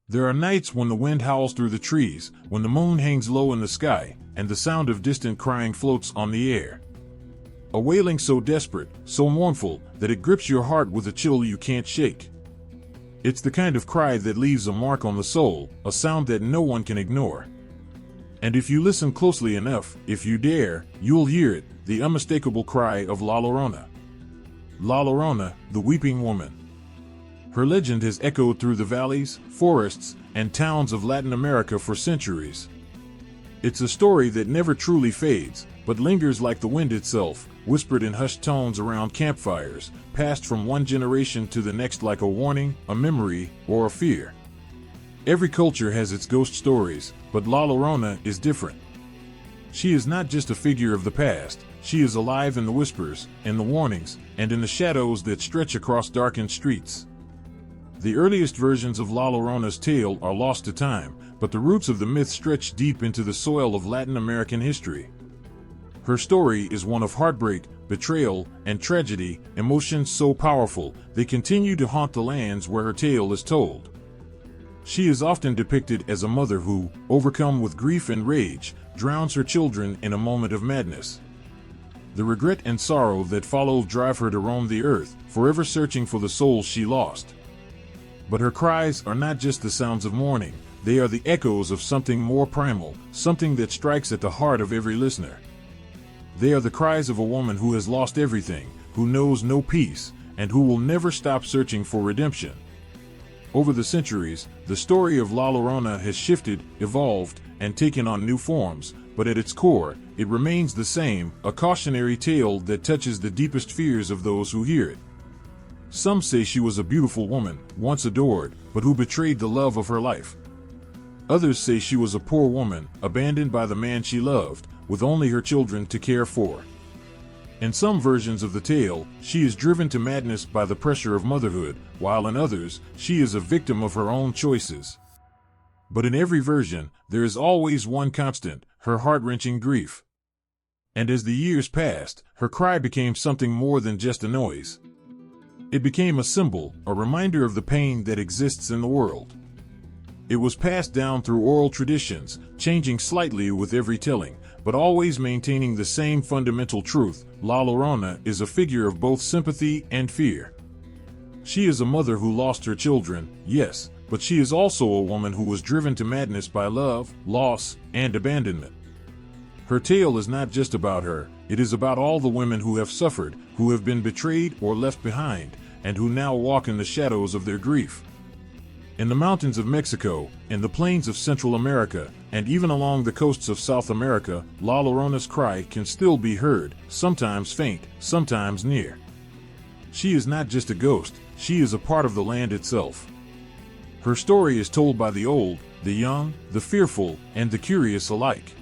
There are nights when the wind howls through the trees, when the moon hangs low in the sky, and the sound of distant crying floats on the air. A wailing so desperate, so mournful, that it grips your heart with a chill you can't shake. It's the kind of cry that leaves a mark on the soul, a sound that no one can ignore. And if you listen closely enough, if you dare, you'll hear it, the unmistakable cry of La Llorona. La Llorona, the weeping woman. Her legend has echoed through the valleys, forests, and towns of Latin America for centuries. It's a story that never truly fades, but lingers like the wind itself, whispered in hushed tones around campfires, passed from one generation to the next like a warning, a memory, or a fear. Every culture has its ghost stories, but La Llorona is different. She is not just a figure of the past, she is alive in the whispers, in the warnings, and in the shadows that stretch across darkened streets. The earliest versions of La Llorona's tale are lost to time, but the roots of the myth stretch deep into the soil of Latin American history. Her story is one of heartbreak, betrayal, and tragedy, emotions so powerful they continue to haunt the lands where her tale is told. She is often depicted as a mother who, overcome with grief and rage, drowns her children in a moment of madness. The regret and sorrow that follow drive her to roam the earth, forever searching for the souls she lost. But her cries are not just the sounds of mourning, they are the echoes of something more primal, something that strikes at the heart of every listener. They are the cries of a woman who has lost everything, who knows no peace, and who will never stop searching for redemption. Over the centuries, the story of La Llorona has shifted, evolved, and taken on new forms, but at its core, it remains the same, a cautionary tale that touches the deepest fears of those who hear it. Some say she was a beautiful woman, once adored, but who betrayed the love of her life. Others say she was a poor woman, abandoned by the man she loved, with only her children to care for. In some versions of the tale, she is driven to madness by the pressure of motherhood, while in others, she is a victim of her own choices. But in every version, there is always one constant, her heart-wrenching grief. And as the years passed, her cry became something more than just a noise. It became a symbol, a reminder of the pain that exists in the world. It was passed down through oral traditions, changing slightly with every telling, but always maintaining the same fundamental truth: La Llorona is a figure of both sympathy and fear. She is a mother who lost her children, yes, but she is also a woman who was driven to madness by love, loss, and abandonment. Her tale is not just about her, it is about all the women who have suffered, who have been betrayed or left behind, and who now walk in the shadows of their grief. In the mountains of Mexico, in the plains of Central America, and even along the coasts of South America, La Llorona's cry can still be heard, sometimes faint, sometimes near. She is not just a ghost, she is a part of the land itself. Her story is told by the old, the young, the fearful, and the curious alike.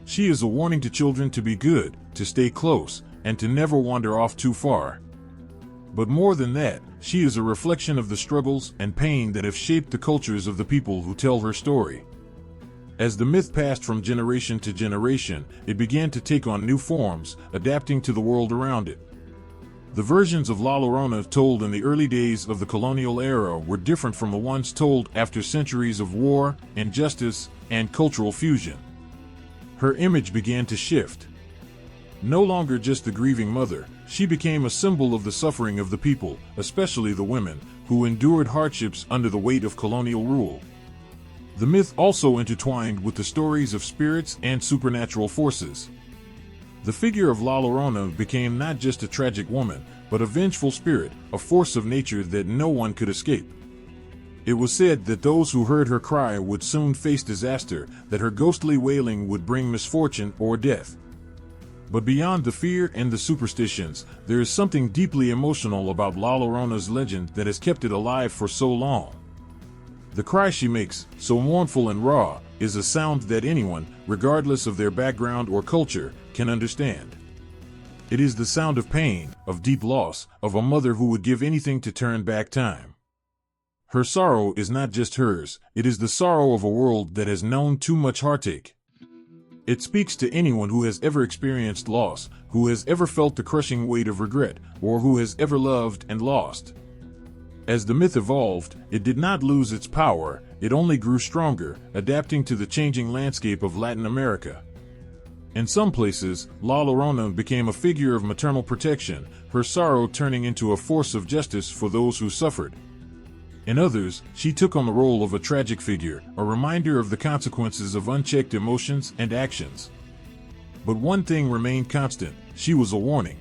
She is a warning to children to be good, to stay close, and to never wander off too far. But more than that, she is a reflection of the struggles and pain that have shaped the cultures of the people who tell her story. As the myth passed from generation to generation, it began to take on new forms, adapting to the world around it. The versions of La Llorona told in the early days of the colonial era were different from the ones told after centuries of war, injustice, and cultural fusion. Her image began to shift. No longer just the grieving mother, she became a symbol of the suffering of the people, especially the women, who endured hardships under the weight of colonial rule. The myth also intertwined with the stories of spirits and supernatural forces. The figure of La Llorona became not just a tragic woman, but a vengeful spirit, a force of nature that no one could escape. It was said that those who heard her cry would soon face disaster, that her ghostly wailing would bring misfortune or death. But beyond the fear and the superstitions, there is something deeply emotional about La Llorona's legend that has kept it alive for so long. The cry she makes, so mournful and raw, is a sound that anyone, regardless of their background or culture, can understand. It is the sound of pain, of deep loss, of a mother who would give anything to turn back time. Her sorrow is not just hers, it is the sorrow of a world that has known too much heartache. It speaks to anyone who has ever experienced loss, who has ever felt the crushing weight of regret, or who has ever loved and lost. As the myth evolved, it did not lose its power, it only grew stronger, adapting to the changing landscape of Latin America. In some places, La Llorona became a figure of maternal protection, her sorrow turning into a force of justice for those who suffered. In others, she took on the role of a tragic figure, a reminder of the consequences of unchecked emotions and actions. But one thing remained constant: she was a warning.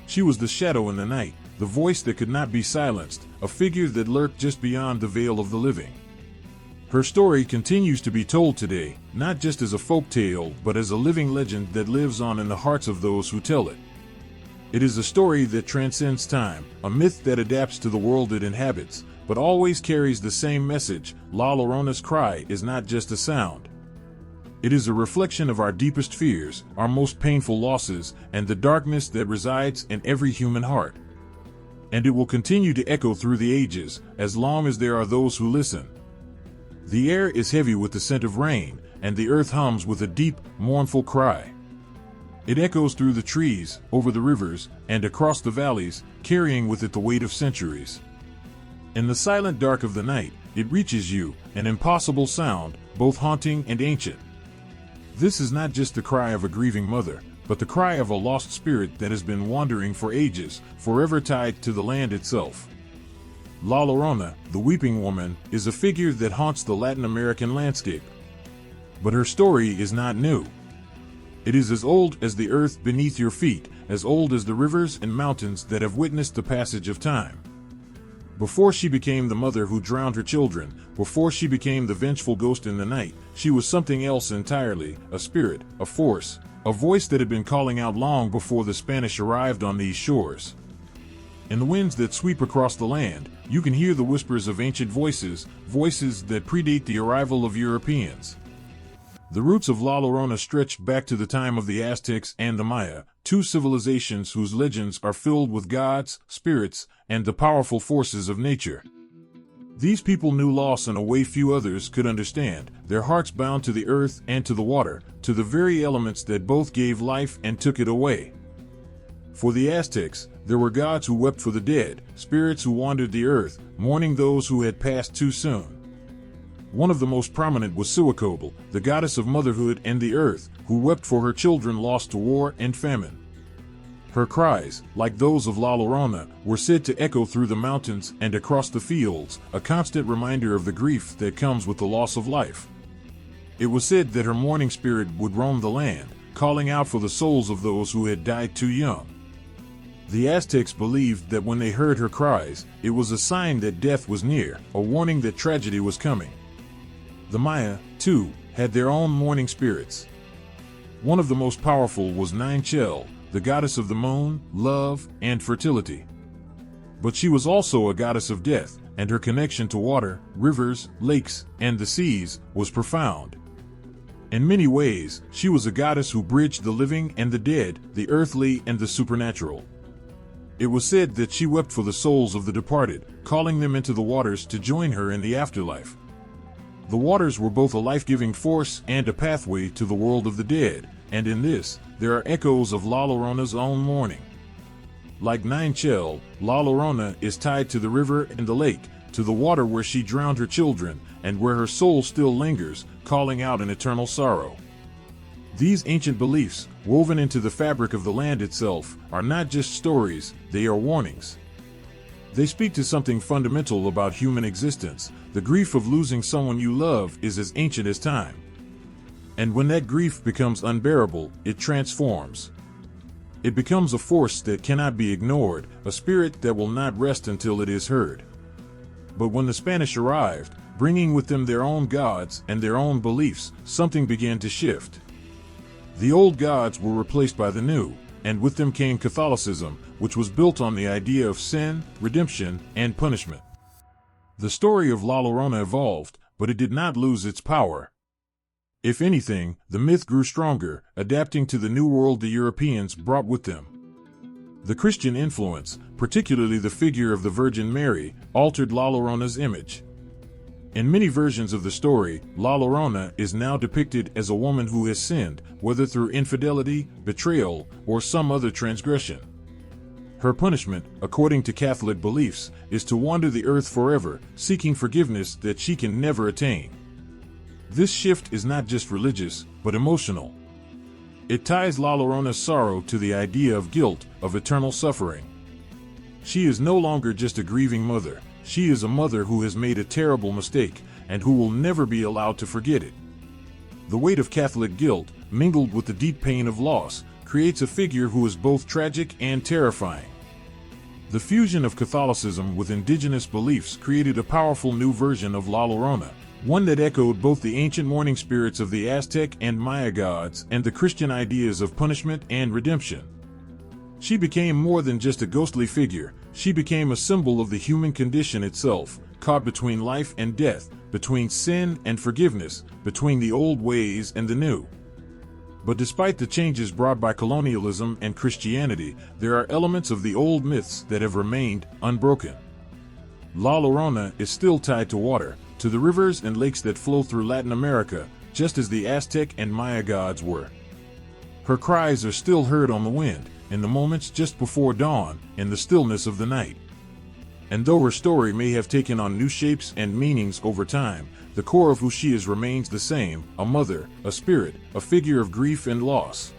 She was the shadow in the night, the voice that could not be silenced, a figure that lurked just beyond the veil of the living. Her story continues to be told today, not just as a folk tale, but as a living legend that lives on in the hearts of those who tell it. It is a story that transcends time, a myth that adapts to the world it inhabits, but always carries the same message: La Llorona's cry is not just a sound. It is a reflection of our deepest fears, our most painful losses, and the darkness that resides in every human heart. And it will continue to echo through the ages, as long as there are those who listen. The air is heavy with the scent of rain, and the earth hums with a deep, mournful cry. It echoes through the trees, over the rivers, and across the valleys, carrying with it the weight of centuries. In the silent dark of the night, it reaches you, an impossible sound, both haunting and ancient. This is not just the cry of a grieving mother, but the cry of a lost spirit that has been wandering for ages, forever tied to the land itself. La Llorona, the weeping woman, is a figure that haunts the Latin American landscape. But her story is not new. It is as old as the earth beneath your feet, as old as the rivers and mountains that have witnessed the passage of time. Before she became the mother who drowned her children, before she became the vengeful ghost in the night, she was something else entirely: a spirit, a force, a voice that had been calling out long before the Spanish arrived on these shores. In the winds that sweep across the land, you can hear the whispers of ancient voices, voices that predate the arrival of Europeans. The roots of La Llorona stretch back to the time of the Aztecs and the Maya, two civilizations whose legends are filled with gods, spirits, and the powerful forces of nature. These people knew loss in a way few others could understand, their hearts bound to the earth and to the water, to the very elements that both gave life and took it away. For the Aztecs, there were gods who wept for the dead, spirits who wandered the earth, mourning those who had passed too soon. One of the most prominent was Suacobal, the goddess of motherhood and the earth, who wept for her children lost to war and famine. Her cries, like those of La Llorona, were said to echo through the mountains and across the fields, a constant reminder of the grief that comes with the loss of life. It was said that her mourning spirit would roam the land, calling out for the souls of those who had died too young. The Aztecs believed that when they heard her cries, it was a sign that death was near, a warning that tragedy was coming. The Maya, too, had their own mourning spirits. One of the most powerful was Ninchel, the goddess of the moon, love, and fertility. But she was also a goddess of death, and her connection to water, rivers, lakes, and the seas was profound. In many ways, she was a goddess who bridged the living and the dead, the earthly and the supernatural. It was said that she wept for the souls of the departed, calling them into the waters to join her in the afterlife. The waters were both a life-giving force and a pathway to the world of the dead, and in this, there are echoes of La Llorona's own mourning. Like Ninchel, La Llorona is tied to the river and the lake, to the water where she drowned her children, and where her soul still lingers, calling out in eternal sorrow. These ancient beliefs, woven into the fabric of the land itself, are not just stories, they are warnings. They speak to something fundamental about human existence. The grief of losing someone you love is as ancient as time. And when that grief becomes unbearable, it transforms. It becomes a force that cannot be ignored, a spirit that will not rest until it is heard. But when the Spanish arrived, bringing with them their own gods and their own beliefs, something began to shift. The old gods were replaced by the new, and with them came Catholicism, which was built on the idea of sin, redemption, and punishment. The story of La Llorona evolved, but it did not lose its power. If anything, the myth grew stronger, adapting to the new world the Europeans brought with them. The Christian influence, particularly the figure of the Virgin Mary, altered La Llorona's image. In many versions of the story, La Llorona is now depicted as a woman who has sinned, whether through infidelity, betrayal, or some other transgression. Her punishment, according to Catholic beliefs, is to wander the earth forever, seeking forgiveness that she can never attain. This shift is not just religious, but emotional. It ties La Llorona's sorrow to the idea of guilt, of eternal suffering. She is no longer just a grieving mother. She is a mother who has made a terrible mistake, and who will never be allowed to forget it. The weight of Catholic guilt, mingled with the deep pain of loss, creates a figure who is both tragic and terrifying. The fusion of Catholicism with indigenous beliefs created a powerful new version of La Llorona, one that echoed both the ancient mourning spirits of the Aztec and Maya gods and the Christian ideas of punishment and redemption. She became more than just a ghostly figure. She became a symbol of the human condition itself, caught between life and death, between sin and forgiveness, between the old ways and the new. But despite the changes brought by colonialism and Christianity, there are elements of the old myths that have remained unbroken. La Llorona is still tied to water, to the rivers and lakes that flow through Latin America, just as the Aztec and Maya gods were. Her cries are still heard on the wind, in the moments just before dawn, in the stillness of the night. And though her story may have taken on new shapes and meanings over time, the core of who she is remains the same: a mother, a spirit, a figure of grief and loss.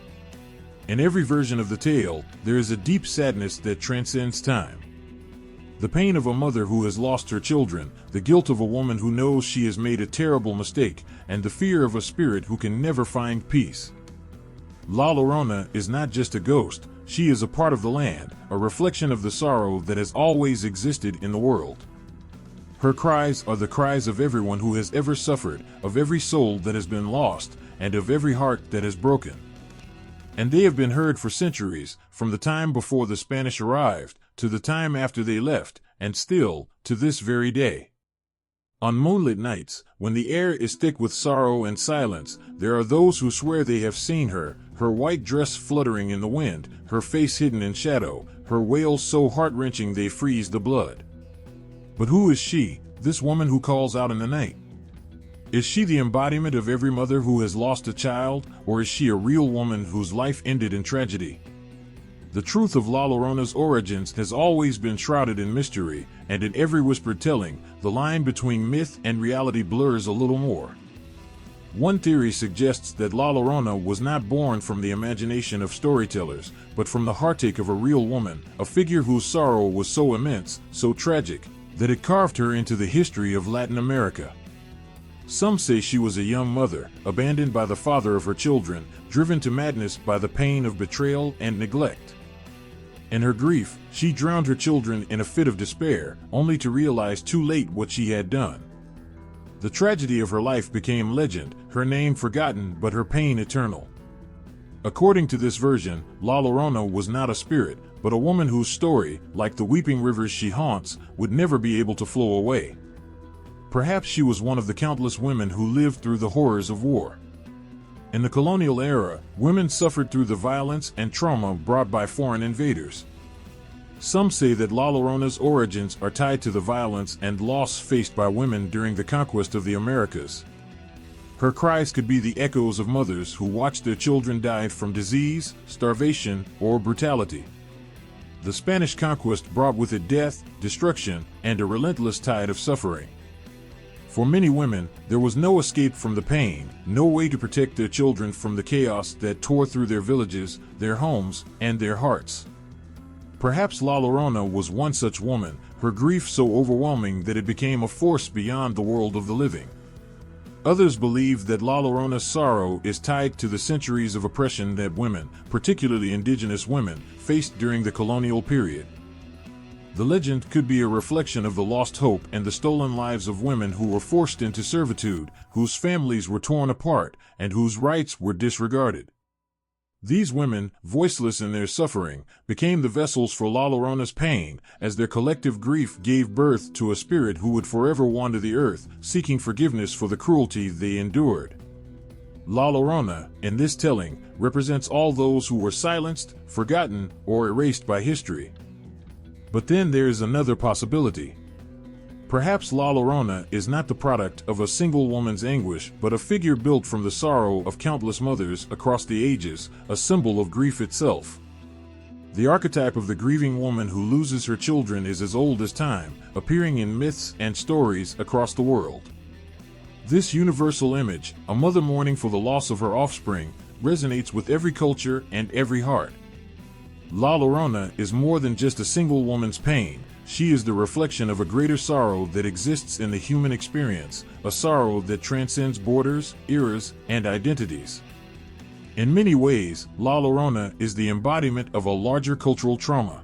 In every version of the tale, there is a deep sadness that transcends time. The pain of a mother who has lost her children, the guilt of a woman who knows she has made a terrible mistake, and the fear of a spirit who can never find peace. La Llorona is not just a ghost, she is a part of the land, a reflection of the sorrow that has always existed in the world. Her cries are the cries of everyone who has ever suffered, of every soul that has been lost, and of every heart that has broken. And they have been heard for centuries, from the time before the Spanish arrived, to the time after they left, and still, to this very day. On moonlit nights, when the air is thick with sorrow and silence, there are those who swear they have seen her, her white dress fluttering in the wind, her face hidden in shadow, her wails so heart-wrenching they freeze the blood. But who is she, this woman who calls out in the night? Is she the embodiment of every mother who has lost a child, or is she a real woman whose life ended in tragedy? The truth of La Llorona's origins has always been shrouded in mystery, and in every whispered telling, the line between myth and reality blurs a little more. One theory suggests that La Llorona was not born from the imagination of storytellers, but from the heartache of a real woman, a figure whose sorrow was so immense, so tragic, that it carved her into the history of Latin America. Some say she was a young mother, abandoned by the father of her children, driven to madness by the pain of betrayal and neglect. In her grief, she drowned her children in a fit of despair, only to realize too late what she had done. The tragedy of her life became legend, her name forgotten but her pain eternal. According to this version, La Llorona was not a spirit, but a woman whose story, like the weeping rivers she haunts, would never be able to flow away. Perhaps she was one of the countless women who lived through the horrors of war. In the colonial era, women suffered through the violence and trauma brought by foreign invaders. Some say that La Llorona's origins are tied to the violence and loss faced by women during the conquest of the Americas. Her cries could be the echoes of mothers who watched their children die from disease, starvation, or brutality. The Spanish conquest brought with it death, destruction, and a relentless tide of suffering. For many women, there was no escape from the pain, no way to protect their children from the chaos that tore through their villages, their homes, and their hearts. Perhaps La Llorona was one such woman, her grief so overwhelming that it became a force beyond the world of the living. Others believe that La Llorona's sorrow is tied to the centuries of oppression that women, particularly indigenous women, faced during the colonial period. The legend could be a reflection of the lost hope and the stolen lives of women who were forced into servitude, whose families were torn apart, and whose rights were disregarded. These women, voiceless in their suffering, became the vessels for La Llorona's pain, as their collective grief gave birth to a spirit who would forever wander the earth, seeking forgiveness for the cruelty they endured. La Llorona, in this telling, represents all those who were silenced, forgotten, or erased by history. But then there is another possibility. Perhaps La Llorona is not the product of a single woman's anguish, but a figure built from the sorrow of countless mothers across the ages, a symbol of grief itself. The archetype of the grieving woman who loses her children is as old as time, appearing in myths and stories across the world. This universal image, a mother mourning for the loss of her offspring, resonates with every culture and every heart. La Llorona is more than just a single woman's pain. She is the reflection of a greater sorrow that exists in the human experience, a sorrow that transcends borders, eras, and identities. In many ways, La Llorona is the embodiment of a larger cultural trauma.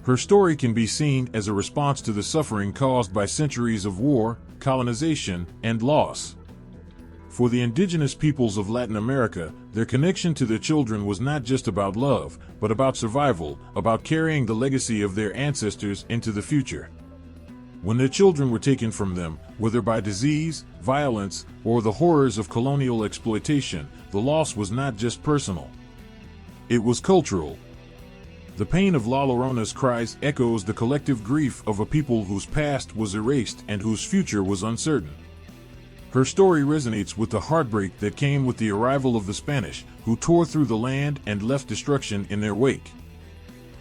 Her story can be seen as a response to the suffering caused by centuries of war, colonization, and loss. For the indigenous peoples of Latin America, their connection to their children was not just about love, but about survival, about carrying the legacy of their ancestors into the future. When their children were taken from them, whether by disease, violence, or the horrors of colonial exploitation, the loss was not just personal. It was cultural. The pain of La Llorona's cries echoes the collective grief of a people whose past was erased and whose future was uncertain. Her story resonates with the heartbreak that came with the arrival of the Spanish, who tore through the land and left destruction in their wake.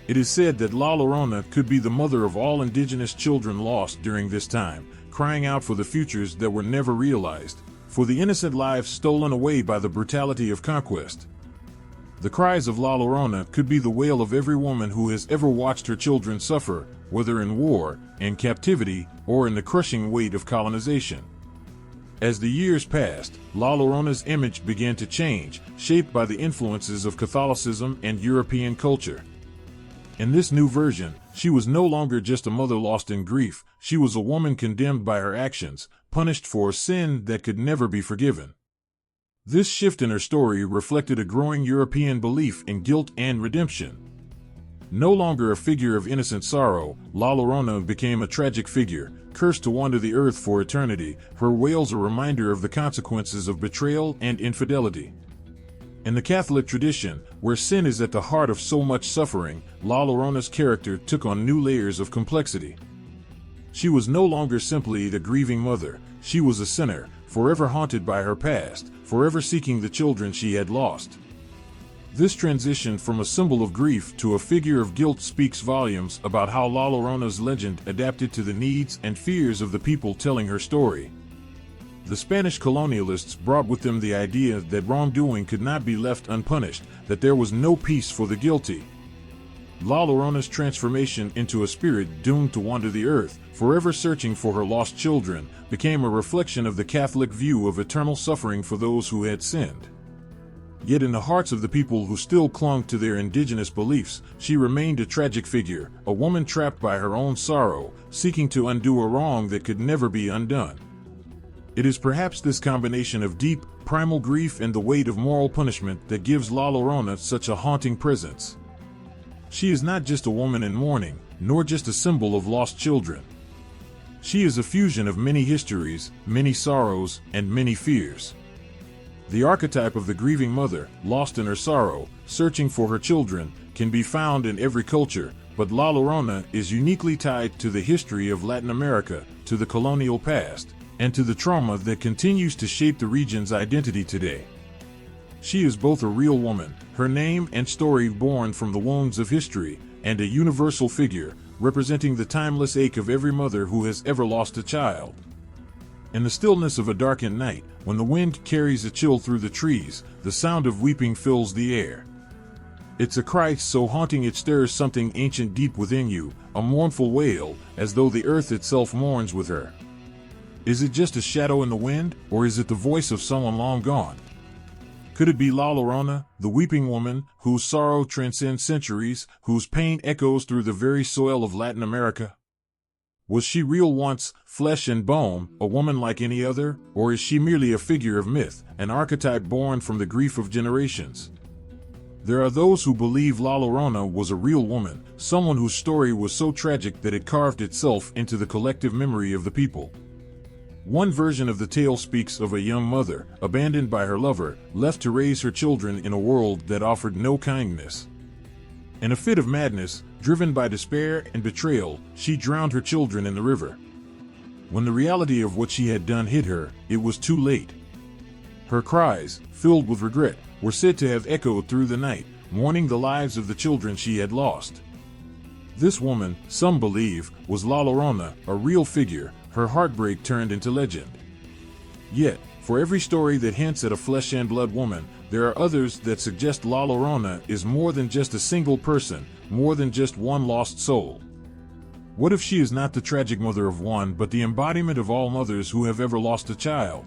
It is said that La Llorona could be the mother of all indigenous children lost during this time, crying out for the futures that were never realized, for the innocent lives stolen away by the brutality of conquest. The cries of La Llorona could be the wail of every woman who has ever watched her children suffer, whether in war, in captivity, or in the crushing weight of colonization. As the years passed, La Llorona's image began to change, shaped by the influences of Catholicism and European culture. In this new version, she was no longer just a mother lost in grief, she was a woman condemned by her actions, punished for a sin that could never be forgiven. This shift in her story reflected a growing European belief in guilt and redemption. No longer a figure of innocent sorrow, La Llorona became a tragic figure, cursed to wander the earth for eternity, her wails a reminder of the consequences of betrayal and infidelity. In the Catholic tradition, where sin is at the heart of so much suffering, La Llorona's character took on new layers of complexity. She was no longer simply the grieving mother, she was a sinner, forever haunted by her past, forever seeking the children she had lost. This transition from a symbol of grief to a figure of guilt speaks volumes about how La Llorona's legend adapted to the needs and fears of the people telling her story. The Spanish colonialists brought with them the idea that wrongdoing could not be left unpunished, that there was no peace for the guilty. La Llorona's transformation into a spirit doomed to wander the earth, forever searching for her lost children, became a reflection of the Catholic view of eternal suffering for those who had sinned. Yet in the hearts of the people who still clung to their indigenous beliefs, she remained a tragic figure, a woman trapped by her own sorrow, seeking to undo a wrong that could never be undone. It is perhaps this combination of deep, primal grief and the weight of moral punishment that gives La Llorona such a haunting presence. She is not just a woman in mourning, nor just a symbol of lost children. She is a fusion of many histories, many sorrows, and many fears. The archetype of the grieving mother, lost in her sorrow, searching for her children, can be found in every culture, but La Llorona is uniquely tied to the history of Latin America, to the colonial past, and to the trauma that continues to shape the region's identity today. She is both a real woman, her name and story born from the wounds of history, and a universal figure, representing the timeless ache of every mother who has ever lost a child. In the stillness of a darkened night, when the wind carries a chill through the trees, the sound of weeping fills the air. It's a cry so haunting it stirs something ancient deep within you, a mournful wail, as though the earth itself mourns with her. Is it just a shadow in the wind, or is it the voice of someone long gone? Could it be La Llorona, the weeping woman, whose sorrow transcends centuries, whose pain echoes through the very soil of Latin America? Was she real once, flesh and bone, a woman like any other, or is she merely a figure of myth, an archetype born from the grief of generations? There are those who believe La Llorona was a real woman, someone whose story was so tragic that it carved itself into the collective memory of the people. One version of the tale speaks of a young mother, abandoned by her lover, left to raise her children in a world that offered no kindness. In a fit of madness, driven by despair and betrayal, she drowned her children in the river. When the reality of what she had done hit her, it was too late. Her cries, filled with regret, were said to have echoed through the night, mourning the lives of the children she had lost. This woman, some believe, was La Llorona, a real figure, her heartbreak turned into legend. Yet, for every story that hints at a flesh and blood woman, there are others that suggest La Llorona is more than just a single person, more than just one lost soul. What if she is not the tragic mother of one but the embodiment of all mothers who have ever lost a child?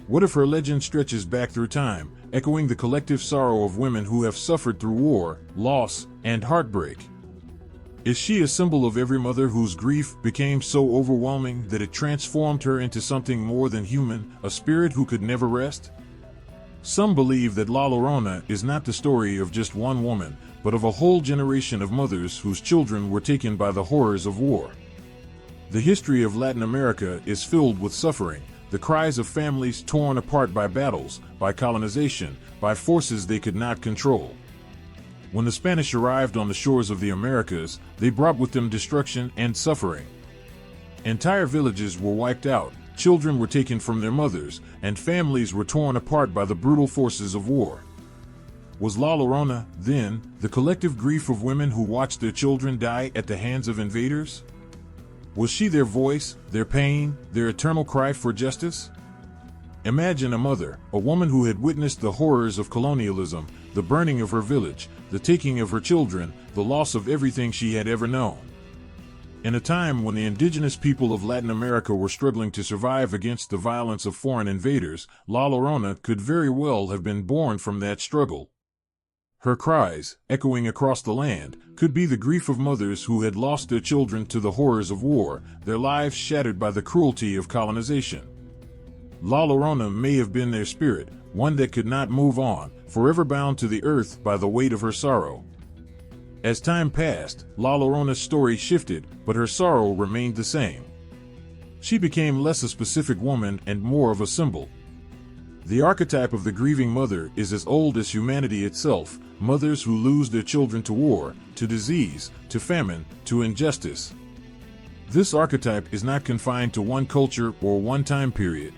What if her legend stretches back through time, echoing the collective sorrow of women who have suffered through war, loss, and heartbreak? Is she a symbol of every mother whose grief became so overwhelming that it transformed her into something more than human, a spirit who could never rest? Some believe that La Llorona is not the story of just one woman, but of a whole generation of mothers whose children were taken by the horrors of war. The history of Latin America is filled with suffering, the cries of families torn apart by battles, by colonization, by forces they could not control. When the Spanish arrived on the shores of the Americas, they brought with them destruction and suffering. Entire villages were wiped out, children were taken from their mothers, and families were torn apart by the brutal forces of war. Was La Llorona, then, the collective grief of women who watched their children die at the hands of invaders? Was she their voice, their pain, their eternal cry for justice? Imagine a mother, a woman who had witnessed the horrors of colonialism, the burning of her village, the taking of her children, the loss of everything she had ever known. In a time when the indigenous people of Latin America were struggling to survive against the violence of foreign invaders, La Llorona could very well have been born from that struggle. Her cries, echoing across the land, could be the grief of mothers who had lost their children to the horrors of war, their lives shattered by the cruelty of colonization. La Llorona may have been their spirit, one that could not move on, forever bound to the earth by the weight of her sorrow. As time passed, La Llorona's story shifted, but her sorrow remained the same. She became less a specific woman and more of a symbol. The archetype of the grieving mother is as old as humanity itself, mothers who lose their children to war, to disease, to famine, to injustice. This archetype is not confined to one culture or one time period.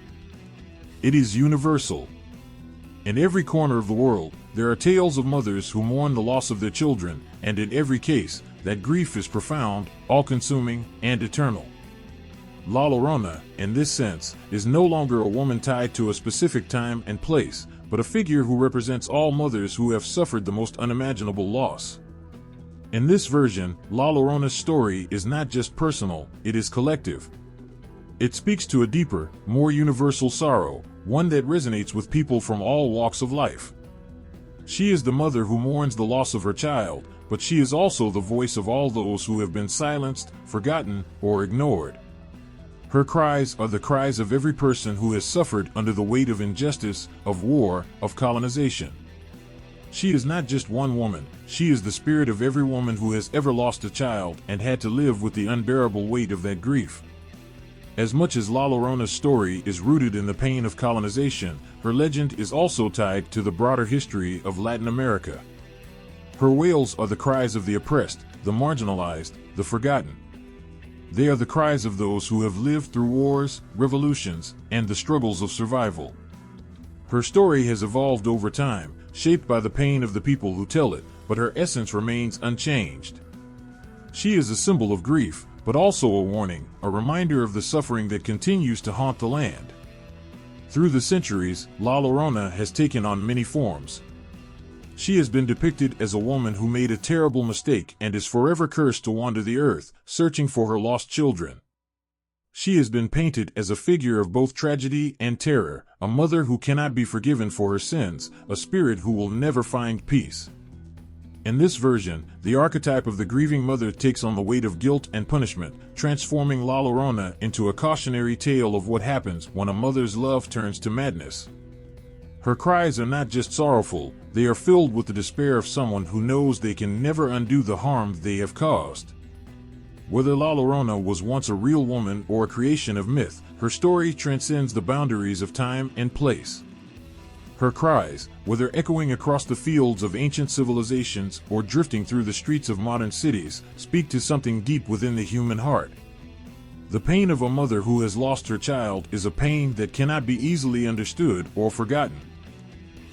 It is universal. In every corner of the world, there are tales of mothers who mourn the loss of their children, and in every case, that grief is profound, all-consuming, and eternal. La Llorona, in this sense, is no longer a woman tied to a specific time and place, but a figure who represents all mothers who have suffered the most unimaginable loss. In this version, La Llorona's story is not just personal, it is collective. It speaks to a deeper, more universal sorrow, one that resonates with people from all walks of life. She is the mother who mourns the loss of her child, but she is also the voice of all those who have been silenced, forgotten, or ignored. Her cries are the cries of every person who has suffered under the weight of injustice, of war, of colonization. She is not just one woman, she is the spirit of every woman who has ever lost a child and had to live with the unbearable weight of that grief. As much as La Llorona's story is rooted in the pain of colonization, her legend is also tied to the broader history of Latin America. Her wails are the cries of the oppressed, the marginalized, the forgotten. They are the cries of those who have lived through wars, revolutions, and the struggles of survival. Her story has evolved over time, shaped by the pain of the people who tell it, but her essence remains unchanged. She is a symbol of grief, but also a warning, a reminder of the suffering that continues to haunt the land. Through the centuries, La Llorona has taken on many forms. She has been depicted as a woman who made a terrible mistake and is forever cursed to wander the earth, searching for her lost children. She has been painted as a figure of both tragedy and terror, a mother who cannot be forgiven for her sins, a spirit who will never find peace. In this version, the archetype of the grieving mother takes on the weight of guilt and punishment, transforming La Llorona into a cautionary tale of what happens when a mother's love turns to madness. Her cries are not just sorrowful, they are filled with the despair of someone who knows they can never undo the harm they have caused. Whether La Llorona was once a real woman or a creation of myth, her story transcends the boundaries of time and place. Her cries, whether echoing across the fields of ancient civilizations or drifting through the streets of modern cities, speak to something deep within the human heart. The pain of a mother who has lost her child is a pain that cannot be easily understood or forgotten.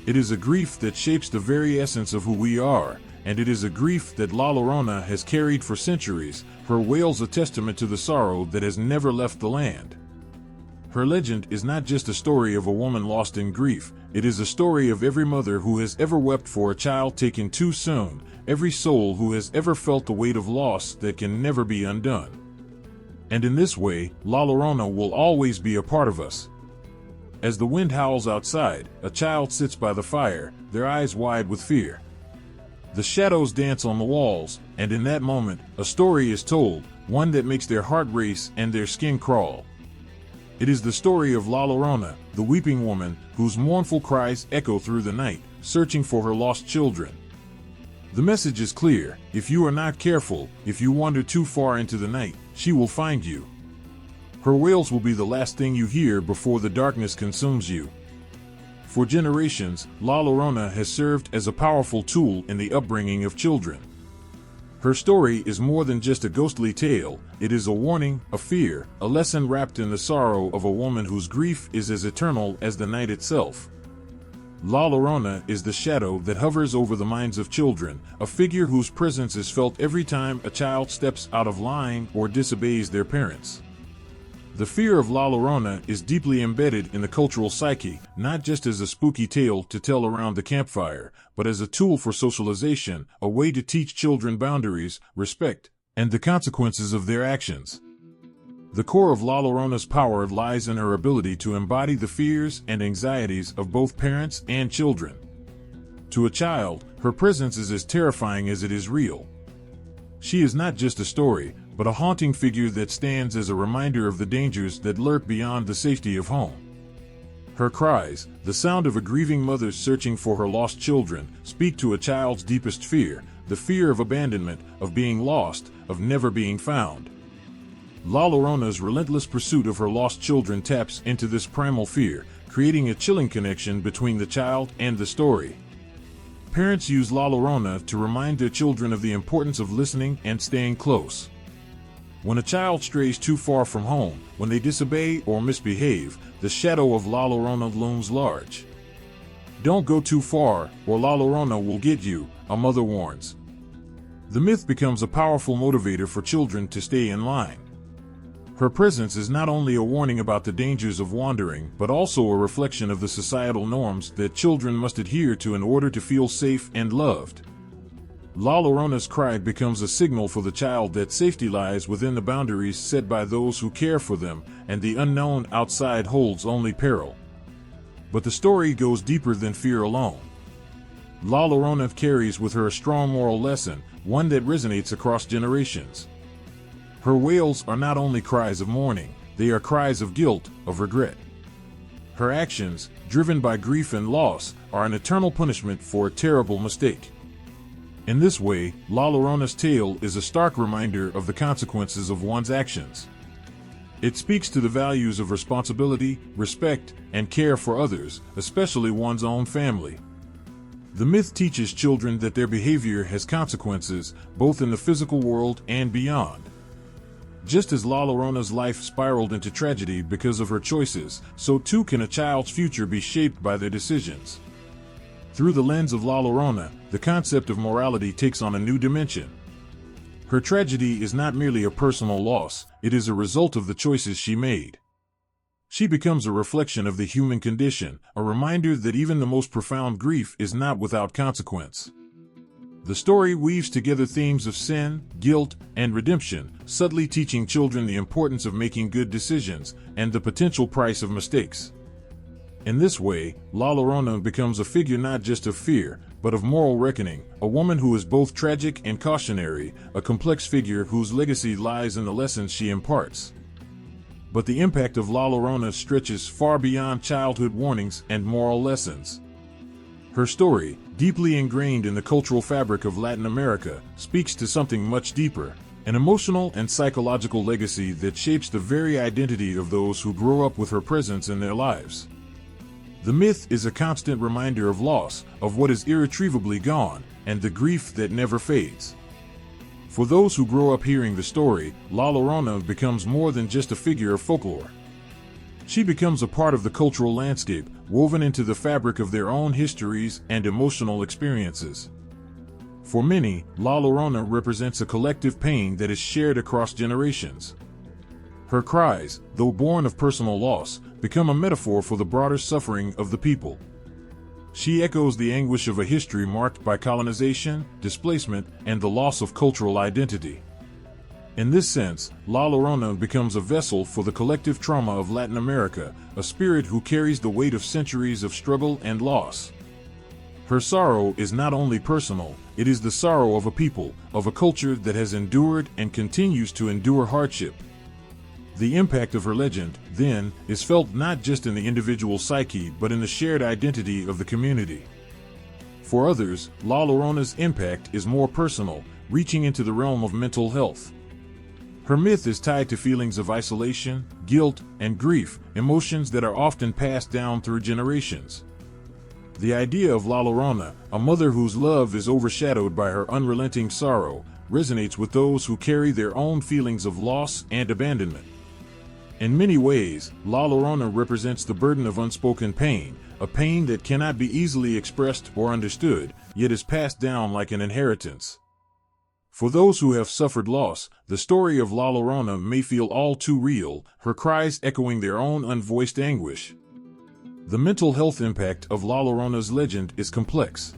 It is a grief that shapes the very essence of who we are, and it is a grief that La Llorona has carried for centuries, her wails a testament to the sorrow that has never left the land. Her legend is not just a story of a woman lost in grief, it is a story of every mother who has ever wept for a child taken too soon, every soul who has ever felt the weight of loss that can never be undone. And in this way, La Llorona will always be a part of us. As the wind howls outside, a child sits by the fire, their eyes wide with fear. The shadows dance on the walls, and in that moment, a story is told, one that makes their heart race and their skin crawl. It is the story of La Llorona, the weeping woman, whose mournful cries echo through the night, searching for her lost children. The message is clear: if you are not careful, if you wander too far into the night, she will find you. Her wails will be the last thing you hear before the darkness consumes you. For generations, La Llorona has served as a powerful tool in the upbringing of children. Her story is more than just a ghostly tale, it is a warning, a fear, a lesson wrapped in the sorrow of a woman whose grief is as eternal as the night itself. La Llorona is the shadow that hovers over the minds of children, a figure whose presence is felt every time a child steps out of line or disobeys their parents. The fear of La Llorona is deeply embedded in the cultural psyche, not just as a spooky tale to tell around the campfire, but as a tool for socialization, a way to teach children boundaries, respect, and the consequences of their actions. The core of La Llorona's power lies in her ability to embody the fears and anxieties of both parents and children. To a child, her presence is as terrifying as it is real. She is not just a story, but a haunting figure that stands as a reminder of the dangers that lurk beyond the safety of home. Her cries, the sound of a grieving mother searching for her lost children, speak to a child's deepest fear, the fear of abandonment, of being lost, of never being found. La Llorona's relentless pursuit of her lost children taps into this primal fear, creating a chilling connection between the child and the story. Parents use La Llorona to remind their children of the importance of listening and staying close. When a child strays too far from home, when they disobey or misbehave, the shadow of La Llorona looms large. Don't go too far, or La Llorona will get you, a mother warns. The myth becomes a powerful motivator for children to stay in line. Her presence is not only a warning about the dangers of wandering, but also a reflection of the societal norms that children must adhere to in order to feel safe and loved. La Llorona's cry becomes a signal for the child that safety lies within the boundaries set by those who care for them, and the unknown outside holds only peril. But the story goes deeper than fear alone. La Llorona carries with her a strong moral lesson, one that resonates across generations. Her wails are not only cries of mourning, they are cries of guilt, of regret. Her actions, driven by grief and loss, are an eternal punishment for a terrible mistake. In this way, La Llorona's tale is a stark reminder of the consequences of one's actions. It speaks to the values of responsibility, respect, and care for others, especially one's own family. The myth teaches children that their behavior has consequences, both in the physical world and beyond. Just as La Llorona's life spiraled into tragedy because of her choices, so too can a child's future be shaped by their decisions. Through the lens of La Llorona, the concept of morality takes on a new dimension. Her tragedy is not merely a personal loss, it is a result of the choices she made. She becomes a reflection of the human condition, a reminder that even the most profound grief is not without consequence. The story weaves together themes of sin, guilt, and redemption, subtly teaching children the importance of making good decisions and the potential price of mistakes. In this way, La Llorona becomes a figure not just of fear, but of moral reckoning, a woman who is both tragic and cautionary, a complex figure whose legacy lies in the lessons she imparts. But the impact of La Llorona stretches far beyond childhood warnings and moral lessons. Her story, deeply ingrained in the cultural fabric of Latin America, speaks to something much deeper, an emotional and psychological legacy that shapes the very identity of those who grow up with her presence in their lives. The myth is a constant reminder of loss, of what is irretrievably gone, and the grief that never fades. For those who grow up hearing the story, La Llorona becomes more than just a figure of folklore. She becomes a part of the cultural landscape, woven into the fabric of their own histories and emotional experiences. For many, La Llorona represents a collective pain that is shared across generations. Her cries, though born of personal loss, become a metaphor for the broader suffering of the people. She echoes the anguish of a history marked by colonization, displacement, and the loss of cultural identity. In this sense, La Llorona becomes a vessel for the collective trauma of Latin America, a spirit who carries the weight of centuries of struggle and loss. Her sorrow is not only personal, it is the sorrow of a people, of a culture that has endured and continues to endure hardship. The impact of her legend, then, is felt not just in the individual psyche but in the shared identity of the community. For others, La Llorona's impact is more personal, reaching into the realm of mental health. Her myth is tied to feelings of isolation, guilt, and grief, emotions that are often passed down through generations. The idea of La Llorona, a mother whose love is overshadowed by her unrelenting sorrow, resonates with those who carry their own feelings of loss and abandonment. In many ways, La Llorona represents the burden of unspoken pain, a pain that cannot be easily expressed or understood, yet is passed down like an inheritance. For those who have suffered loss, the story of La Llorona may feel all too real, her cries echoing their own unvoiced anguish. The mental health impact of La Llorona's legend is complex.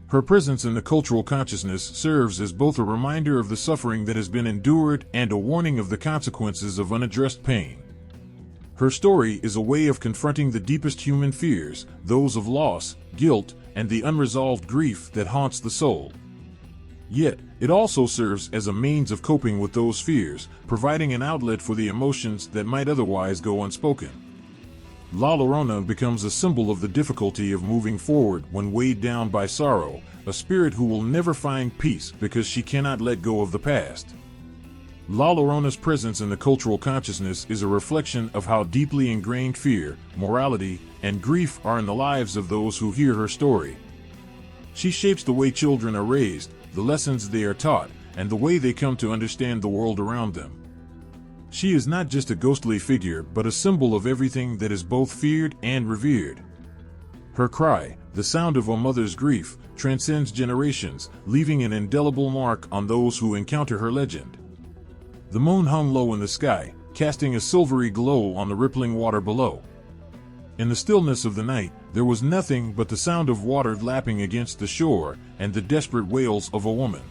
Her presence in the cultural consciousness serves as both a reminder of the suffering that has been endured and a warning of the consequences of unaddressed pain. Her story is a way of confronting the deepest human fears, those of loss, guilt, and the unresolved grief that haunts the soul. Yet, it also serves as a means of coping with those fears, providing an outlet for the emotions that might otherwise go unspoken. La Llorona becomes a symbol of the difficulty of moving forward when weighed down by sorrow, a spirit who will never find peace because she cannot let go of the past. La Llorona's presence in the cultural consciousness is a reflection of how deeply ingrained fear, morality, and grief are in the lives of those who hear her story. She shapes the way children are raised, the lessons they are taught, and the way they come to understand the world around them. She is not just a ghostly figure but a symbol of everything that is both feared and revered. Her cry, the sound of a mother's grief, transcends generations, leaving an indelible mark on those who encounter her legend. The moon hung low in the sky, casting a silvery glow on the rippling water below. In the stillness of the night, there was nothing but the sound of water lapping against the shore and the desperate wails of a woman.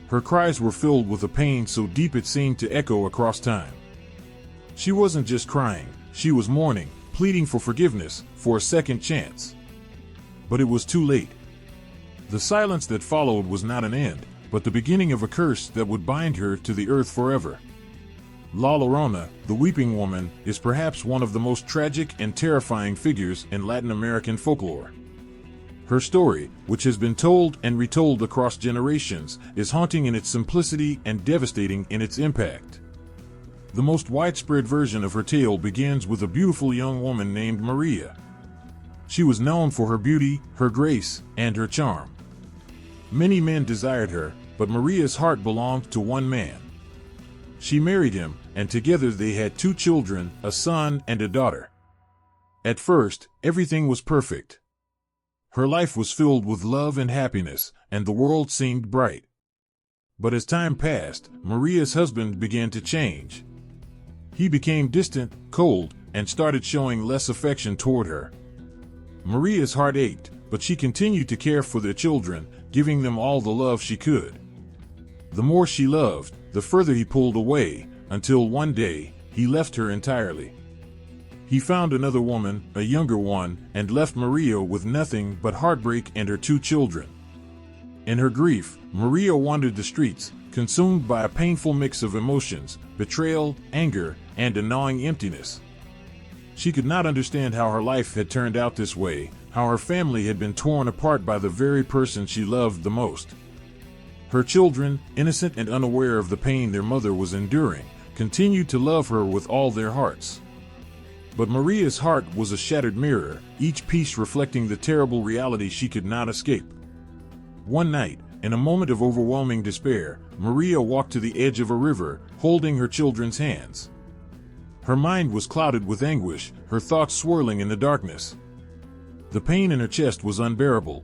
Her cries were filled with a pain so deep it seemed to echo across time. She wasn't just crying, she was mourning, pleading for forgiveness, for a second chance. But it was too late. The silence that followed was not an end, but the beginning of a curse that would bind her to the earth forever. La Llorona, the Weeping Woman, is perhaps one of the most tragic and terrifying figures in Latin American folklore. Her story, which has been told and retold across generations, is haunting in its simplicity and devastating in its impact. The most widespread version of her tale begins with a beautiful young woman named Maria. She was known for her beauty, her grace, and her charm. Many men desired her, but Maria's heart belonged to one man. She married him, and together they had 2 children, a son and a daughter. At first, everything was perfect. Her life was filled with love and happiness, and the world seemed bright. But as time passed, Maria's husband began to change. He became distant, cold, and started showing less affection toward her. Maria's heart ached, but she continued to care for their children, giving them all the love she could. The more she loved, the further he pulled away, until one day, he left her entirely. He found another woman, a younger one, and left Maria with nothing but heartbreak and her 2 children. In her grief, Maria wandered the streets, consumed by a painful mix of emotions, betrayal, anger, and a gnawing emptiness. She could not understand how her life had turned out this way, how her family had been torn apart by the very person she loved the most. Her children, innocent and unaware of the pain their mother was enduring, continued to love her with all their hearts. But Maria's heart was a shattered mirror, each piece reflecting the terrible reality she could not escape. One night, in a moment of overwhelming despair, Maria walked to the edge of a river, holding her children's hands. Her mind was clouded with anguish, her thoughts swirling in the darkness. The pain in her chest was unbearable.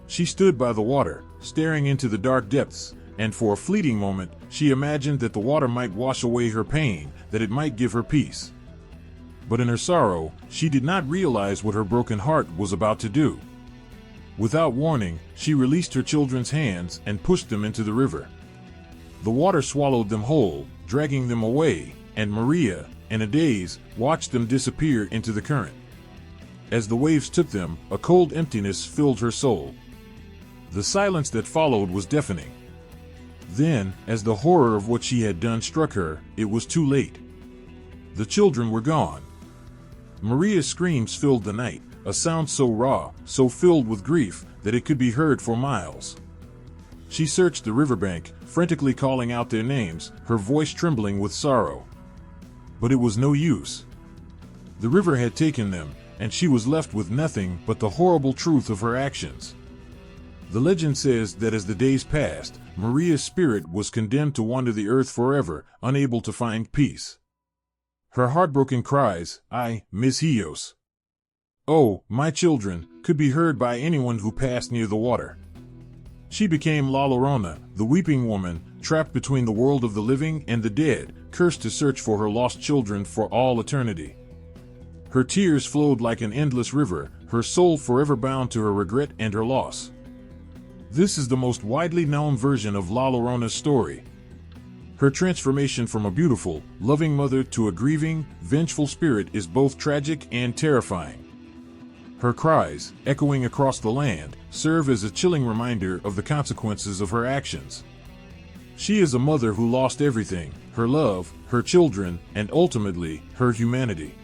She stood by the water, staring into the dark depths, and for a fleeting moment, she imagined that the water might wash away her pain, that it might give her peace. But in her sorrow, she did not realize what her broken heart was about to do. Without warning, she released her children's hands and pushed them into the river. The water swallowed them whole, dragging them away, and Maria, in a daze, watched them disappear into the current. As the waves took them, a cold emptiness filled her soul. The silence that followed was deafening. Then, as the horror of what she had done struck her, it was too late. The children were gone. Maria's screams filled the night, a sound so raw, so filled with grief, that it could be heard for miles. She searched the riverbank, frantically calling out their names, her voice trembling with sorrow. But it was no use. The river had taken them, and she was left with nothing but the horrible truth of her actions. The legend says that as the days passed, Maria's spirit was condemned to wander the earth forever, unable to find peace. Her heartbroken cries, "I, mis hijos, oh, my children," could be heard by anyone who passed near the water. She became La Llorona, the weeping woman, trapped between the world of the living and the dead, cursed to search for her lost children for all eternity. Her tears flowed like an endless river, her soul forever bound to her regret and her loss. This is the most widely known version of La Llorona's story. Her transformation from a beautiful, loving mother to a grieving, vengeful spirit is both tragic and terrifying. Her cries, echoing across the land, serve as a chilling reminder of the consequences of her actions. She is a mother who lost everything, her love, her children, and ultimately, her humanity.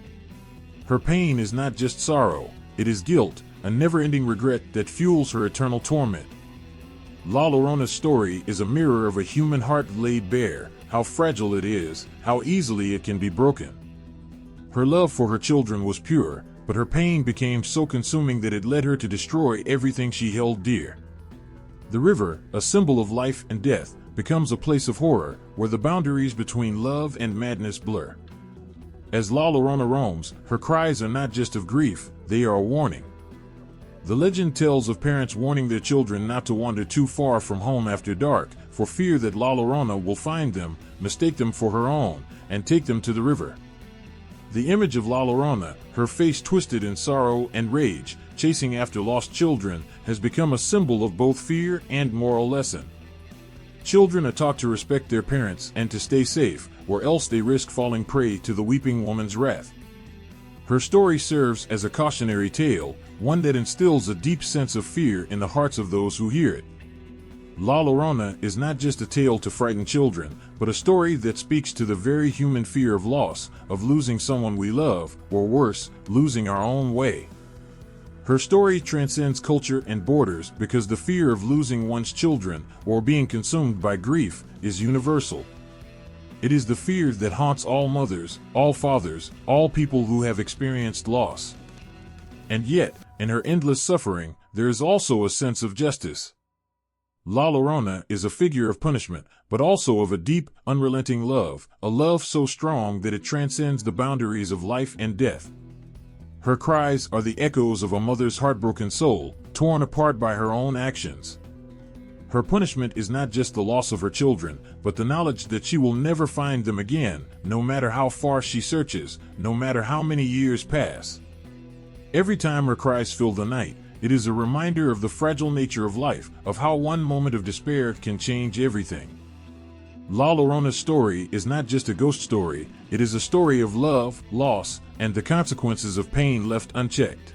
Her pain is not just sorrow, it is guilt, a never-ending regret that fuels her eternal torment. La Llorona's story is a mirror of a human heart laid bare, how fragile it is, how easily it can be broken. Her love for her children was pure, but her pain became so consuming that it led her to destroy everything she held dear. The river, a symbol of life and death, becomes a place of horror, where the boundaries between love and madness blur. As La Llorona roams, her cries are not just of grief, they are a warning. The legend tells of parents warning their children not to wander too far from home after dark, for fear that La Llorona will find them, mistake them for her own, and take them to the river. The image of La Llorona, her face twisted in sorrow and rage, chasing after lost children, has become a symbol of both fear and moral lesson. Children are taught to respect their parents and to stay safe, or else they risk falling prey to the weeping woman's wrath. Her story serves as a cautionary tale, one that instills a deep sense of fear in the hearts of those who hear it. La Llorona is not just a tale to frighten children, but a story that speaks to the very human fear of loss, of losing someone we love, or worse, losing our own way. Her story transcends culture and borders because the fear of losing one's children, or being consumed by grief, is universal. It is the fear that haunts all mothers, all fathers, all people who have experienced loss. And yet, in her endless suffering, there is also a sense of justice. La Llorona is a figure of punishment, but also of a deep, unrelenting love, a love so strong that it transcends the boundaries of life and death. Her cries are the echoes of a mother's heartbroken soul, torn apart by her own actions. Her punishment is not just the loss of her children, but the knowledge that she will never find them again, no matter how far she searches, no matter how many years pass. Every time her cries fill the night, it is a reminder of the fragile nature of life, of how one moment of despair can change everything. La Llorona's story is not just a ghost story, it is a story of love, loss, and the consequences of pain left unchecked.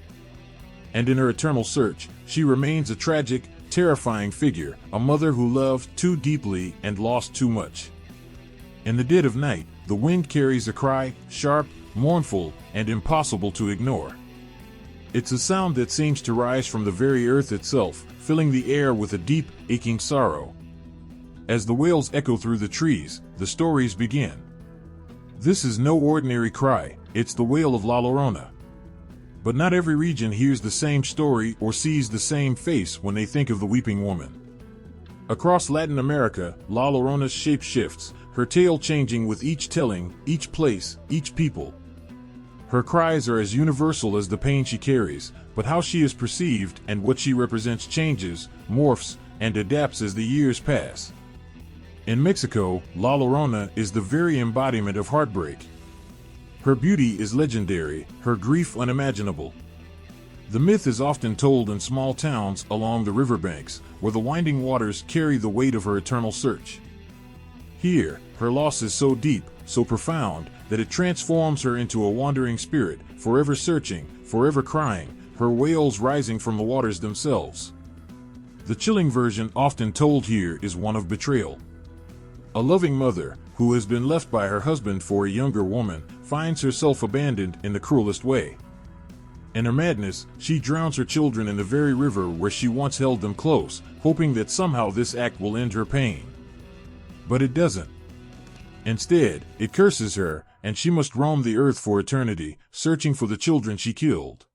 And in her eternal search, she remains a tragic, terrifying figure, a mother who loved too deeply and lost too much. In the dead of night, the wind carries a cry, sharp, mournful, and impossible to ignore. It's a sound that seems to rise from the very earth itself, filling the air with a deep, aching sorrow. As the wails echo through the trees, the stories begin. This is no ordinary cry, it's the wail of La Llorona. But not every region hears the same story or sees the same face when they think of the weeping woman. Across Latin America, La Llorona's shape shifts, her tale changing with each telling, each place, each people. Her cries are as universal as the pain she carries, but how she is perceived and what she represents changes, morphs, and adapts as the years pass. In Mexico, La Llorona is the very embodiment of heartbreak. Her beauty is legendary, her grief unimaginable. The myth is often told in small towns along the riverbanks, where the winding waters carry the weight of her eternal search. Here, her loss is so deep, so profound, that it transforms her into a wandering spirit, forever searching, forever crying, her wails rising from the waters themselves. The chilling version often told here is one of betrayal. A loving mother, who has been left by her husband for a younger woman, finds herself abandoned in the cruelest way. In her madness, she drowns her children in the very river where she once held them close, hoping that somehow this act will end her pain. But it doesn't. Instead, it curses her, and she must roam the earth for eternity, searching for the children she killed.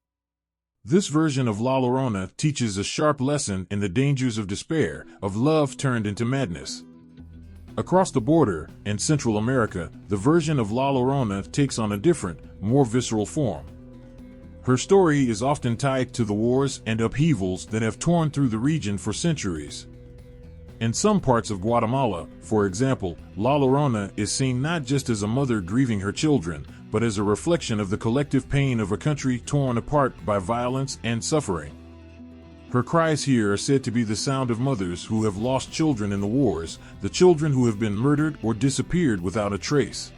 This version of La Llorona teaches a sharp lesson in the dangers of despair, of love turned into madness. Across the border, in Central America, the version of La Llorona takes on a different, more visceral form. Her story is often tied to the wars and upheavals that have torn through the region for centuries. In some parts of Guatemala, for example, La Llorona is seen not just as a mother grieving her children, but as a reflection of the collective pain of a country torn apart by violence and suffering. Her cries here are said to be the sound of mothers who have lost children in the wars, the children who have been murdered or disappeared without a trace.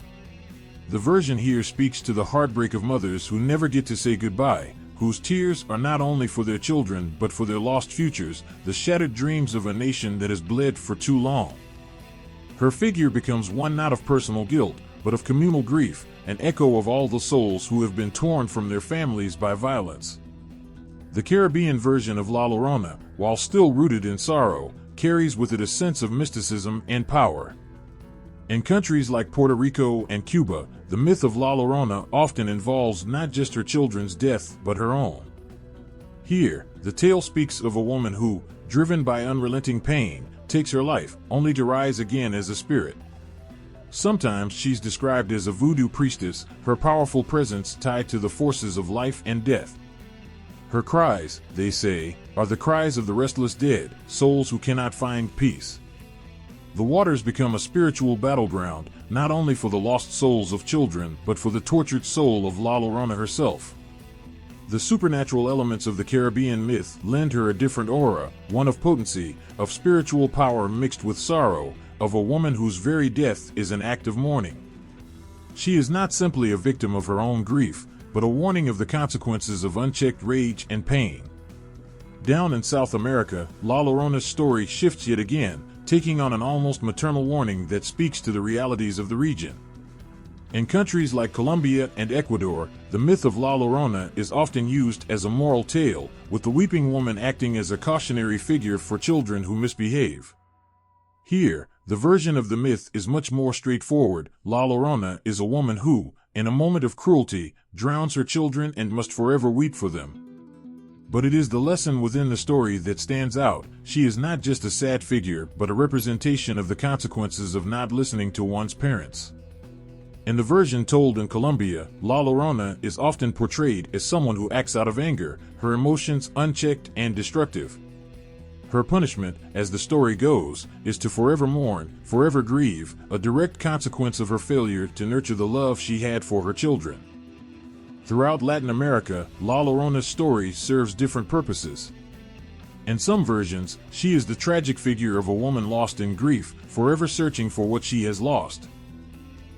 The version here speaks to the heartbreak of mothers who never get to say goodbye, whose tears are not only for their children but for their lost futures, the shattered dreams of a nation that has bled for too long. Her figure becomes one not of personal guilt, but of communal grief, an echo of all the souls who have been torn from their families by violence. The Caribbean version of La Llorona, while still rooted in sorrow, carries with it a sense of mysticism and power. In countries like Puerto Rico and Cuba, the myth of La Llorona often involves not just her children's death but her own. Here, the tale speaks of a woman who, driven by unrelenting pain, takes her life, only to rise again as a spirit. Sometimes she's described as a voodoo priestess, her powerful presence tied to the forces of life and death. Her cries, they say, are the cries of the restless dead, souls who cannot find peace. The waters become a spiritual battleground, not only for the lost souls of children, but for the tortured soul of La Llorona herself. The supernatural elements of the Caribbean myth lend her a different aura, one of potency, of spiritual power mixed with sorrow, of a woman whose very death is an act of mourning. She is not simply a victim of her own grief, but a warning of the consequences of unchecked rage and pain. Down in South America, La Llorona's story shifts yet again, taking on an almost maternal warning that speaks to the realities of the region. In countries like Colombia and Ecuador, the myth of La Llorona is often used as a moral tale, with the weeping woman acting as a cautionary figure for children who misbehave. Here, the version of the myth is much more straightforward. La Llorona is a woman who, in a moment of cruelty, drowns her children and must forever weep for them. But it is the lesson within the story that stands out. She is not just a sad figure, but a representation of the consequences of not listening to one's parents. In the version told in Colombia, La Llorona is often portrayed as someone who acts out of anger, her emotions unchecked and destructive. Her punishment, as the story goes, is to forever mourn, forever grieve, a direct consequence of her failure to nurture the love she had for her children. Throughout Latin America, La Llorona's story serves different purposes. In some versions, she is the tragic figure of a woman lost in grief, forever searching for what she has lost.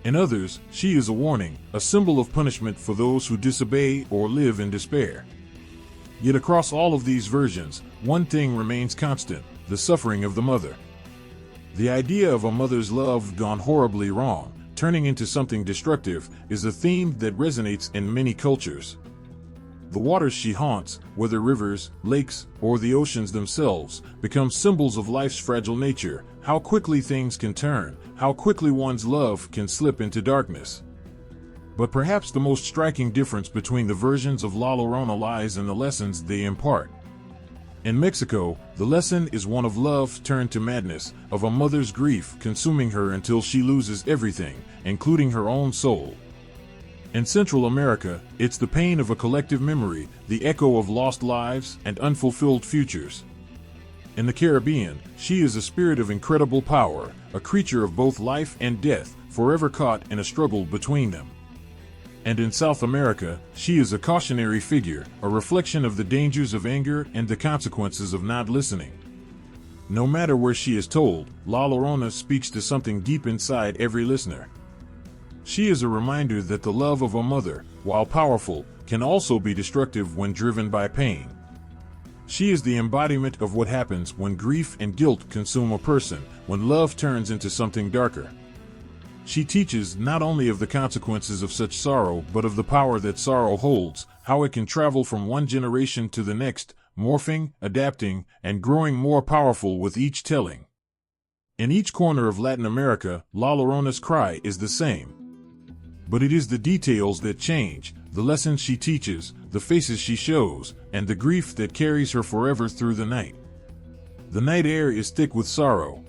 In others, she is a warning, a symbol of punishment for those who disobey or live in despair. Yet across all of these versions, one thing remains constant: the suffering of the mother. The idea of a mother's love gone horribly wrong, turning into something destructive, is a theme that resonates in many cultures. The waters she haunts, whether rivers, lakes, or the oceans themselves, become symbols of life's fragile nature, how quickly things can turn, how quickly one's love can slip into darkness. But perhaps the most striking difference between the versions of La Llorona lies in the lessons they impart. In Mexico, the lesson is one of love turned to madness, of a mother's grief consuming her until she loses everything, including her own soul. In Central America, it's the pain of a collective memory, the echo of lost lives and unfulfilled futures. In the Caribbean, she is a spirit of incredible power, a creature of both life and death, forever caught in a struggle between them. And in South America, she is a cautionary figure, a reflection of the dangers of anger and the consequences of not listening. No matter where she is told, La Llorona speaks to something deep inside every listener. She is a reminder that the love of a mother, while powerful, can also be destructive when driven by pain. She is the embodiment of what happens when grief and guilt consume a person, when love turns into something darker. She teaches not only of the consequences of such sorrow, but of the power that sorrow holds, how it can travel from one generation to the next, morphing, adapting, and growing more powerful with each telling. In each corner of Latin America, La Llorona's cry is the same. But it is the details that change, the lessons she teaches, the faces she shows, and the grief that carries her forever through the night. The night air is thick with sorrow.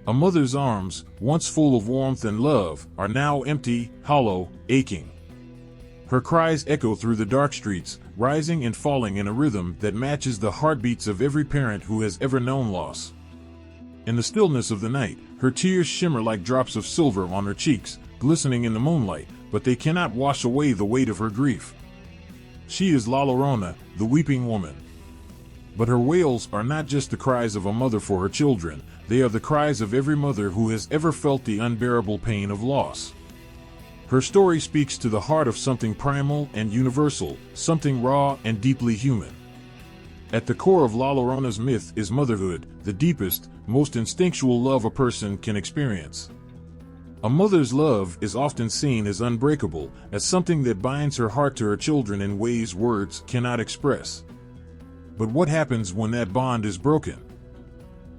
A mother's arms, once full of warmth and love, are now empty, hollow, aching. Her cries echo through the dark streets, rising and falling in a rhythm that matches the heartbeats of every parent who has ever known loss. In the stillness of the night, her tears shimmer like drops of silver on her cheeks, glistening in the moonlight, but they cannot wash away the weight of her grief. She is La Llorona, the weeping woman. But her wails are not just the cries of a mother for her children, they are the cries of every mother who has ever felt the unbearable pain of loss. Her story speaks to the heart of something primal and universal, something raw and deeply human. At the core of La Llorona's myth is motherhood, the deepest, most instinctual love a person can experience. A mother's love is often seen as unbreakable, as something that binds her heart to her children in ways words cannot express. But what happens when that bond is broken?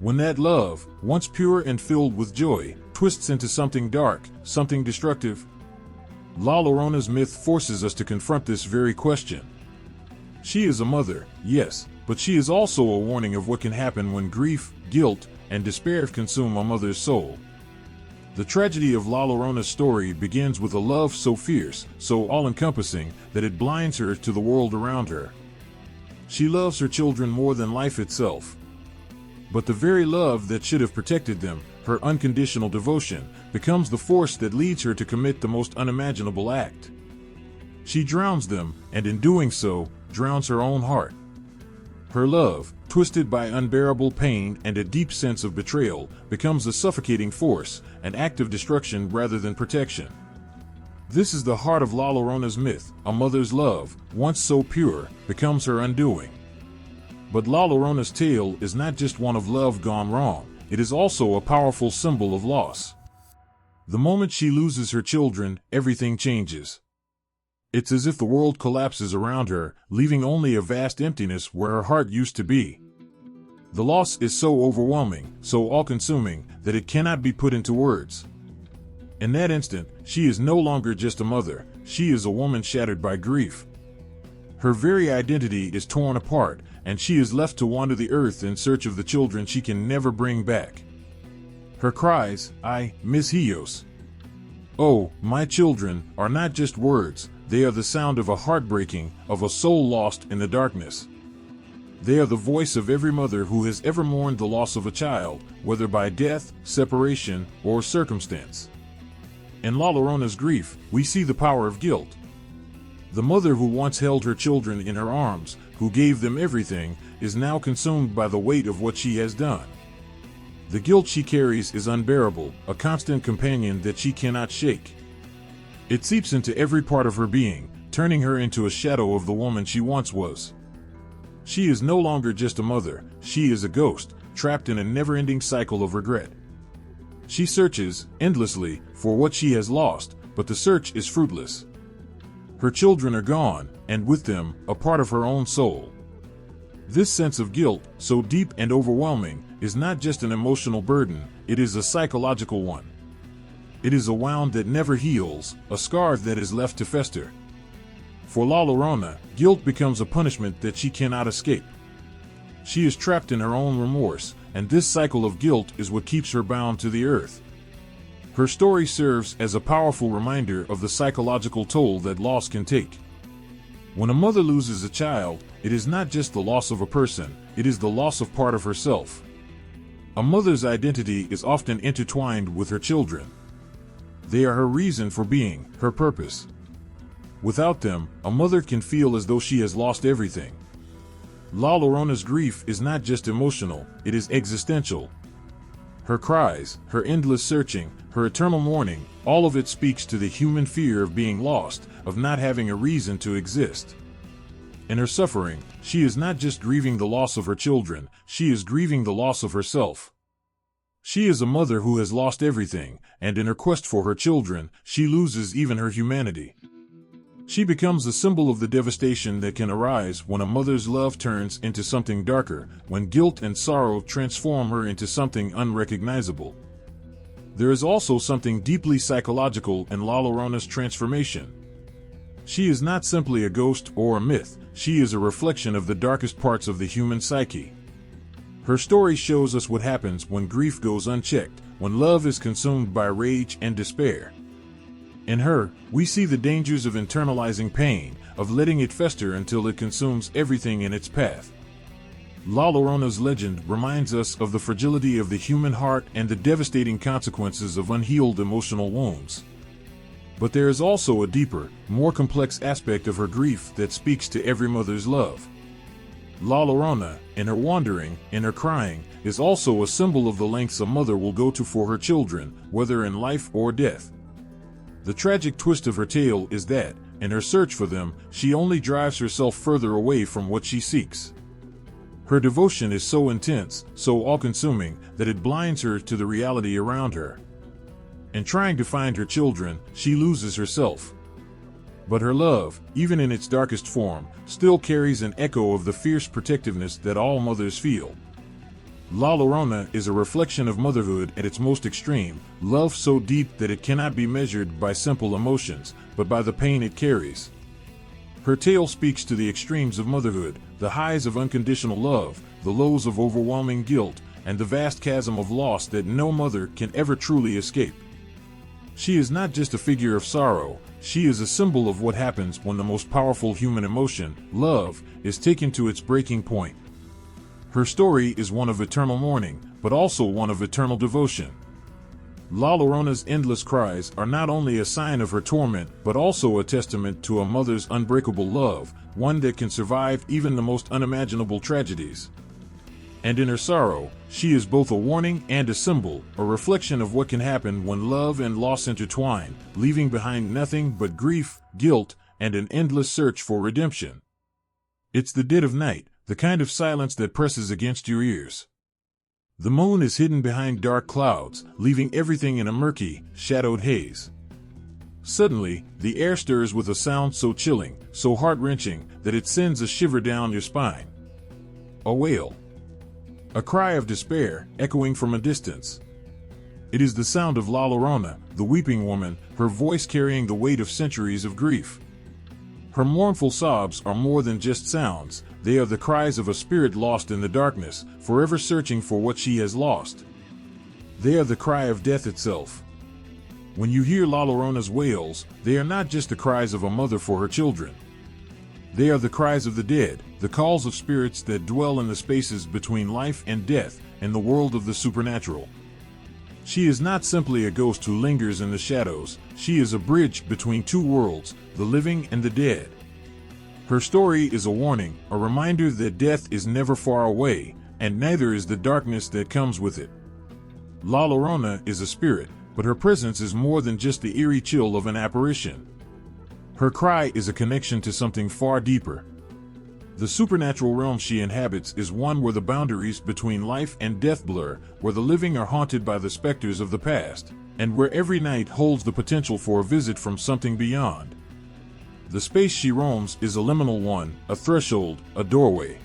When that love, once pure and filled with joy, twists into something dark, something destructive? La Llorona's myth forces us to confront this very question. She is a mother, yes, but she is also a warning of what can happen when grief, guilt, and despair consume a mother's soul. The tragedy of La Llorona's story begins with a love so fierce, so all-encompassing, that it blinds her to the world around her. She loves her children more than life itself. But the very love that should have protected them, her unconditional devotion, becomes the force that leads her to commit the most unimaginable act. She drowns them, and in doing so, drowns her own heart. Her love, twisted by unbearable pain and a deep sense of betrayal, becomes a suffocating force, an act of destruction rather than protection. This is the heart of La Llorona's myth. A mother's love, once so pure, becomes her undoing. But La Llorona's tale is not just one of love gone wrong, it is also a powerful symbol of loss. The moment she loses her children, everything changes. It's as if the world collapses around her, leaving only a vast emptiness where her heart used to be. The loss is so overwhelming, so all-consuming, that it cannot be put into words. In that instant, she is no longer just a mother, she is a woman shattered by grief. Her very identity is torn apart, and she is left to wander the earth in search of the children she can never bring back. Her cries, "I, mis hijos. Oh, my children," are not just words, they are the sound of a heartbreaking, of a soul lost in the darkness. They are the voice of every mother who has ever mourned the loss of a child, whether by death, separation, or circumstance. In La Llorona's grief, we see the power of guilt. The mother who once held her children in her arms, who gave them everything, is now consumed by the weight of what she has done. The guilt she carries is unbearable, a constant companion that she cannot shake. It seeps into every part of her being, turning her into a shadow of the woman she once was. She is no longer just a mother, she is a ghost, trapped in a never-ending cycle of regret. She searches, endlessly, for what she has lost, but the search is fruitless. Her children are gone, and with them, a part of her own soul. This sense of guilt, so deep and overwhelming, is not just an emotional burden, it is a psychological one. It is a wound that never heals, a scar that is left to fester. For La Llorona, guilt becomes a punishment that she cannot escape. she is trapped in her own remorse, and this cycle of guilt is what keeps her bound to the earth. Her story serves as a powerful reminder of the psychological toll that loss can take. When a mother loses a child, it is not just the loss of a person, it is the loss of part of herself. A mother's identity is often intertwined with her children. They are her reason for being, her purpose. Without them, a mother can feel as though she has lost everything. La Llorona's grief is not just emotional, it is existential. Her cries, her endless searching, her eternal mourning, all of it speaks to the human fear of being lost, of not having a reason to exist. In her suffering, she is not just grieving the loss of her children, she is grieving the loss of herself. She is a mother who has lost everything, and in her quest for her children, she loses even her humanity. She becomes a symbol of the devastation that can arise when a mother's love turns into something darker, when guilt and sorrow transform her into something unrecognizable. There is also something deeply psychological in La Llorona's transformation. She is not simply a ghost or a myth, she is a reflection of the darkest parts of the human psyche. Her story shows us what happens when grief goes unchecked, when love is consumed by rage and despair. In her, we see the dangers of internalizing pain, of letting it fester until it consumes everything in its path. La Llorona's legend reminds us of the fragility of the human heart and the devastating consequences of unhealed emotional wounds. But there is also a deeper, more complex aspect of her grief that speaks to every mother's love. La Llorona, in her wandering, in her crying, is also a symbol of the lengths a mother will go to for her children, whether in life or death. The tragic twist of her tale is that, in her search for them, she only drives herself further away from what she seeks. Her devotion is so intense, so all-consuming, that it blinds her to the reality around her. In trying to find her children, she loses herself. But her love, even in its darkest form, still carries an echo of the fierce protectiveness that all mothers feel. La Llorona is a reflection of motherhood at its most extreme, love so deep that it cannot be measured by simple emotions, but by the pain it carries. Her tale speaks to the extremes of motherhood, the highs of unconditional love, the lows of overwhelming guilt, and the vast chasm of loss that no mother can ever truly escape. She is not just a figure of sorrow, she is a symbol of what happens when the most powerful human emotion, love, is taken to its breaking point. Her story is one of eternal mourning, but also one of eternal devotion. La Llorona's endless cries are not only a sign of her torment, but also a testament to a mother's unbreakable love, one that can survive even the most unimaginable tragedies. And in her sorrow, she is both a warning and a symbol, a reflection of what can happen when love and loss intertwine, leaving behind nothing but grief, guilt, and an endless search for redemption. It's the dead of night, the kind of silence that presses against your ears. The moon is hidden behind dark clouds, leaving everything in a murky, shadowed haze. Suddenly, the air stirs with a sound so chilling, so heart-wrenching, that it sends a shiver down your spine. A wail. A cry of despair, echoing from a distance. It is the sound of La Llorona, the weeping woman, her voice carrying the weight of centuries of grief. Her mournful sobs are more than just sounds, they are the cries of a spirit lost in the darkness, forever searching for what she has lost. They are the cry of death itself. When you hear La Llorona's wails, they are not just the cries of a mother for her children. They are the cries of the dead, the calls of spirits that dwell in the spaces between life and death, in the world of the supernatural. She is not simply a ghost who lingers in the shadows, she is a bridge between two worlds, the living and the dead. Her story is a warning, a reminder that death is never far away, and neither is the darkness that comes with it. La Llorona is a spirit, but her presence is more than just the eerie chill of an apparition. Her cry is a connection to something far deeper. The supernatural realm she inhabits is one where the boundaries between life and death blur, where the living are haunted by the specters of the past, and where every night holds the potential for a visit from something beyond. The space she roams is a liminal one, a threshold, a doorway.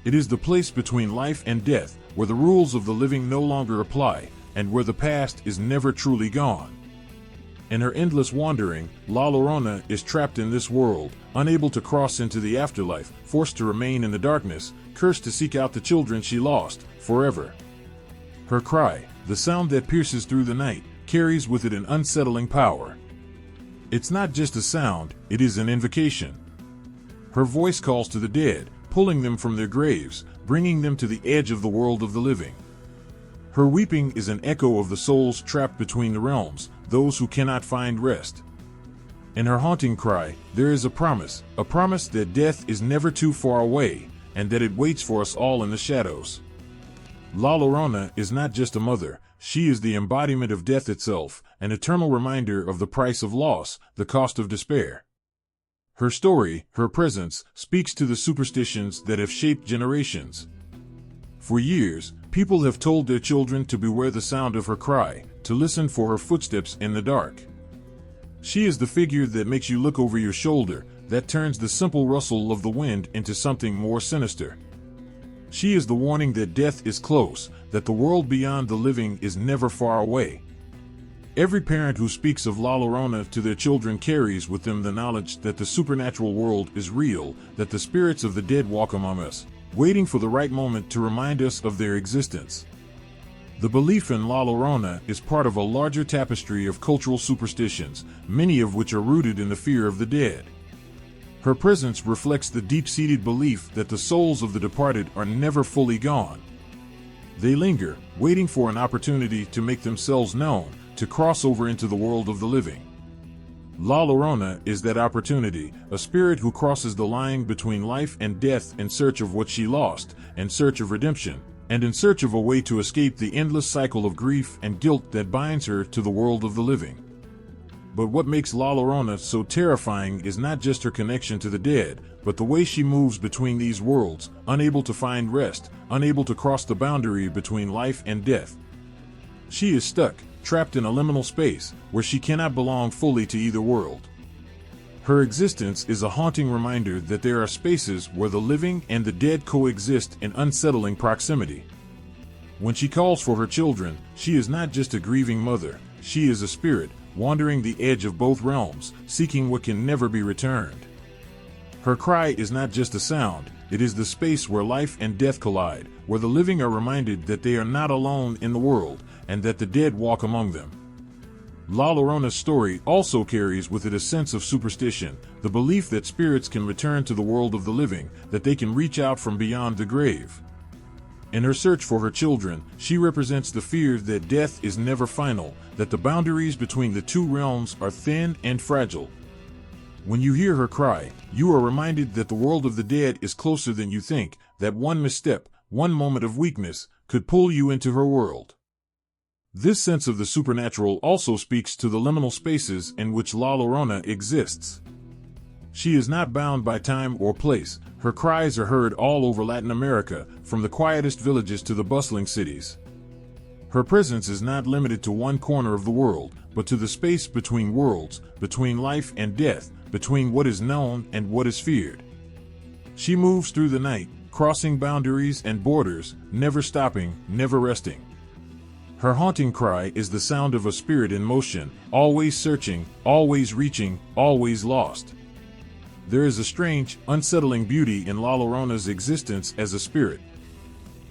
It is the place between life and death, where the rules of the living no longer apply, and where the past is never truly gone. In her endless wandering, La Llorona is trapped in this world, unable to cross into the afterlife, forced to remain in the darkness, cursed to seek out the children she lost, forever. Her cry, the sound that pierces through the night, carries with it an unsettling power. It's not just a sound, it is an invocation. Her voice calls to the dead, pulling them from their graves, bringing them to the edge of the world of the living. Her weeping is an echo of the souls trapped between the realms, those who cannot find rest. In her haunting cry, there is a promise that death is never too far away, and that it waits for us all in the shadows. La Llorona is not just a mother, she is the embodiment of death itself, an eternal reminder of the price of loss, the cost of despair. Her story, her presence, speaks to the superstitions that have shaped generations. For years, people have told their children to beware the sound of her cry, to listen for her footsteps in the dark. She is the figure that makes you look over your shoulder, that turns the simple rustle of the wind into something more sinister. She is the warning that death is close, that the world beyond the living is never far away. Every parent who speaks of La Llorona to their children carries with them the knowledge that the supernatural world is real, that the spirits of the dead walk among us, waiting for the right moment to remind us of their existence. The belief in La Llorona is part of a larger tapestry of cultural superstitions, many of which are rooted in the fear of the dead. Her presence reflects the deep-seated belief that the souls of the departed are never fully gone. They linger, waiting for an opportunity to make themselves known, to cross over into the world of the living. La Llorona is that opportunity, a spirit who crosses the line between life and death in search of what she lost, in search of redemption, and in search of a way to escape the endless cycle of grief and guilt that binds her to the world of the living. But what makes La Llorona so terrifying is not just her connection to the dead, but the way she moves between these worlds, unable to find rest, unable to cross the boundary between life and death. She is stuck, trapped in a liminal space, where she cannot belong fully to either world. Her existence is a haunting reminder that there are spaces where the living and the dead coexist in unsettling proximity. When she calls for her children, she is not just a grieving mother, she is a spirit, wandering the edge of both realms, seeking what can never be returned. Her cry is not just a sound, it is the space where life and death collide, where the living are reminded that they are not alone in the world, and that the dead walk among them. La Llorona's story also carries with it a sense of superstition, the belief that spirits can return to the world of the living, that they can reach out from beyond the grave. In her search for her children, she represents the fear that death is never final, that the boundaries between the two realms are thin and fragile. When you hear her cry, you are reminded that the world of the dead is closer than you think, that one misstep, one moment of weakness, could pull you into her world. This sense of the supernatural also speaks to the liminal spaces in which La Llorona exists. She is not bound by time or place. Her cries are heard all over Latin America, from the quietest villages to the bustling cities. Her presence is not limited to one corner of the world, but to the space between worlds, between life and death, between what is known and what is feared. She moves through the night, crossing boundaries and borders, never stopping, never resting. Her haunting cry is the sound of a spirit in motion, always searching, always reaching, always lost. There is a strange, unsettling beauty in La Llorona's existence as a spirit.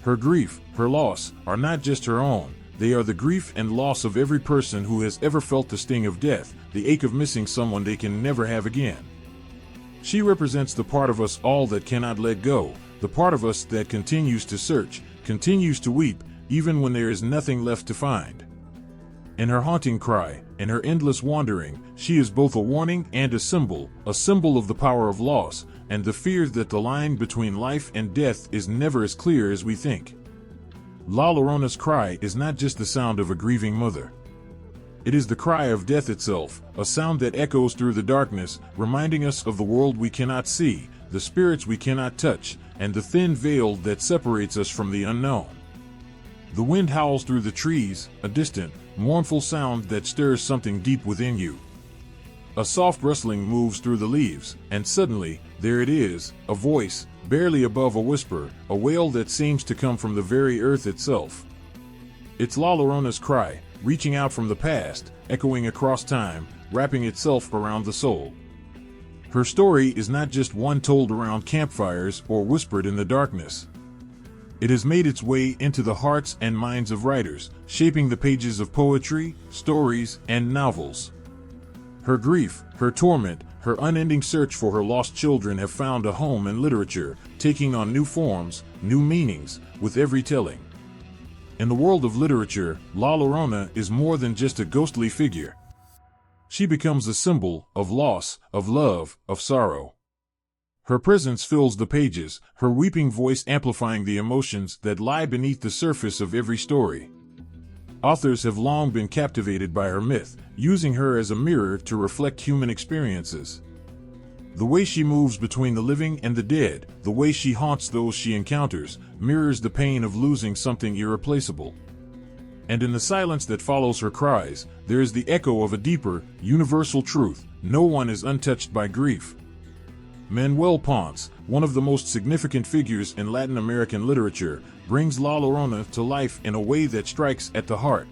Her grief, her loss, are not just her own, they are the grief and loss of every person who has ever felt the sting of death, the ache of missing someone they can never have again. She represents the part of us all that cannot let go, the part of us that continues to search, continues to weep, even when there is nothing left to find. In her haunting cry, in her endless wandering, she is both a warning and a symbol of the power of loss, and the fear that the line between life and death is never as clear as we think. La Llorona's cry is not just the sound of a grieving mother. It is the cry of death itself, a sound that echoes through the darkness, reminding us of the world we cannot see, the spirits we cannot touch, and the thin veil that separates us from the unknown. The wind howls through the trees, a distant, mournful sound that stirs something deep within you. A soft rustling moves through the leaves, and suddenly, there it is, a voice, barely above a whisper, a wail that seems to come from the very earth itself. It's La Llorona's cry, reaching out from the past, echoing across time, wrapping itself around the soul. Her story is not just one told around campfires or whispered in the darkness. It has made its way into the hearts and minds of writers, shaping the pages of poetry, stories, and novels. Her grief, her torment, her unending search for her lost children have found a home in literature, taking on new forms, new meanings, with every telling. In the world of literature, La Llorona is more than just a ghostly figure. She becomes a symbol of loss, of love, of sorrow. Her presence fills the pages, her weeping voice amplifying the emotions that lie beneath the surface of every story. Authors have long been captivated by her myth, using her as a mirror to reflect human experiences. The way she moves between the living and the dead, the way she haunts those she encounters, mirrors the pain of losing something irreplaceable. And in the silence that follows her cries, there is the echo of a deeper, universal truth: no one is untouched by grief. Manuel Ponce, one of the most significant figures in Latin American literature, brings La Llorona to life in a way that strikes at the heart.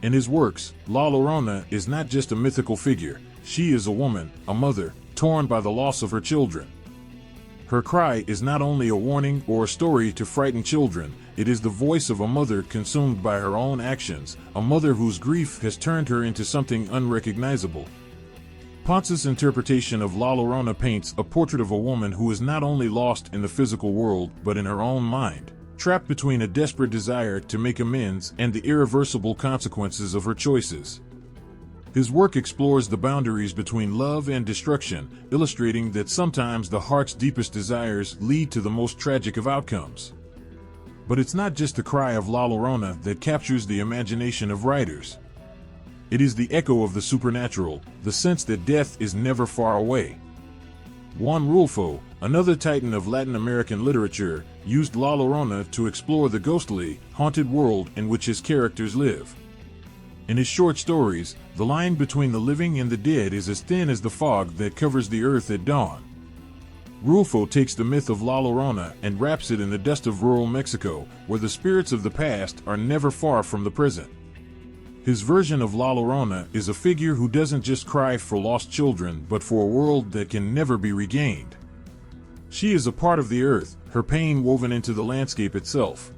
In his works, La Llorona is not just a mythical figure, she is a woman, a mother, torn by the loss of her children. Her cry is not only a warning or a story to frighten children, it is the voice of a mother consumed by her own actions, a mother whose grief has turned her into something unrecognizable. Ponce's interpretation of La Llorona paints a portrait of a woman who is not only lost in the physical world but in her own mind, trapped between a desperate desire to make amends and the irreversible consequences of her choices. His work explores the boundaries between love and destruction, illustrating that sometimes the heart's deepest desires lead to the most tragic of outcomes. But it's not just the cry of La Llorona that captures the imagination of writers. It is the echo of the supernatural, the sense that death is never far away. Juan Rulfo, another titan of Latin American literature, used La Llorona to explore the ghostly, haunted world in which his characters live. In his short stories, the line between the living and the dead is as thin as the fog that covers the earth at dawn. Rulfo takes the myth of La Llorona and wraps it in the dust of rural Mexico, where the spirits of the past are never far from the present. His version of La Llorona is a figure who doesn't just cry for lost children but for a world that can never be regained. She is a part of the earth, her pain woven into the landscape itself.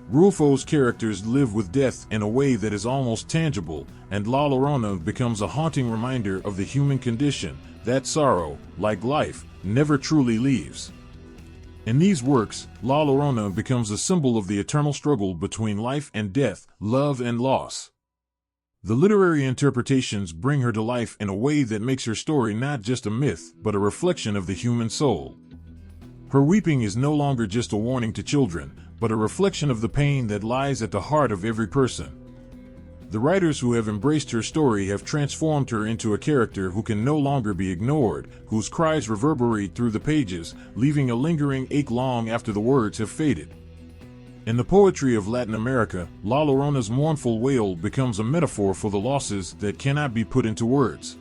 Rulfo's characters live with death in a way that is almost tangible, and La Llorona becomes a haunting reminder of the human condition, that sorrow, like life, never truly leaves. In these works, La Llorona becomes a symbol of the eternal struggle between life and death, love and loss. The literary interpretations bring her to life in a way that makes her story not just a myth, but a reflection of the human soul. Her weeping is no longer just a warning to children, but a reflection of the pain that lies at the heart of every person. The writers who have embraced her story have transformed her into a character who can no longer be ignored, whose cries reverberate through the pages, leaving a lingering ache long after the words have faded. In the poetry of Latin America, La Llorona's mournful wail becomes a metaphor for the losses that cannot be put into words.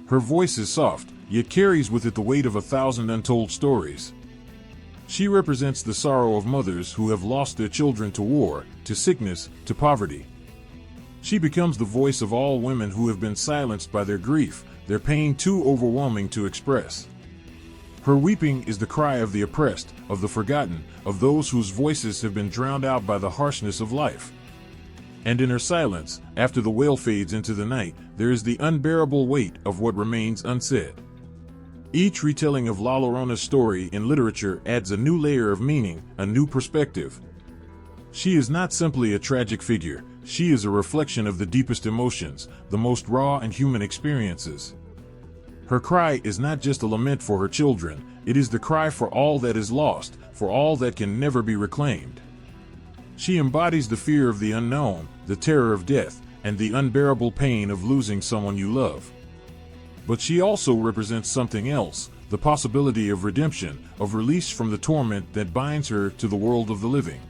Her voice is soft, yet carries with it the weight of 1,000 untold stories. She represents the sorrow of mothers who have lost their children to war, to sickness, to poverty. She becomes the voice of all women who have been silenced by their grief, their pain too overwhelming to express. Her weeping is the cry of the oppressed, of the forgotten, of those whose voices have been drowned out by the harshness of life. And in her silence, after the wail fades into the night, there is the unbearable weight of what remains unsaid. Each retelling of La Llorona's story in literature adds a new layer of meaning, a new perspective. She is not simply a tragic figure, she is a reflection of the deepest emotions, the most raw and human experiences. Her cry is not just a lament for her children, it is the cry for all that is lost, for all that can never be reclaimed. She embodies the fear of the unknown, the terror of death, and the unbearable pain of losing someone you love. But she also represents something else, the possibility of redemption, of release from the torment that binds her to the world of the living.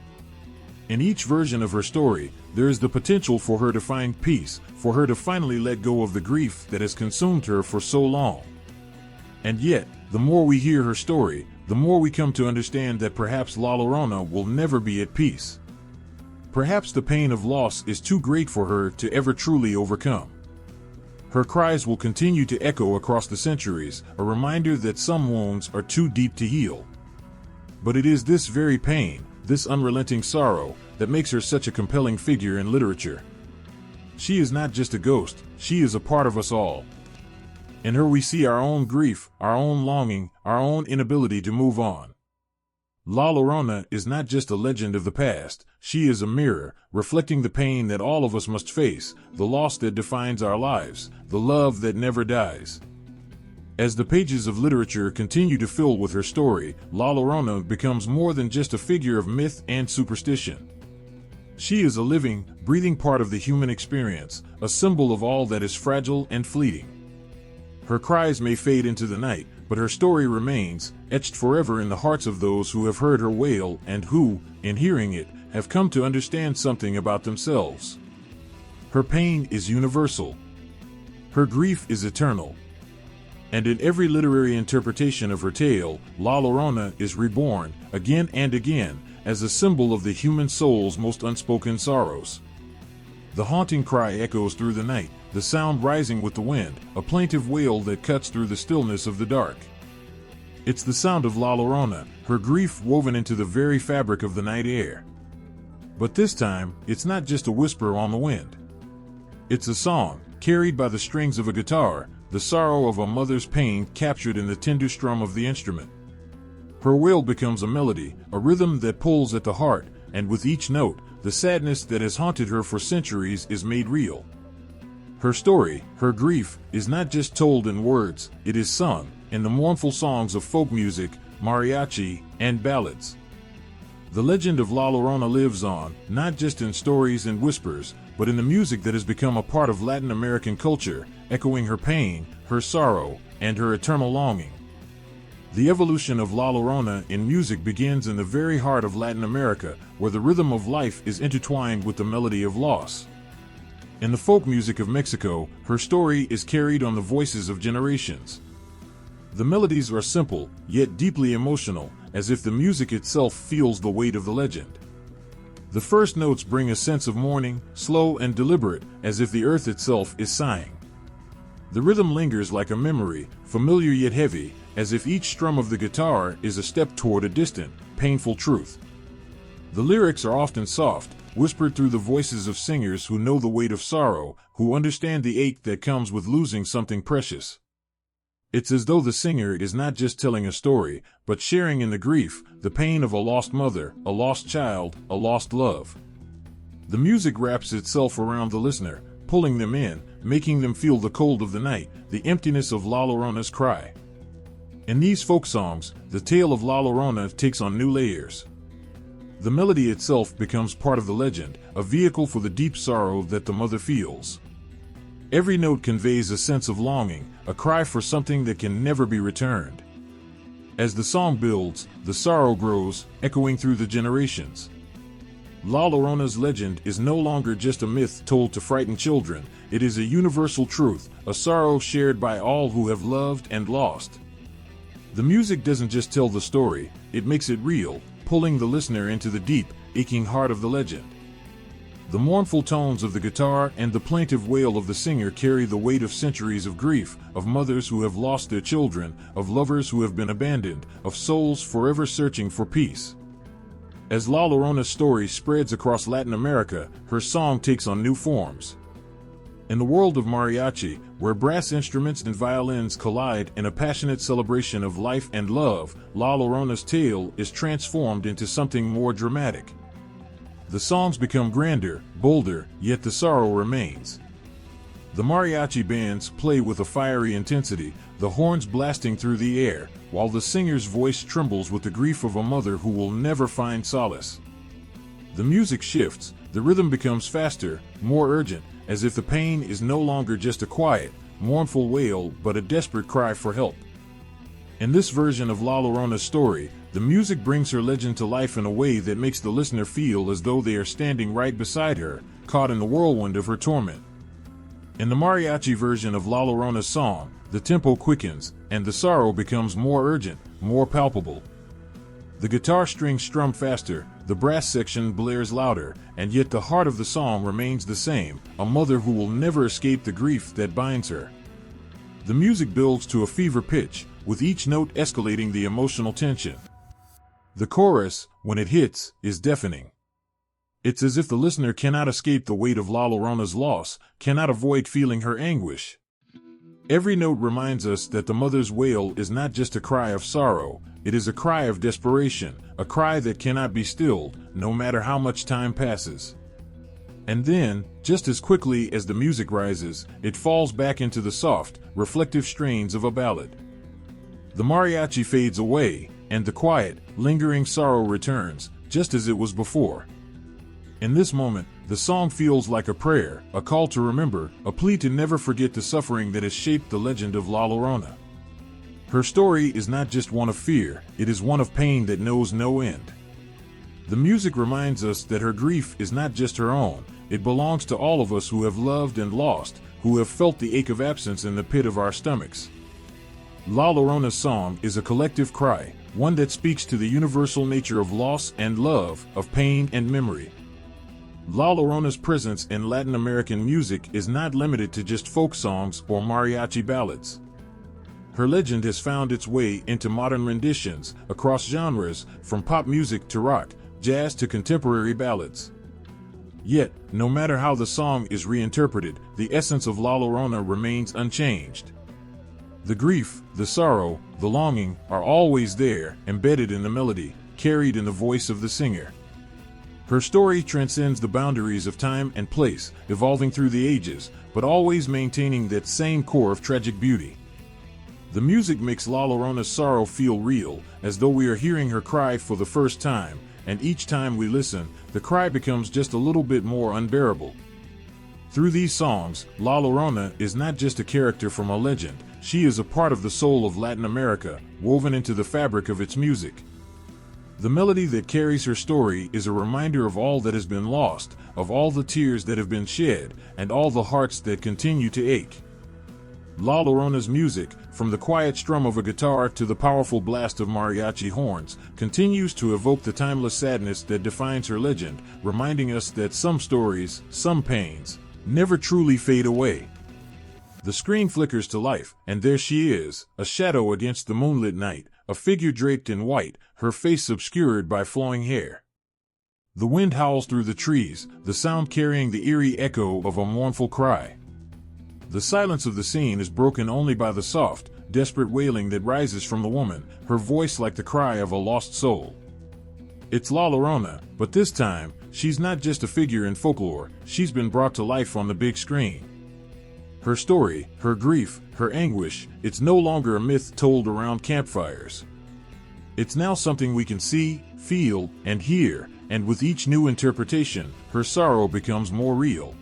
In each version of her story, there is the potential for her to find peace, for her to finally let go of the grief that has consumed her for so long. And yet, the more we hear her story, the more we come to understand that perhaps La Llorona will never be at peace. Perhaps the pain of loss is too great for her to ever truly overcome. Her cries will continue to echo across the centuries, a reminder that some wounds are too deep to heal. But it is this very pain, this unrelenting sorrow, that makes her such a compelling figure in literature. She is not just a ghost, she is a part of us all. In her we see our own grief, our own longing, our own inability to move on. La Llorona is not just a legend of the past, she is a mirror, reflecting the pain that all of us must face, the loss that defines our lives, the love that never dies. As the pages of literature continue to fill with her story, La Llorona becomes more than just a figure of myth and superstition. She is a living, breathing part of the human experience, a symbol of all that is fragile and fleeting. Her cries may fade into the night, but her story remains, etched forever in the hearts of those who have heard her wail and who, in hearing it, have come to understand something about themselves. Her pain is universal. Her grief is eternal. And in every literary interpretation of her tale, La Llorona is reborn, again and again, as a symbol of the human soul's most unspoken sorrows. The haunting cry echoes through the night, the sound rising with the wind, a plaintive wail that cuts through the stillness of the dark. It's the sound of La Llorona, her grief woven into the very fabric of the night air. But this time, it's not just a whisper on the wind. It's a song, carried by the strings of a guitar, the sorrow of a mother's pain captured in the tender strum of the instrument. Her wail becomes a melody, a rhythm that pulls at the heart, and with each note, the sadness that has haunted her for centuries is made real. Her story, her grief, is not just told in words, it is sung in the mournful songs of folk music, mariachi, and ballads. The legend of La Llorona lives on, not just in stories and whispers, but in the music that has become a part of Latin American culture, echoing her pain, her sorrow, and her eternal longing. The evolution of La Llorona in music begins in the very heart of Latin America, where the rhythm of life is intertwined with the melody of loss. In the folk music of Mexico, her story is carried on the voices of generations. The melodies are simple, yet deeply emotional, as if the music itself feels the weight of the legend. The first notes bring a sense of mourning, slow and deliberate, as if the earth itself is sighing. The rhythm lingers like a memory, familiar yet heavy, as if each strum of the guitar is a step toward a distant, painful truth. The lyrics are often soft, whispered through the voices of singers who know the weight of sorrow, who understand the ache that comes with losing something precious. It's as though the singer is not just telling a story, but sharing in the grief, the pain of a lost mother, a lost child, a lost love. The music wraps itself around the listener, pulling them in, making them feel the cold of the night, the emptiness of La Llorona's cry. In these folk songs, the tale of La Llorona takes on new layers. The melody itself becomes part of the legend, a vehicle for the deep sorrow that the mother feels. Every note conveys a sense of longing, a cry for something that can never be returned. As the song builds, the sorrow grows, echoing through the generations. La Llorona's legend is no longer just a myth told to frighten children, it is a universal truth, a sorrow shared by all who have loved and lost. The music doesn't just tell the story, it makes it real, pulling the listener into the deep, aching heart of the legend. The mournful tones of the guitar and the plaintive wail of the singer carry the weight of centuries of grief, of mothers who have lost their children, of lovers who have been abandoned, of souls forever searching for peace. As La Llorona's story spreads across Latin America, her song takes on new forms. In the world of mariachi, where brass instruments and violins collide in a passionate celebration of life and love, La Llorona's tale is transformed into something more dramatic. The songs become grander, bolder, yet the sorrow remains. The mariachi bands play with a fiery intensity, the horns blasting through the air, while the singer's voice trembles with the grief of a mother who will never find solace. The music shifts, the rhythm becomes faster, more urgent, as if the pain is no longer just a quiet, mournful wail but a desperate cry for help. In this version of La Llorona's story, the music brings her legend to life in a way that makes the listener feel as though they are standing right beside her, caught in the whirlwind of her torment. In the mariachi version of La Llorona's song, the tempo quickens, and the sorrow becomes more urgent, more palpable. The guitar strings strum faster, the brass section blares louder, and yet the heart of the song remains the same, a mother who will never escape the grief that binds her. The music builds to a fever pitch, with each note escalating the emotional tension. The chorus, when it hits, is deafening. It's as if the listener cannot escape the weight of La Llorona's loss, cannot avoid feeling her anguish. Every note reminds us that the mother's wail is not just a cry of sorrow, it is a cry of desperation, a cry that cannot be stilled, no matter how much time passes. And then, just as quickly as the music rises, it falls back into the soft, reflective strains of a ballad. The mariachi fades away, and the quiet, lingering sorrow returns, just as it was before. In this moment, the song feels like a prayer, a call to remember, a plea to never forget the suffering that has shaped the legend of La Llorona. Her story is not just one of fear, it is one of pain that knows no end. The music reminds us that her grief is not just her own, it belongs to all of us who have loved and lost, who have felt the ache of absence in the pit of our stomachs. La Llorona's song is a collective cry, one that speaks to the universal nature of loss and love, of pain and memory. La Llorona's presence in Latin American music is not limited to just folk songs or mariachi ballads. Her legend has found its way into modern renditions, across genres, from pop music to rock, jazz to contemporary ballads. Yet, no matter how the song is reinterpreted, the essence of La Llorona remains unchanged. The grief, the sorrow, the longing are always there, embedded in the melody, carried in the voice of the singer. Her story transcends the boundaries of time and place, evolving through the ages, but always maintaining that same core of tragic beauty. The music makes La Llorona's sorrow feel real, as though we are hearing her cry for the first time, and each time we listen, the cry becomes just a little bit more unbearable. Through these songs, La Llorona is not just a character from a legend, she is a part of the soul of Latin America, woven into the fabric of its music. The melody that carries her story is a reminder of all that has been lost, of all the tears that have been shed, and all the hearts that continue to ache. La Llorona's music, from the quiet strum of a guitar to the powerful blast of mariachi horns, continues to evoke the timeless sadness that defines her legend, reminding us that some stories, some pains, never truly fade away. The screen flickers to life, and there she is, a shadow against the moonlit night, a figure draped in white, her face obscured by flowing hair. The wind howls through the trees, the sound carrying the eerie echo of a mournful cry. The silence of the scene is broken only by the soft, desperate wailing that rises from the woman, her voice like the cry of a lost soul. It's La Llorona, but this time, she's not just a figure in folklore, she's been brought to life on the big screen. Her story, her grief, her anguish, it's no longer a myth told around campfires. It's now something we can see, feel, and hear, and with each new interpretation, her sorrow becomes more real.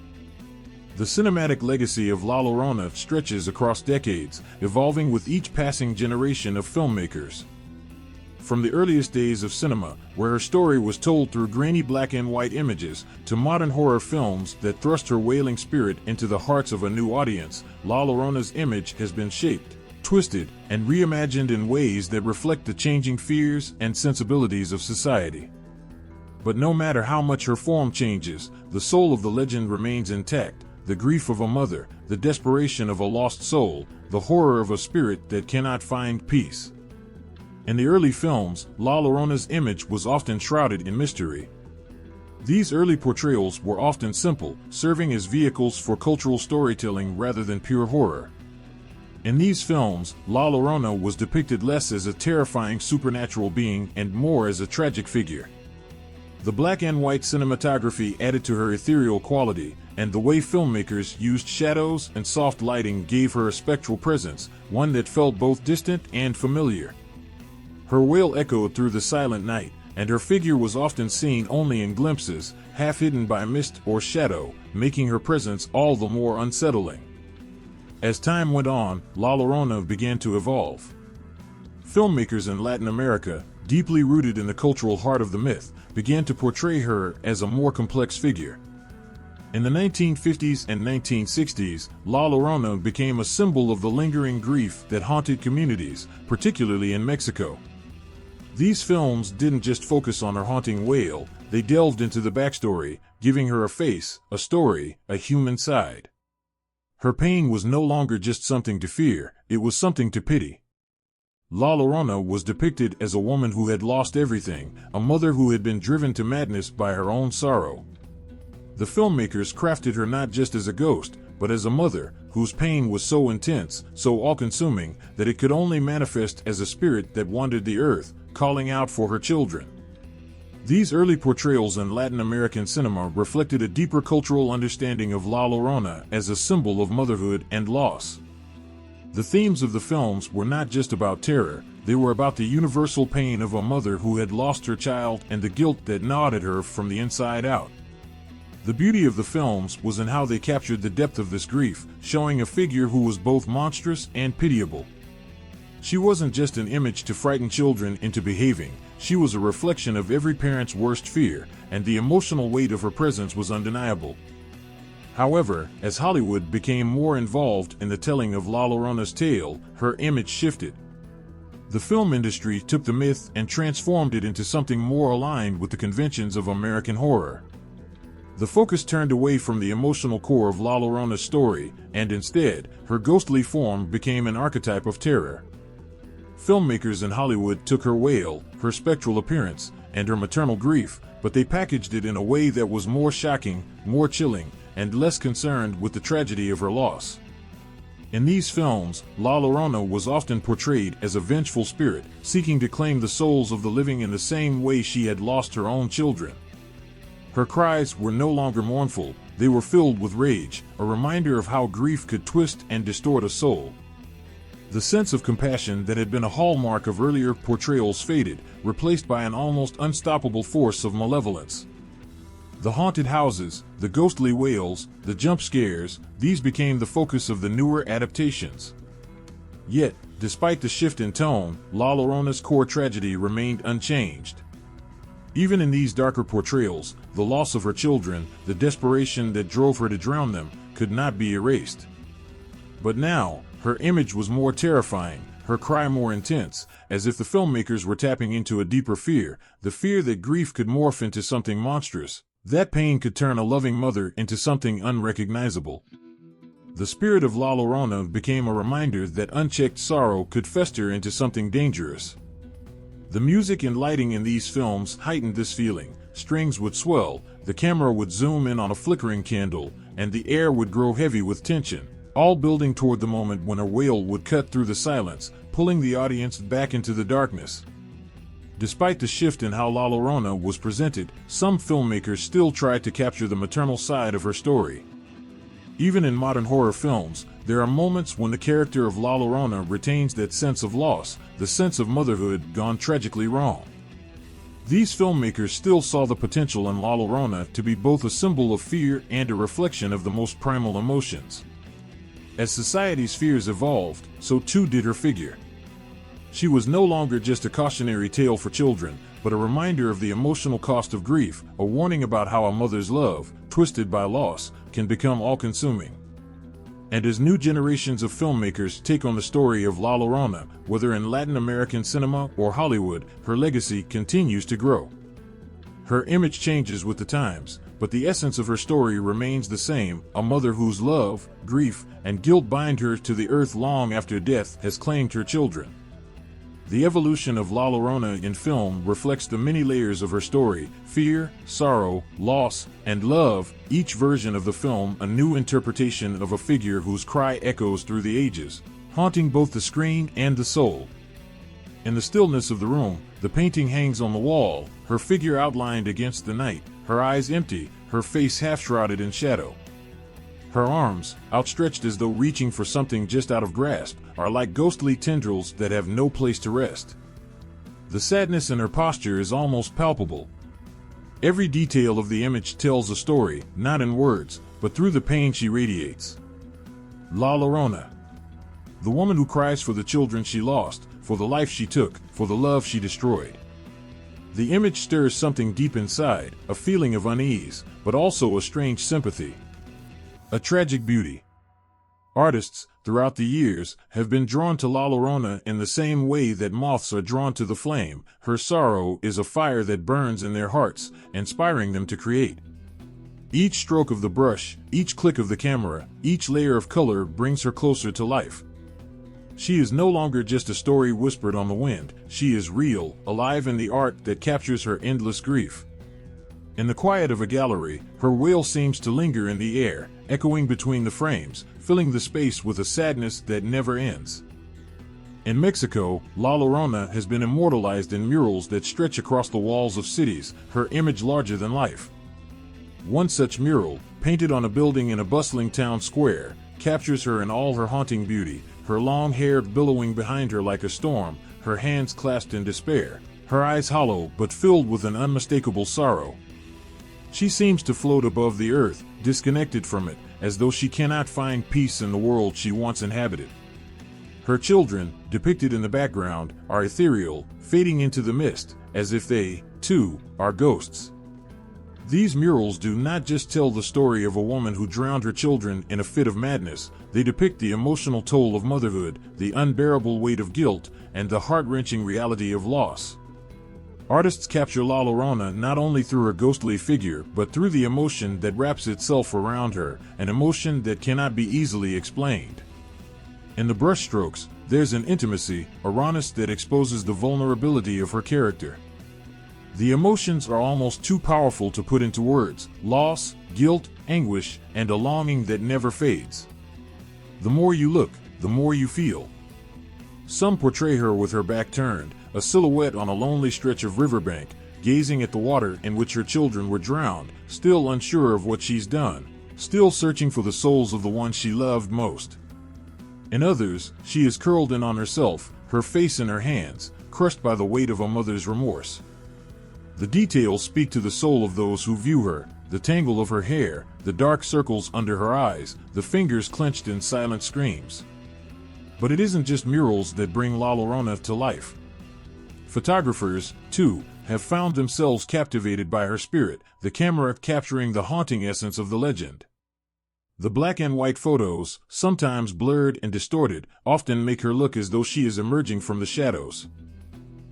The cinematic legacy of La Llorona stretches across decades, evolving with each passing generation of filmmakers. From the earliest days of cinema, where her story was told through grainy black and white images, to modern horror films that thrust her wailing spirit into the hearts of a new audience, La Llorona's image has been shaped, twisted, and reimagined in ways that reflect the changing fears and sensibilities of society. But no matter how much her form changes, the soul of the legend remains intact. The grief of a mother, the desperation of a lost soul, the horror of a spirit that cannot find peace. In the early films, La Llorona's image was often shrouded in mystery. These early portrayals were often simple, serving as vehicles for cultural storytelling rather than pure horror. In these films, La Llorona was depicted less as a terrifying supernatural being and more as a tragic figure. The black and white cinematography added to her ethereal quality, and the way filmmakers used shadows and soft lighting gave her a spectral presence, one that felt both distant and familiar. Her wail echoed through the silent night, and her figure was often seen only in glimpses, half hidden by mist or shadow, making her presence all the more unsettling. As time went on, La Llorona began to evolve. Filmmakers in Latin America, deeply rooted in the cultural heart of the myth, began to portray her as a more complex figure. In the 1950s and 1960s, La Llorona became a symbol of the lingering grief that haunted communities, particularly in Mexico. These films didn't just focus on her haunting wail, they delved into the backstory, giving her a face, a story, a human side. Her pain was no longer just something to fear, it was something to pity. La Llorona was depicted as a woman who had lost everything, a mother who had been driven to madness by her own sorrow. The filmmakers crafted her not just as a ghost, but as a mother, whose pain was so intense, so all-consuming, that it could only manifest as a spirit that wandered the earth, calling out for her children. These early portrayals in Latin American cinema reflected a deeper cultural understanding of La Llorona as a symbol of motherhood and loss. The themes of the films were not just about terror, they were about the universal pain of a mother who had lost her child and the guilt that gnawed at her from the inside out. The beauty of the films was in how they captured the depth of this grief, showing a figure who was both monstrous and pitiable. She wasn't just an image to frighten children into behaving, she was a reflection of every parent's worst fear, and the emotional weight of her presence was undeniable. However, as Hollywood became more involved in the telling of La Llorona's tale, her image shifted. The film industry took the myth and transformed it into something more aligned with the conventions of American horror. The focus turned away from the emotional core of La Llorona's story, and instead, her ghostly form became an archetype of terror. Filmmakers in Hollywood took her wail, her spectral appearance, and her maternal grief, but they packaged it in a way that was more shocking, more chilling, and less concerned with the tragedy of her loss. In these films, La Llorona was often portrayed as a vengeful spirit, seeking to claim the souls of the living in the same way she had lost her own children. Her cries were no longer mournful, they were filled with rage, a reminder of how grief could twist and distort a soul. The sense of compassion that had been a hallmark of earlier portrayals faded, replaced by an almost unstoppable force of malevolence. The haunted houses, the ghostly wails, the jump scares, these became the focus of the newer adaptations. Yet, despite the shift in tone, La Llorona's core tragedy remained unchanged. Even in these darker portrayals, the loss of her children, the desperation that drove her to drown them, could not be erased. But now, her image was more terrifying, her cry more intense, as if the filmmakers were tapping into a deeper fear, the fear that grief could morph into something monstrous, that pain could turn a loving mother into something unrecognizable. The spirit of La Llorona became a reminder that unchecked sorrow could fester into something dangerous. The music and lighting in these films heightened this feeling. Strings would swell, the camera would zoom in on a flickering candle, and the air would grow heavy with tension, all building toward the moment when her wail would cut through the silence, pulling the audience back into the darkness. Despite the shift in how La Llorona was presented, some filmmakers still tried to capture the maternal side of her story. Even in modern horror films, there are moments when the character of La Llorona retains that sense of loss, the sense of motherhood gone tragically wrong. These filmmakers still saw the potential in La Llorona to be both a symbol of fear and a reflection of the most primal emotions. As society's fears evolved, so too did her figure. She was no longer just a cautionary tale for children, but a reminder of the emotional cost of grief, a warning about how a mother's love, twisted by loss, can become all-consuming. And as new generations of filmmakers take on the story of La Llorona, whether in Latin American cinema or Hollywood, her legacy continues to grow. Her image changes with the times, but the essence of her story remains the same, a mother whose love, grief, and guilt bind her to the earth long after death has claimed her children. The evolution of La Llorona in film reflects the many layers of her story: fear, sorrow, loss, and love, each version of the film a new interpretation of a figure whose cry echoes through the ages, haunting both the screen and the soul. In the stillness of the room, the painting hangs on the wall, her figure outlined against the night, her eyes empty, her face half-shrouded in shadow. Her arms, outstretched as though reaching for something just out of grasp, are like ghostly tendrils that have no place to rest. The sadness in her posture is almost palpable. Every detail of the image tells a story, not in words, but through the pain she radiates. La Llorona. The woman who cries for the children she lost, for the life she took, for the love she destroyed. The image stirs something deep inside, a feeling of unease, but also a strange sympathy. A tragic beauty. Artists, throughout the years, have been drawn to La Llorona in the same way that moths are drawn to the flame. Her sorrow is a fire that burns in their hearts, inspiring them to create. Each stroke of the brush, each click of the camera, each layer of color brings her closer to life. She is no longer just a story whispered on the wind. She is real, alive in the art that captures her endless grief. In the quiet of a gallery, her wail seems to linger in the air, echoing between the frames, filling the space with a sadness that never ends. In Mexico, La Llorona has been immortalized in murals that stretch across the walls of cities, her image larger than life. One such mural, painted on a building in a bustling town square, captures her in all her haunting beauty, her long hair billowing behind her like a storm, her hands clasped in despair, her eyes hollow but filled with an unmistakable sorrow. She seems to float above the earth, disconnected from it, as though she cannot find peace in the world she once inhabited. Her children, depicted in the background, are ethereal, fading into the mist, as if they, too, are ghosts. These murals do not just tell the story of a woman who drowned her children in a fit of madness, they depict the emotional toll of motherhood, the unbearable weight of guilt, and the heart-wrenching reality of loss. Artists capture La Llorona not only through her ghostly figure, but through the emotion that wraps itself around her, an emotion that cannot be easily explained. In the brushstrokes, there's an intimacy, a rawness that exposes the vulnerability of her character. The emotions are almost too powerful to put into words: loss, guilt, anguish, and a longing that never fades. The more you look, the more you feel. Some portray her with her back turned, a silhouette on a lonely stretch of riverbank, gazing at the water in which her children were drowned, still unsure of what she's done, still searching for the souls of the ones she loved most. In others, she is curled in on herself, her face in her hands, crushed by the weight of a mother's remorse. The details speak to the soul of those who view her: the tangle of her hair, the dark circles under her eyes, the fingers clenched in silent screams. But it isn't just murals that bring La Llorona to life. Photographers, too, have found themselves captivated by her spirit, the camera capturing the haunting essence of the legend. The black and white photos, sometimes blurred and distorted, often make her look as though she is emerging from the shadows.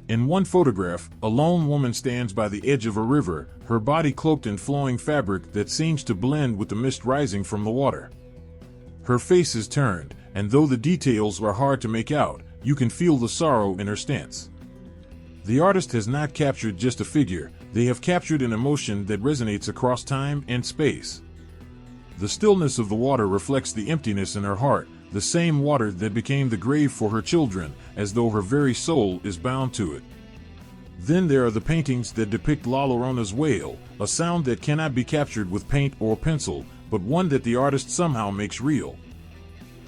In one photograph, a lone woman stands by the edge of a river, her body cloaked in flowing fabric that seems to blend with the mist rising from the water. Her face is turned, and though the details are hard to make out, you can feel the sorrow in her stance. The artist has not captured just a figure, they have captured an emotion that resonates across time and space. The stillness of the water reflects the emptiness in her heart, the same water that became the grave for her children, as though her very soul is bound to it. Then there are the paintings that depict La Llorona's wail, a sound that cannot be captured with paint or pencil, but one that the artist somehow makes real.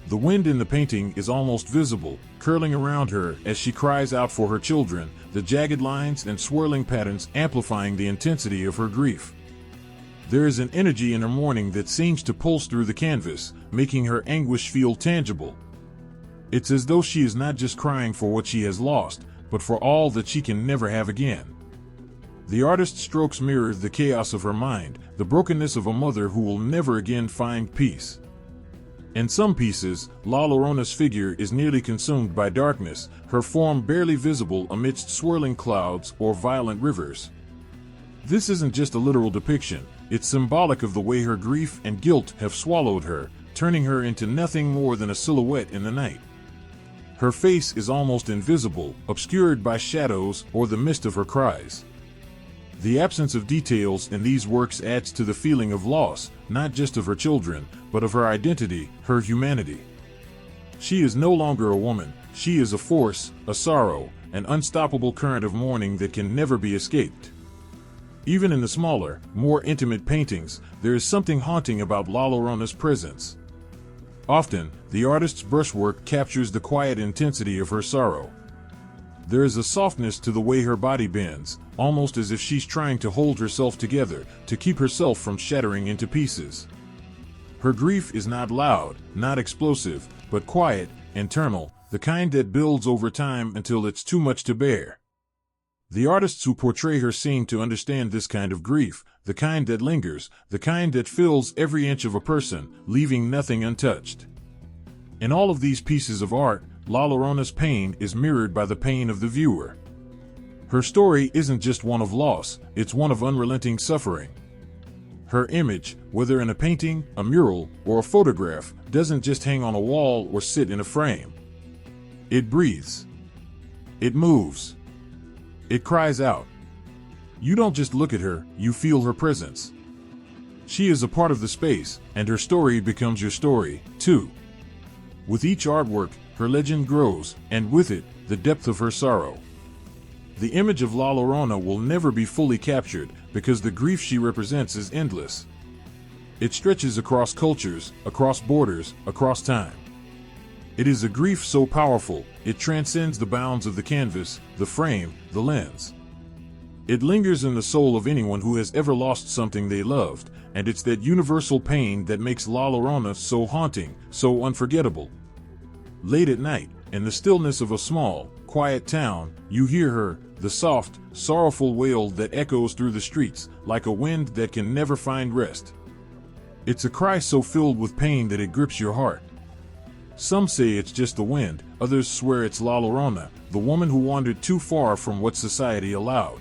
The wind in the painting is almost visible, curling around her as she cries out for her children, the jagged lines and swirling patterns amplifying the intensity of her grief. There is an energy in her mourning that seems to pulse through the canvas, making her anguish feel tangible. It's as though she is not just crying for what she has lost, but for all that she can never have again. The artist's strokes mirror the chaos of her mind, the brokenness of a mother who will never again find peace. In some pieces, La Llorona's figure is nearly consumed by darkness, her form barely visible amidst swirling clouds or violent rivers. This isn't just a literal depiction, it's symbolic of the way her grief and guilt have swallowed her, turning her into nothing more than a silhouette in the night. Her face is almost invisible, obscured by shadows or the mist of her cries. The absence of details in these works adds to the feeling of loss, not just of her children, but of her identity, her humanity. She is no longer a woman, she is a force, a sorrow, an unstoppable current of mourning that can never be escaped. Even in the smaller, more intimate paintings, there is something haunting about La Llorona's presence. Often, the artist's brushwork captures the quiet intensity of her sorrow. There is a softness to the way her body bends, almost as if she's trying to hold herself together, to keep herself from shattering into pieces. Her grief is not loud, not explosive, but quiet, internal, the kind that builds over time until it's too much to bear. The artists who portray her seem to understand this kind of grief, the kind that lingers, the kind that fills every inch of a person, leaving nothing untouched. In all of these pieces of art, La Llorona's pain is mirrored by the pain of the viewer. Her story isn't just one of loss, it's one of unrelenting suffering. Her image, whether in a painting, a mural, or a photograph, doesn't just hang on a wall or sit in a frame. It breathes. It moves. It cries out. You don't just look at her, you feel her presence. She is a part of the space, and her story becomes your story, too. With each artwork, her legend grows, and with it, the depth of her sorrow. The image of La Llorona will never be fully captured, because the grief she represents is endless. It stretches across cultures, across borders, across time. It is a grief so powerful, it transcends the bounds of the canvas, the frame, the lens. It lingers in the soul of anyone who has ever lost something they loved, and it's that universal pain that makes La Llorona so haunting, so unforgettable. Late at night, in the stillness of a small, quiet town, you hear her, the soft, sorrowful wail that echoes through the streets, like a wind that can never find rest. It's a cry so filled with pain that it grips your heart. Some say it's just the wind, others swear it's La Llorona, the woman who wandered too far from what society allowed.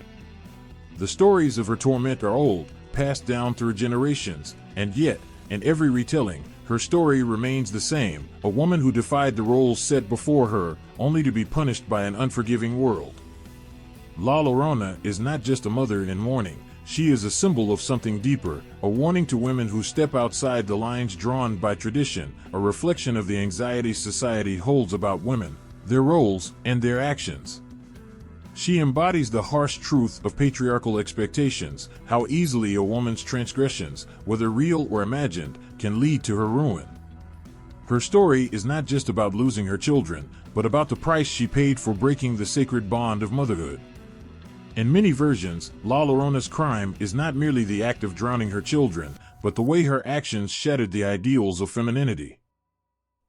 The stories of her torment are old, passed down through generations, and yet, in every retelling, her story remains the same, a woman who defied the roles set before her, only to be punished by an unforgiving world. La Llorona is not just a mother in mourning, she is a symbol of something deeper, a warning to women who step outside the lines drawn by tradition, a reflection of the anxiety society holds about women, their roles, and their actions. She embodies the harsh truth of patriarchal expectations, how easily a woman's transgressions, whether real or imagined, can lead to her ruin. Her story is not just about losing her children, but about the price she paid for breaking the sacred bond of motherhood. In many versions, La Llorona's crime is not merely the act of drowning her children, but the way her actions shattered the ideals of femininity.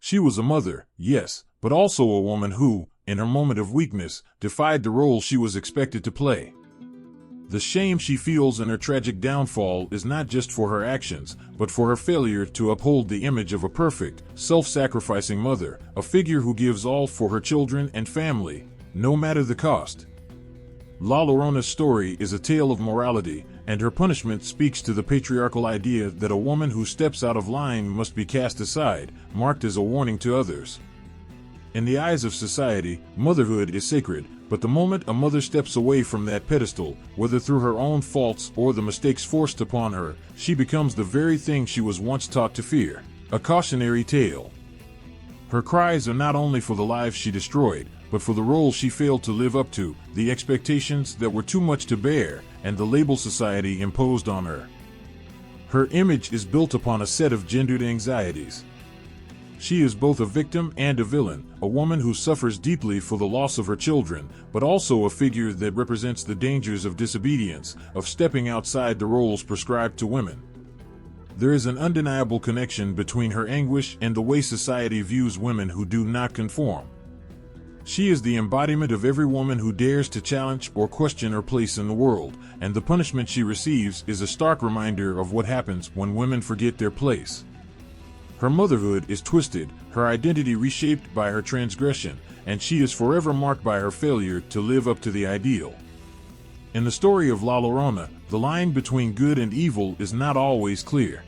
She was a mother, yes, but also a woman who, in her moment of weakness, defied the role she was expected to play. The shame she feels in her tragic downfall is not just for her actions, but for her failure to uphold the image of a perfect, self-sacrificing mother, a figure who gives all for her children and family, no matter the cost. La Llorona's story is a tale of morality, and her punishment speaks to the patriarchal idea that a woman who steps out of line must be cast aside, marked as a warning to others. In the eyes of society, motherhood is sacred, but the moment a mother steps away from that pedestal, whether through her own faults or the mistakes forced upon her, she becomes the very thing she was once taught to fear, a cautionary tale. Her cries are not only for the lives she destroyed, but for the role she failed to live up to, the expectations that were too much to bear, and the label society imposed on her. Her image is built upon a set of gendered anxieties. She is both a victim and a villain, a woman who suffers deeply for the loss of her children, but also a figure that represents the dangers of disobedience, of stepping outside the roles prescribed to women. There is an undeniable connection between her anguish and the way society views women who do not conform. She is the embodiment of every woman who dares to challenge or question her place in the world, and the punishment she receives is a stark reminder of what happens when women forget their place. Her motherhood is twisted, her identity reshaped by her transgression, and she is forever marked by her failure to live up to the ideal. In the story of La Llorona, the line between good and evil is not always clear.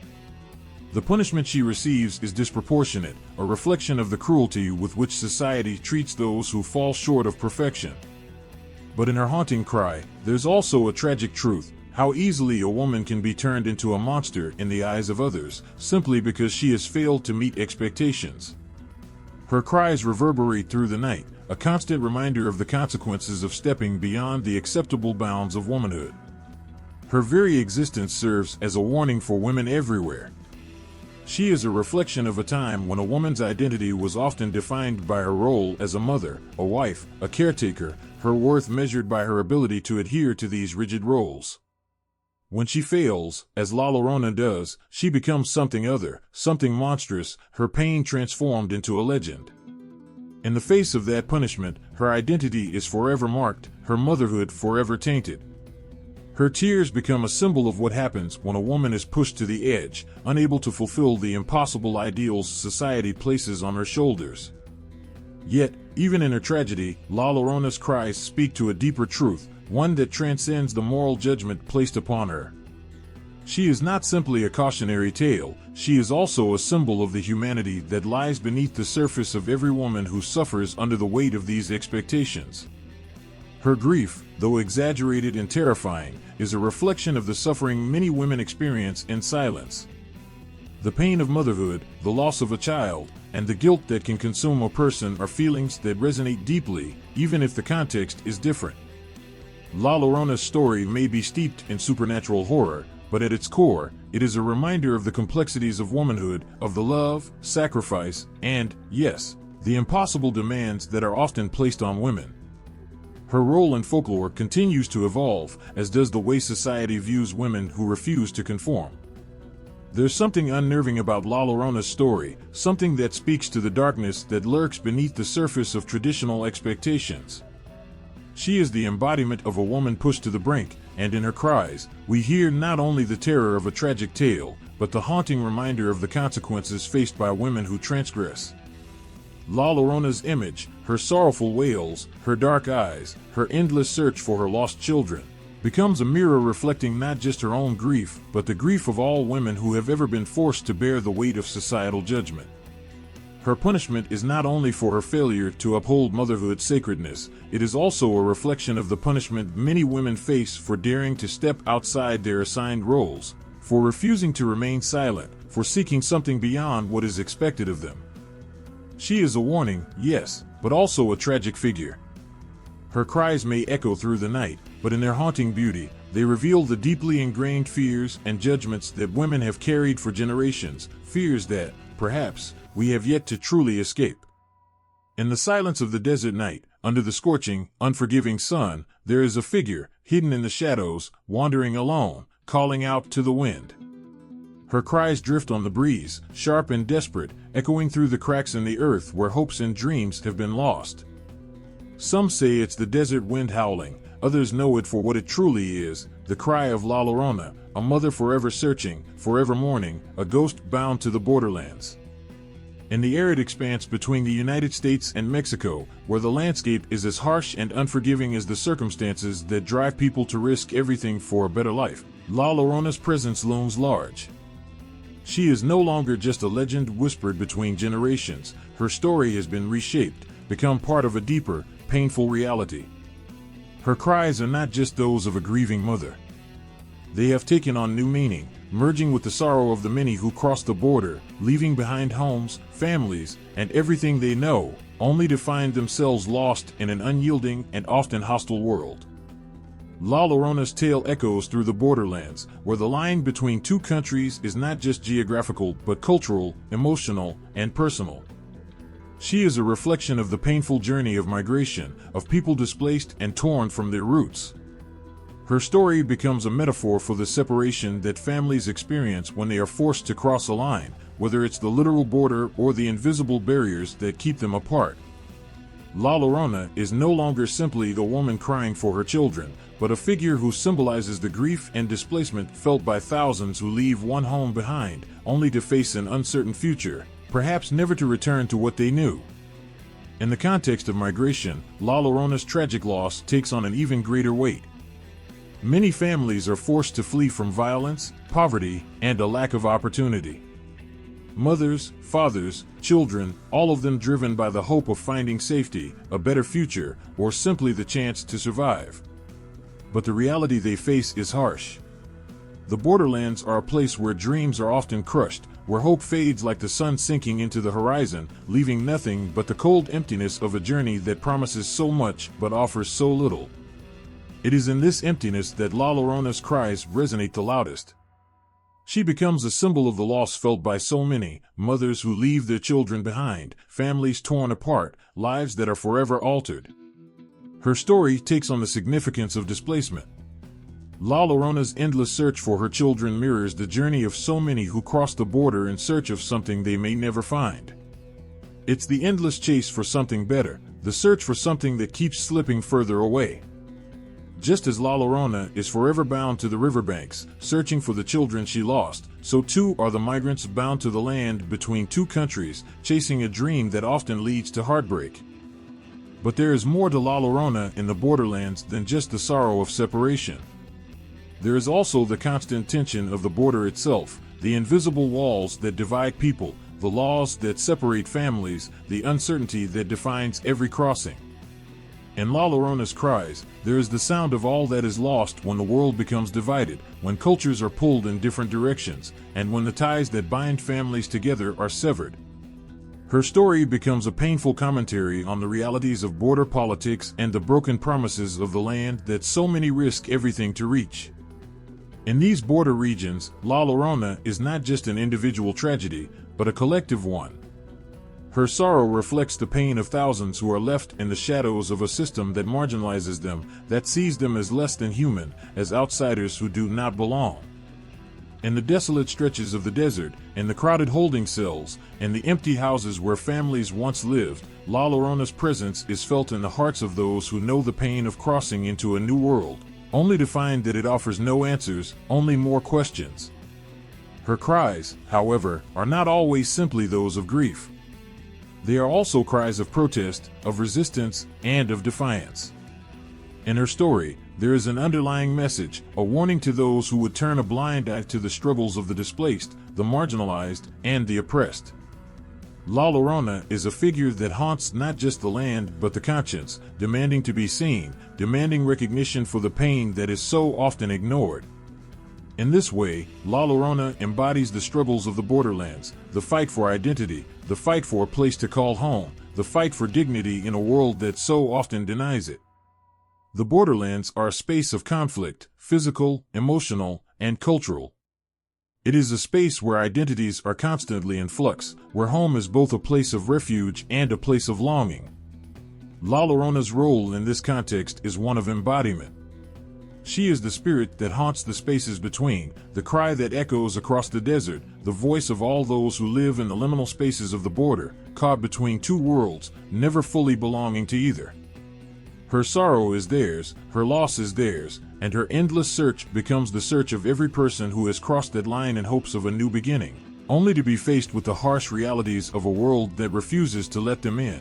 The punishment she receives is disproportionate, a reflection of the cruelty with which society treats those who fall short of perfection. But in her haunting cry, there's also a tragic truth, how easily a woman can be turned into a monster in the eyes of others, simply because she has failed to meet expectations. Her cries reverberate through the night, a constant reminder of the consequences of stepping beyond the acceptable bounds of womanhood. Her very existence serves as a warning for women everywhere. She is a reflection of a time when a woman's identity was often defined by her role as a mother, a wife, a caretaker, her worth measured by her ability to adhere to these rigid roles. When she fails, as La Llorona does, she becomes something other, something monstrous, her pain transformed into a legend. In the face of that punishment, her identity is forever marked, her motherhood forever tainted. Her tears become a symbol of what happens when a woman is pushed to the edge, unable to fulfill the impossible ideals society places on her shoulders. Yet, even in her tragedy, La Llorona's cries speak to a deeper truth, one that transcends the moral judgment placed upon her. She is not simply a cautionary tale, she is also a symbol of the humanity that lies beneath the surface of every woman who suffers under the weight of these expectations. Her grief, though exaggerated and terrifying, is a reflection of the suffering many women experience in silence. The pain of motherhood, the loss of a child, and the guilt that can consume a person are feelings that resonate deeply, even if the context is different. La Llorona's story may be steeped in supernatural horror, but at its core, it is a reminder of the complexities of womanhood, of the love, sacrifice, and, yes, the impossible demands that are often placed on women. Her role in folklore continues to evolve, as does the way society views women who refuse to conform. There's something unnerving about La Llorona's story, something that speaks to the darkness that lurks beneath the surface of traditional expectations. She is the embodiment of a woman pushed to the brink, and in her cries, we hear not only the terror of a tragic tale, but the haunting reminder of the consequences faced by women who transgress. La Llorona's image, her sorrowful wails, her dark eyes, her endless search for her lost children, becomes a mirror reflecting not just her own grief, but the grief of all women who have ever been forced to bear the weight of societal judgment. Her punishment is not only for her failure to uphold motherhood's sacredness, it is also a reflection of the punishment many women face for daring to step outside their assigned roles, for refusing to remain silent, for seeking something beyond what is expected of them. She is a warning, yes, but also a tragic figure. Her cries may echo through the night, but in their haunting beauty, they reveal the deeply ingrained fears and judgments that women have carried for generations, fears that, perhaps, we have yet to truly escape. In the silence of the desert night, under the scorching, unforgiving sun, there is a figure, hidden in the shadows, wandering alone, calling out to the wind. Her cries drift on the breeze, sharp and desperate, echoing through the cracks in the earth where hopes and dreams have been lost. Some say it's the desert wind howling, others know it for what it truly is, the cry of La Llorona, a mother forever searching, forever mourning, a ghost bound to the borderlands. In the arid expanse between the United States and Mexico, where the landscape is as harsh and unforgiving as the circumstances that drive people to risk everything for a better life, La Llorona's presence looms large. She is no longer just a legend whispered between generations. Her story has been reshaped, become part of a deeper, painful reality. Her cries are not just those of a grieving mother. They have taken on new meaning, merging with the sorrow of the many who cross the border, leaving behind homes, families, and everything they know, only to find themselves lost in an unyielding and often hostile world. La Llorona's tale echoes through the borderlands, where the line between two countries is not just geographical but cultural, emotional, and personal. She is a reflection of the painful journey of migration, of people displaced and torn from their roots. Her story becomes a metaphor for the separation that families experience when they are forced to cross a line, whether it's the literal border or the invisible barriers that keep them apart. La Llorona is no longer simply the woman crying for her children, but a figure who symbolizes the grief and displacement felt by thousands who leave one home behind, only to face an uncertain future, perhaps never to return to what they knew. In the context of migration, La Llorona's tragic loss takes on an even greater weight. Many families are forced to flee from violence, poverty, and a lack of opportunity. Mothers, fathers, children, all of them driven by the hope of finding safety, a better future, or simply the chance to survive. But the reality they face is harsh. The borderlands are a place where dreams are often crushed, where hope fades like the sun sinking into the horizon, leaving nothing but the cold emptiness of a journey that promises so much but offers so little. It is in this emptiness that La Llorona's cries resonate the loudest. She becomes a symbol of the loss felt by so many, mothers who leave their children behind, families torn apart, lives that are forever altered. Her story takes on the significance of displacement. La Llorona's endless search for her children mirrors the journey of so many who cross the border in search of something they may never find. It's the endless chase for something better, the search for something that keeps slipping further away. Just as La Llorona is forever bound to the riverbanks, searching for the children she lost, so too are the migrants bound to the land between two countries, chasing a dream that often leads to heartbreak. But there is more to La Llorona in the borderlands than just the sorrow of separation. There is also the constant tension of the border itself, the invisible walls that divide people, the laws that separate families, the uncertainty that defines every crossing. In La Llorona's cries, there is the sound of all that is lost when the world becomes divided, when cultures are pulled in different directions, and when the ties that bind families together are severed. Her story becomes a painful commentary on the realities of border politics and the broken promises of the land that so many risk everything to reach. In these border regions, La Llorona is not just an individual tragedy, but a collective one. Her sorrow reflects the pain of thousands who are left in the shadows of a system that marginalizes them, that sees them as less than human, as outsiders who do not belong. In the desolate stretches of the desert, in the crowded holding cells, in the empty houses where families once lived, La Llorona's presence is felt in the hearts of those who know the pain of crossing into a new world, only to find that it offers no answers, only more questions. Her cries, however, are not always simply those of grief. They are also cries of protest, of resistance, and of defiance. In her story, there is an underlying message, a warning to those who would turn a blind eye to the struggles of the displaced, the marginalized, and the oppressed. La Llorona is a figure that haunts not just the land but the conscience, demanding to be seen, demanding recognition for the pain that is so often ignored. In this way, La Llorona embodies the struggles of the borderlands, the fight for identity, the fight for a place to call home, the fight for dignity in a world that so often denies it. The borderlands are a space of conflict, physical, emotional, and cultural. It is a space where identities are constantly in flux, where home is both a place of refuge and a place of longing. La Llorona's role in this context is one of embodiment. She is the spirit that haunts the spaces between, the cry that echoes across the desert, the voice of all those who live in the liminal spaces of the border, caught between two worlds, never fully belonging to either. Her sorrow is theirs, her loss is theirs, and her endless search becomes the search of every person who has crossed that line in hopes of a new beginning, only to be faced with the harsh realities of a world that refuses to let them in.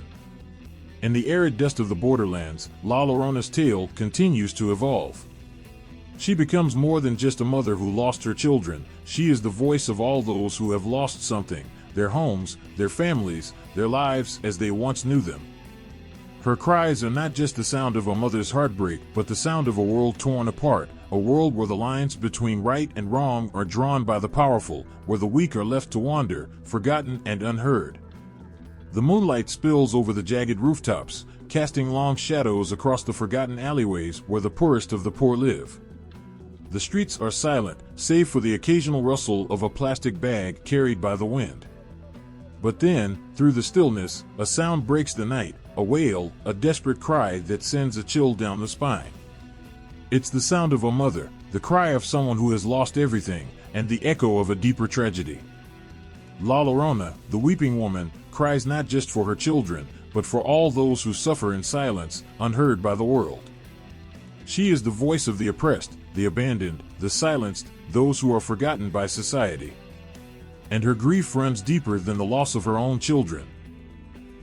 In the arid dust of the borderlands, La Llorona's tale continues to evolve. She becomes more than just a mother who lost her children. She is the voice of all those who have lost something, their homes, their families, their lives as they once knew them. Her cries are not just the sound of a mother's heartbreak, but the sound of a world torn apart, a world where the lines between right and wrong are drawn by the powerful, where the weak are left to wander, forgotten and unheard. The moonlight spills over the jagged rooftops, casting long shadows across the forgotten alleyways where the poorest of the poor live. The streets are silent, save for the occasional rustle of a plastic bag carried by the wind. But then, through the stillness, a sound breaks the night, a wail, a desperate cry that sends a chill down the spine. It's the sound of a mother, the cry of someone who has lost everything, and the echo of a deeper tragedy. La Llorona, the weeping woman, cries not just for her children, but for all those who suffer in silence, unheard by the world. She is the voice of the oppressed, the abandoned, the silenced, those who are forgotten by society. And her grief runs deeper than the loss of her own children.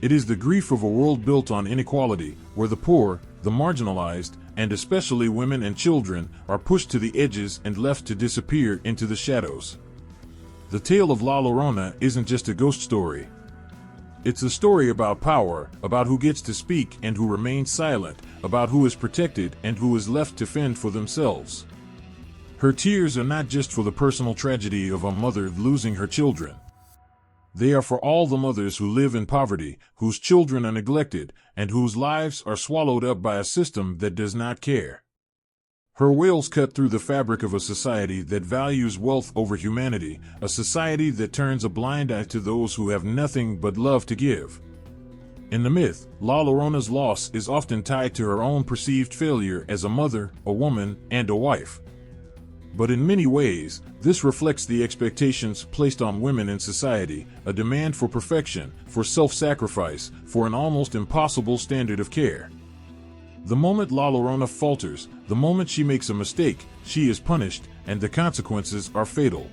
It is the grief of a world built on inequality, where the poor, the marginalized, and especially women and children, are pushed to the edges and left to disappear into the shadows. The tale of La Llorona isn't just a ghost story. It's a story about power, about who gets to speak and who remains silent, about who is protected and who is left to fend for themselves. Her tears are not just for the personal tragedy of a mother losing her children. They are for all the mothers who live in poverty, whose children are neglected, and whose lives are swallowed up by a system that does not care. Her wails cut through the fabric of a society that values wealth over humanity, a society that turns a blind eye to those who have nothing but love to give. In the myth, La Llorona's loss is often tied to her own perceived failure as a mother, a woman, and a wife. But in many ways, this reflects the expectations placed on women in society, a demand for perfection, for self-sacrifice, for an almost impossible standard of care. The moment La Llorona falters, the moment she makes a mistake, she is punished, and the consequences are fatal.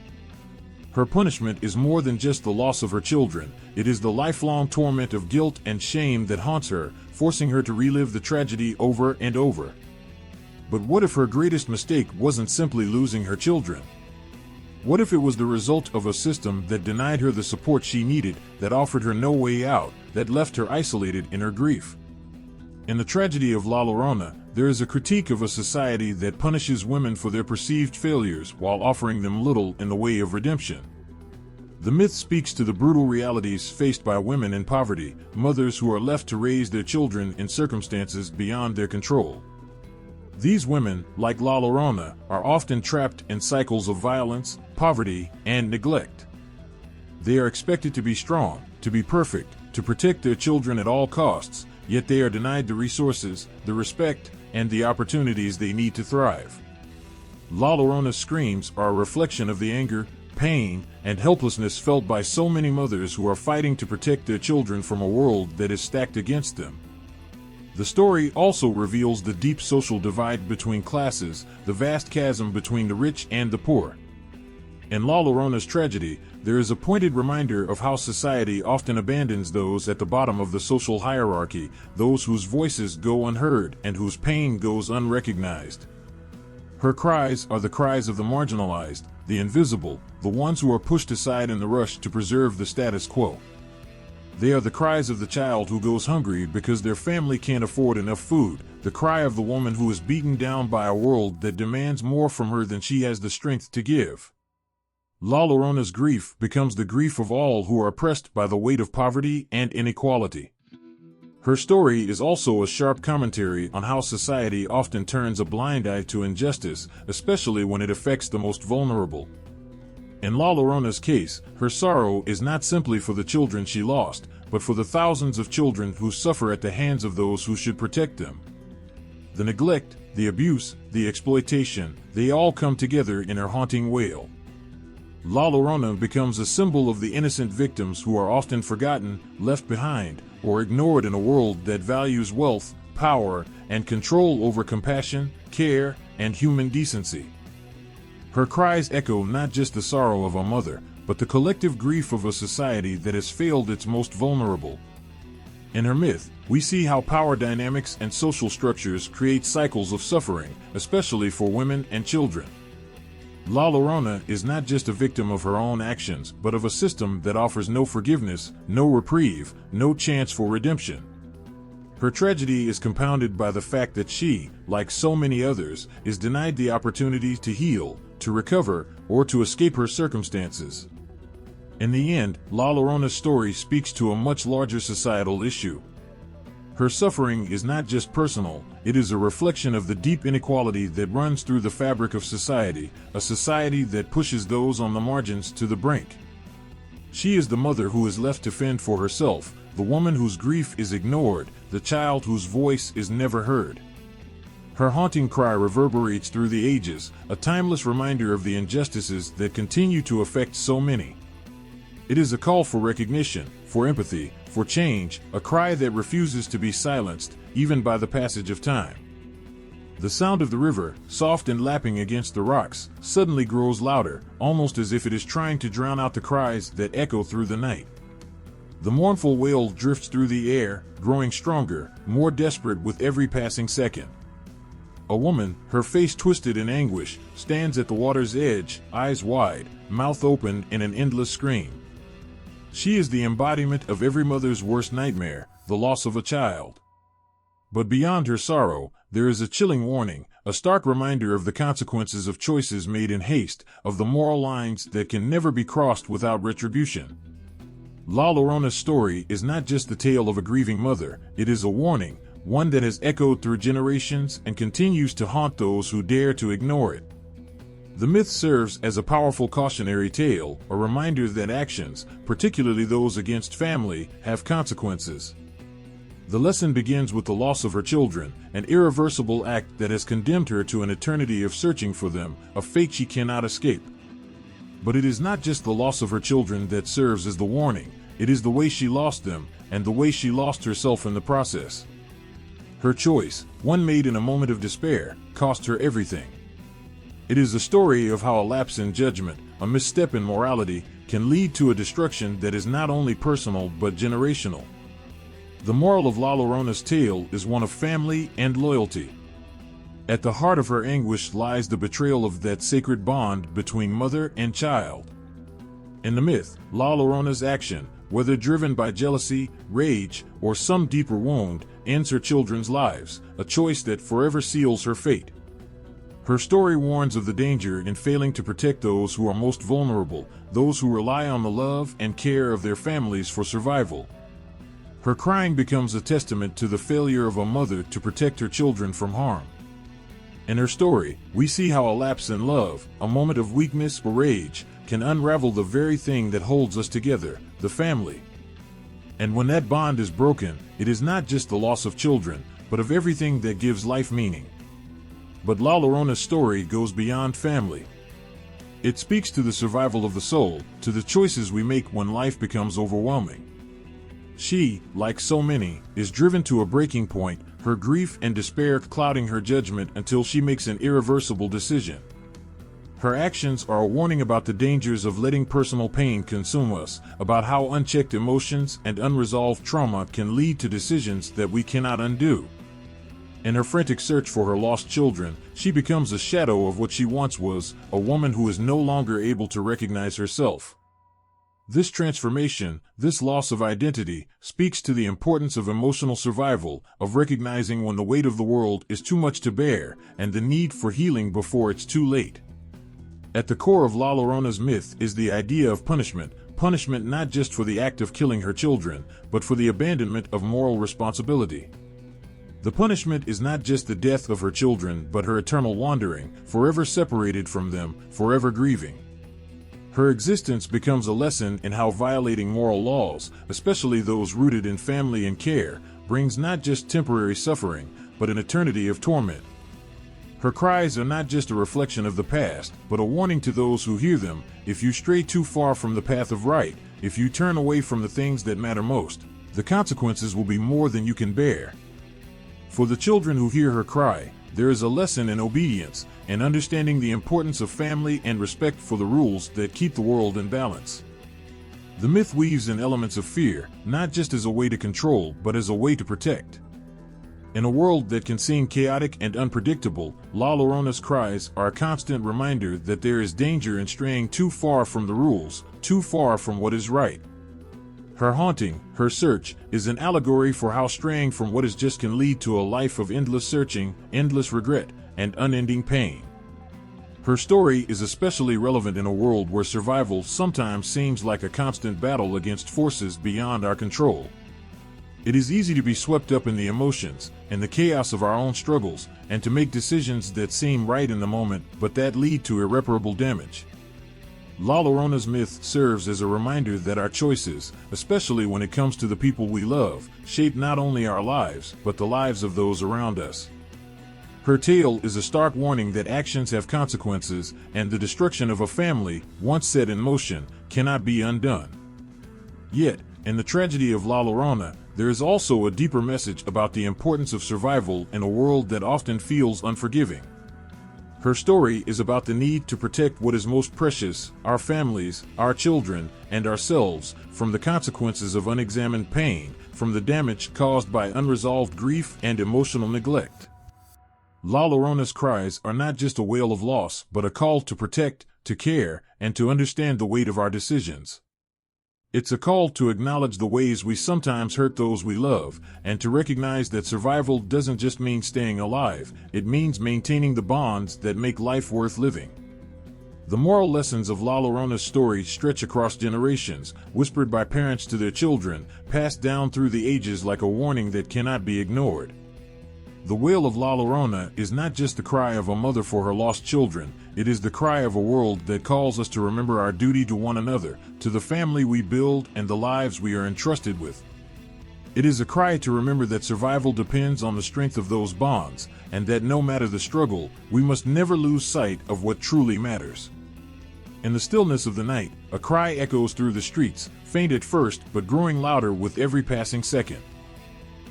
Her punishment is more than just the loss of her children, it is the lifelong torment of guilt and shame that haunts her, forcing her to relive the tragedy over and over. But what if her greatest mistake wasn't simply losing her children? What if it was the result of a system that denied her the support she needed, that offered her no way out, that left her isolated in her grief? In the tragedy of La Llorona, there is a critique of a society that punishes women for their perceived failures while offering them little in the way of redemption. The myth speaks to the brutal realities faced by women in poverty, mothers who are left to raise their children in circumstances beyond their control. These women, like La Llorona, are often trapped in cycles of violence, poverty, and neglect. They are expected to be strong, to be perfect, to protect their children at all costs, yet they are denied the resources, the respect, and the opportunities they need to thrive. La Llorona's screams are a reflection of the anger, pain, and helplessness felt by so many mothers who are fighting to protect their children from a world that is stacked against them. The story also reveals the deep social divide between classes, the vast chasm between the rich and the poor. In La Llorona's tragedy, there is a pointed reminder of how society often abandons those at the bottom of the social hierarchy, those whose voices go unheard and whose pain goes unrecognized. Her cries are the cries of the marginalized, the invisible, the ones who are pushed aside in the rush to preserve the status quo. They are the cries of the child who goes hungry because their family can't afford enough food, the cry of the woman who is beaten down by a world that demands more from her than she has the strength to give. La Llorona's grief becomes the grief of all who are oppressed by the weight of poverty and inequality. Her story is also a sharp commentary on how society often turns a blind eye to injustice, especially when it affects the most vulnerable. In La Llorona's case, her sorrow is not simply for the children she lost, but for the thousands of children who suffer at the hands of those who should protect them. The neglect, the abuse, the exploitation, they all come together in her haunting wail. La Llorona becomes a symbol of the innocent victims who are often forgotten, left behind, or ignored in a world that values wealth, power, and control over compassion, care, and human decency. Her cries echo not just the sorrow of a mother, but the collective grief of a society that has failed its most vulnerable. In her myth, we see how power dynamics and social structures create cycles of suffering, especially for women and children. La Llorona is not just a victim of her own actions, but of a system that offers no forgiveness, no reprieve, no chance for redemption. Her tragedy is compounded by the fact that she, like so many others, is denied the opportunity to heal, to recover, or to escape her circumstances. In the end, La Llorona's story speaks to a much larger societal issue. Her suffering is not just personal, it is a reflection of the deep inequality that runs through the fabric of society, a society that pushes those on the margins to the brink. She is the mother who is left to fend for herself, the woman whose grief is ignored, the child whose voice is never heard. Her haunting cry reverberates through the ages, a timeless reminder of the injustices that continue to affect so many. It is a call for recognition, for empathy, for change, a cry that refuses to be silenced, even by the passage of time. The sound of the river, soft and lapping against the rocks, suddenly grows louder, almost as if it is trying to drown out the cries that echo through the night. The mournful wail drifts through the air, growing stronger, more desperate with every passing second. A woman, her face twisted in anguish, stands at the water's edge, eyes wide, mouth open in an endless scream. She is the embodiment of every mother's worst nightmare, the loss of a child. But beyond her sorrow, there is a chilling warning, a stark reminder of the consequences of choices made in haste, of the moral lines that can never be crossed without retribution. La Llorona's story is not just the tale of a grieving mother, it is a warning, one that has echoed through generations and continues to haunt those who dare to ignore it. The myth serves as a powerful cautionary tale, a reminder that actions, particularly those against family, have consequences. The lesson begins with the loss of her children, an irreversible act that has condemned her to an eternity of searching for them, a fate she cannot escape. But it is not just the loss of her children that serves as the warning, it is the way she lost them, and the way she lost herself in the process. Her choice, one made in a moment of despair, cost her everything. It is a story of how a lapse in judgment, a misstep in morality, can lead to a destruction that is not only personal but generational. The moral of La Llorona's tale is one of family and loyalty. At the heart of her anguish lies the betrayal of that sacred bond between mother and child. In the myth, La Llorona's action, whether driven by jealousy, rage, or some deeper wound, ends her children's lives, a choice that forever seals her fate. Her story warns of the danger in failing to protect those who are most vulnerable, those who rely on the love and care of their families for survival. Her crying becomes a testament to the failure of a mother to protect her children from harm. In her story, we see how a lapse in love, a moment of weakness or rage, can unravel the very thing that holds us together, the family. And when that bond is broken, it is not just the loss of children, but of everything that gives life meaning. But La Llorona's story goes beyond family. It speaks to the survival of the soul, to the choices we make when life becomes overwhelming. She, like so many, is driven to a breaking point, her grief and despair clouding her judgment until she makes an irreversible decision. Her actions are a warning about the dangers of letting personal pain consume us, about how unchecked emotions and unresolved trauma can lead to decisions that we cannot undo. In her frantic search for her lost children, she becomes a shadow of what she once was, a woman who is no longer able to recognize herself. This transformation, this loss of identity, speaks to the importance of emotional survival, of recognizing when the weight of the world is too much to bear, and the need for healing before it's too late. At the core of La Llorona's myth is the idea of punishment not just for the act of killing her children, but for the abandonment of moral responsibility. The punishment is not just the death of her children, but her eternal wandering, forever separated from them, forever grieving. Her existence becomes a lesson in how violating moral laws, especially those rooted in family and care, brings not just temporary suffering, but an eternity of torment. Her cries are not just a reflection of the past, but a warning to those who hear them: if you stray too far from the path of right, if you turn away from the things that matter most, the consequences will be more than you can bear. For the children who hear her cry, there is a lesson in obedience, and understanding the importance of family and respect for the rules that keep the world in balance. The myth weaves in elements of fear, not just as a way to control, but as a way to protect. In a world that can seem chaotic and unpredictable, La Llorona's cries are a constant reminder that there is danger in straying too far from the rules, too far from what is right. Her haunting, her search, is an allegory for how straying from what is just can lead to a life of endless searching, endless regret, and unending pain. Her story is especially relevant in a world where survival sometimes seems like a constant battle against forces beyond our control. It is easy to be swept up in the emotions and the chaos of our own struggles, and to make decisions that seem right in the moment, but that lead to irreparable damage. La Llorona's myth serves as a reminder that our choices, especially when it comes to the people we love, shape not only our lives, but the lives of those around us. Her tale is a stark warning that actions have consequences, and the destruction of a family, once set in motion, cannot be undone. Yet, in the tragedy of La Llorona, there is also a deeper message about the importance of survival in a world that often feels unforgiving. Her story is about the need to protect what is most precious, our families, our children, and ourselves, from the consequences of unexamined pain, from the damage caused by unresolved grief and emotional neglect. La Llorona's cries are not just a wail of loss, but a call to protect, to care, and to understand the weight of our decisions. It's a call to acknowledge the ways we sometimes hurt those we love, and to recognize that survival doesn't just mean staying alive, it means maintaining the bonds that make life worth living. The moral lessons of La Llorona's story stretch across generations, whispered by parents to their children, passed down through the ages like a warning that cannot be ignored. The wail of La Llorona is not just the cry of a mother for her lost children, it is the cry of a world that calls us to remember our duty to one another, to the family we build and the lives we are entrusted with. It is a cry to remember that survival depends on the strength of those bonds, and that no matter the struggle, we must never lose sight of what truly matters. In the stillness of the night, a cry echoes through the streets, faint at first but growing louder with every passing second.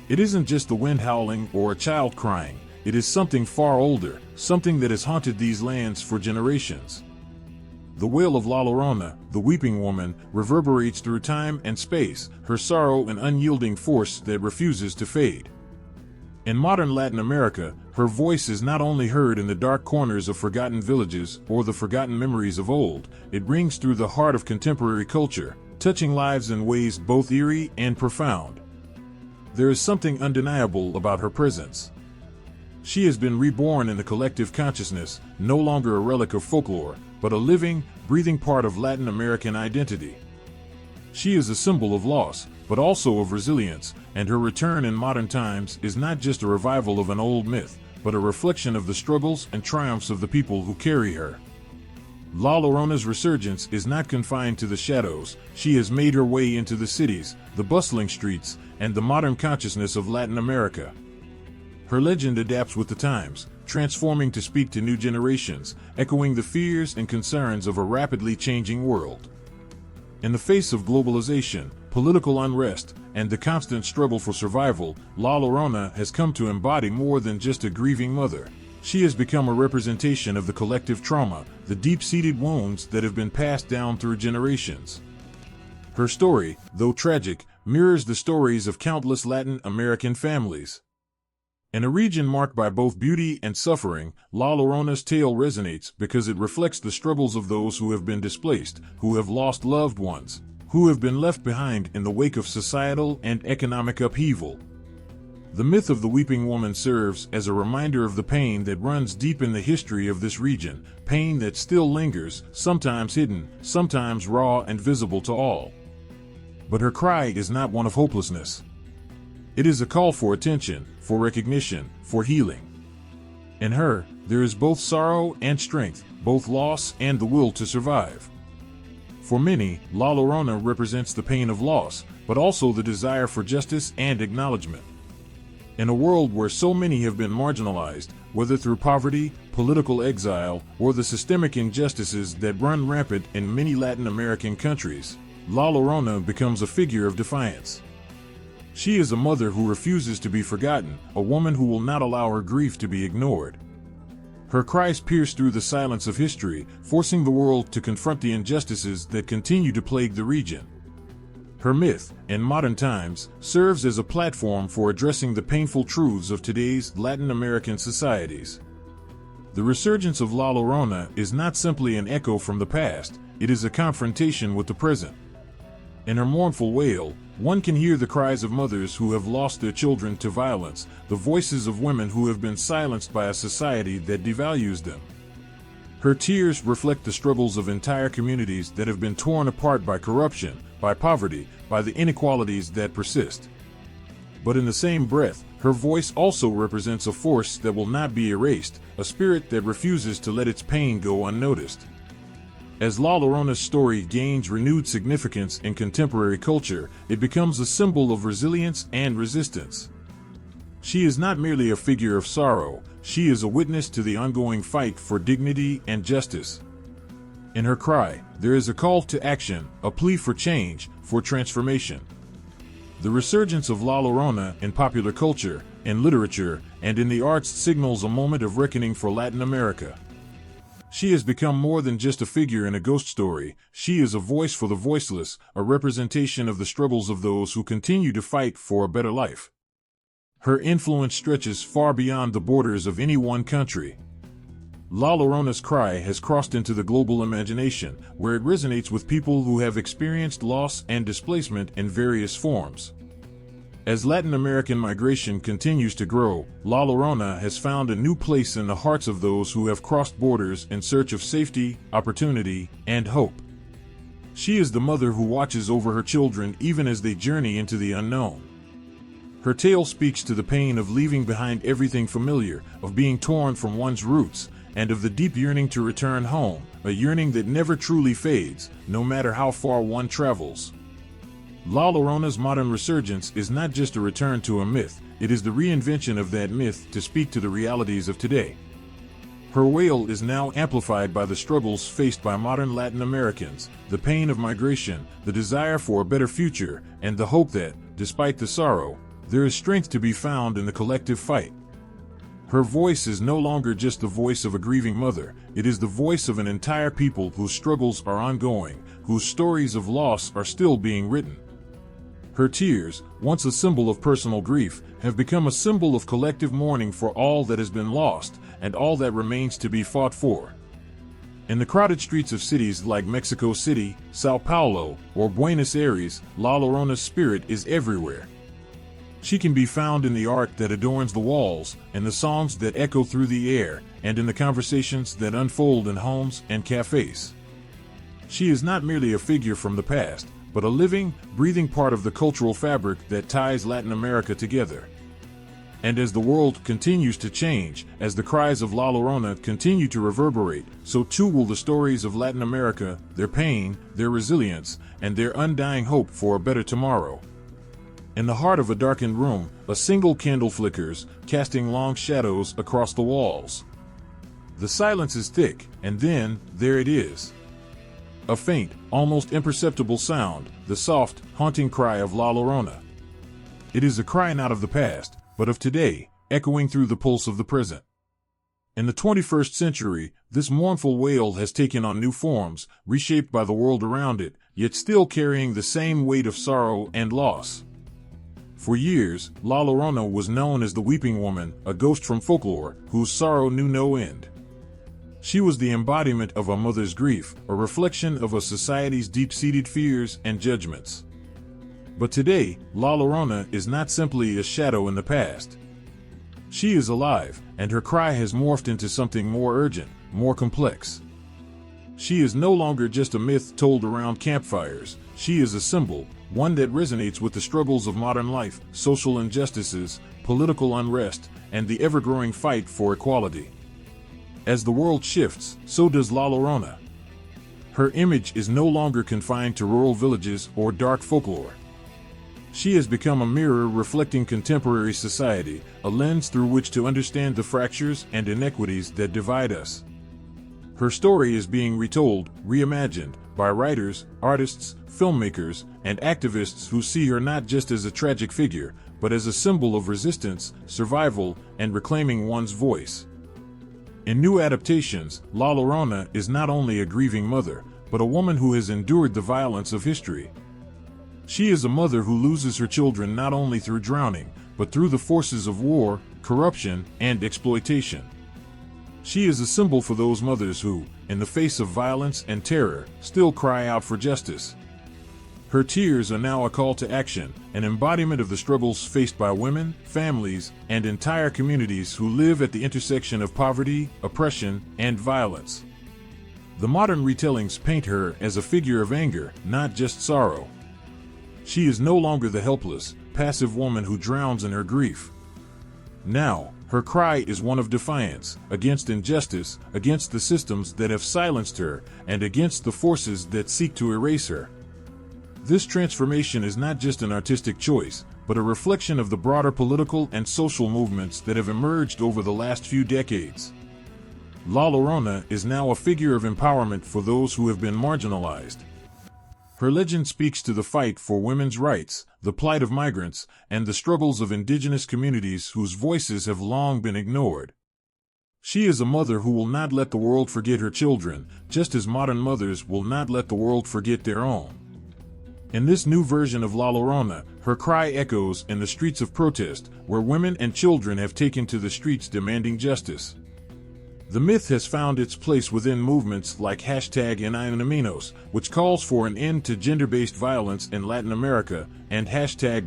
It isn't just the wind howling or a child crying, it is something far older, something that has haunted these lands for generations. The wail of La Llorona, the weeping woman, reverberates through time and space, her sorrow an unyielding force that refuses to fade. In modern Latin America, her voice is not only heard in the dark corners of forgotten villages or the forgotten memories of old, it rings through the heart of contemporary culture, touching lives in ways both eerie and profound. There is something undeniable about her presence. She has been reborn in the collective consciousness, no longer a relic of folklore, but a living, breathing part of Latin American identity. She is a symbol of loss, but also of resilience, and her return in modern times is not just a revival of an old myth, but a reflection of the struggles and triumphs of the people who carry her. La Llorona's resurgence is not confined to the shadows. She has made her way into the cities, the bustling streets, and the modern consciousness of Latin America. Her legend adapts with the times, transforming to speak to new generations, echoing the fears and concerns of a rapidly changing world. In the face of globalization, political unrest, and the constant struggle for survival, La Llorona has come to embody more than just a grieving mother. She has become a representation of the collective trauma, the deep-seated wounds that have been passed down through generations. Her story, though tragic, mirrors the stories of countless Latin American families. In a region marked by both beauty and suffering, La Llorona's tale resonates because it reflects the struggles of those who have been displaced, who have lost loved ones, who have been left behind in the wake of societal and economic upheaval. The myth of the weeping woman serves as a reminder of the pain that runs deep in the history of this region, pain that still lingers, sometimes hidden, sometimes raw and visible to all. But her cry is not one of hopelessness. It is a call for attention, for recognition, for healing. In her, there is both sorrow and strength, both loss and the will to survive. For many, La Llorona represents the pain of loss, but also the desire for justice and acknowledgement. In a world where so many have been marginalized, whether through poverty, political exile, or the systemic injustices that run rampant in many Latin American countries, La Llorona becomes a figure of defiance. She is a mother who refuses to be forgotten, a woman who will not allow her grief to be ignored. Her cries pierce through the silence of history, forcing the world to confront the injustices that continue to plague the region. Her myth, in modern times, serves as a platform for addressing the painful truths of today's Latin American societies. The resurgence of La Llorona is not simply an echo from the past, it is a confrontation with the present. In her mournful wail, one can hear the cries of mothers who have lost their children to violence, the voices of women who have been silenced by a society that devalues them. Her tears reflect the struggles of entire communities that have been torn apart by corruption, by poverty, by the inequalities that persist. But in the same breath, her voice also represents a force that will not be erased, a spirit that refuses to let its pain go unnoticed. As La Llorona's story gains renewed significance in contemporary culture, it becomes a symbol of resilience and resistance. She is not merely a figure of sorrow, she is a witness to the ongoing fight for dignity and justice. In her cry, there is a call to action, a plea for change, for transformation. The resurgence of La Llorona in popular culture, in literature, and in the arts signals a moment of reckoning for Latin America. She has become more than just a figure in a ghost story, she is a voice for the voiceless, a representation of the struggles of those who continue to fight for a better life. Her influence stretches far beyond the borders of any one country. La Llorona's cry has crossed into the global imagination, where it resonates with people who have experienced loss and displacement in various forms. As Latin American migration continues to grow, La Llorona has found a new place in the hearts of those who have crossed borders in search of safety, opportunity, and hope. She is the mother who watches over her children even as they journey into the unknown. Her tale speaks to the pain of leaving behind everything familiar, of being torn from one's roots, and of the deep yearning to return home, a yearning that never truly fades, no matter how far one travels. La Llorona's modern resurgence is not just a return to a myth, it is the reinvention of that myth to speak to the realities of today. Her wail is now amplified by the struggles faced by modern Latin Americans, the pain of migration, the desire for a better future, and the hope that, despite the sorrow, there is strength to be found in the collective fight. Her voice is no longer just the voice of a grieving mother, it is the voice of an entire people whose struggles are ongoing, whose stories of loss are still being written. Her tears, once a symbol of personal grief, have become a symbol of collective mourning for all that has been lost and all that remains to be fought for. In the crowded streets of cities like Mexico City, Sao Paulo, or Buenos Aires, La Llorona's spirit is everywhere. She can be found in the art that adorns the walls, in the songs that echo through the air, and in the conversations that unfold in homes and cafes. She is not merely a figure from the past, but a living, breathing part of the cultural fabric that ties Latin America together. And as the world continues to change, as the cries of La Llorona continue to reverberate, so too will the stories of Latin America, their pain, their resilience, and their undying hope for a better tomorrow. In the heart of a darkened room, a single candle flickers, casting long shadows across the walls. The silence is thick, and then, there it is. A faint, almost imperceptible sound, the soft, haunting cry of La Llorona. It is a cry not of the past, but of today, echoing through the pulse of the present. In the 21st century, this mournful wail has taken on new forms, reshaped by the world around it, yet still carrying the same weight of sorrow and loss. For years, La Llorona was known as the Weeping Woman, a ghost from folklore, whose sorrow knew no end. She was the embodiment of a mother's grief, a reflection of a society's deep-seated fears and judgments. But today, La Llorona is not simply a shadow in the past. She is alive, and her cry has morphed into something more urgent, more complex. She is no longer just a myth told around campfires, she is a symbol, one that resonates with the struggles of modern life, social injustices, political unrest, and the ever-growing fight for equality. As the world shifts, so does La Llorona. Her image is no longer confined to rural villages or dark folklore. She has become a mirror reflecting contemporary society, a lens through which to understand the fractures and inequities that divide us. Her story is being retold, reimagined, by writers, artists, filmmakers, and activists who see her not just as a tragic figure, but as a symbol of resistance, survival, and reclaiming one's voice. In new adaptations, La Llorona is not only a grieving mother, but a woman who has endured the violence of history. She is a mother who loses her children not only through drowning, but through the forces of war, corruption, and exploitation. She is a symbol for those mothers who, in the face of violence and terror, still cry out for justice. Her tears are now a call to action, an embodiment of the struggles faced by women, families, and entire communities who live at the intersection of poverty, oppression, and violence. The modern retellings paint her as a figure of anger, not just sorrow. She is no longer the helpless, passive woman who drowns in her grief. Now, her cry is one of defiance, against injustice, against the systems that have silenced her, and against the forces that seek to erase her. This transformation is not just an artistic choice, but a reflection of the broader political and social movements that have emerged over the last few decades. La Llorona is now a figure of empowerment for those who have been marginalized. Her legend speaks to the fight for women's rights, the plight of migrants, and the struggles of indigenous communities whose voices have long been ignored. She is a mother who will not let the world forget her children, just as modern mothers will not let the world forget their own. In this new version of La Llorona, her cry echoes in the streets of protest, where women and children have taken to the streets demanding justice. The myth has found its place within movements like #INAMINOS, which calls for an end to gender-based violence in Latin America, and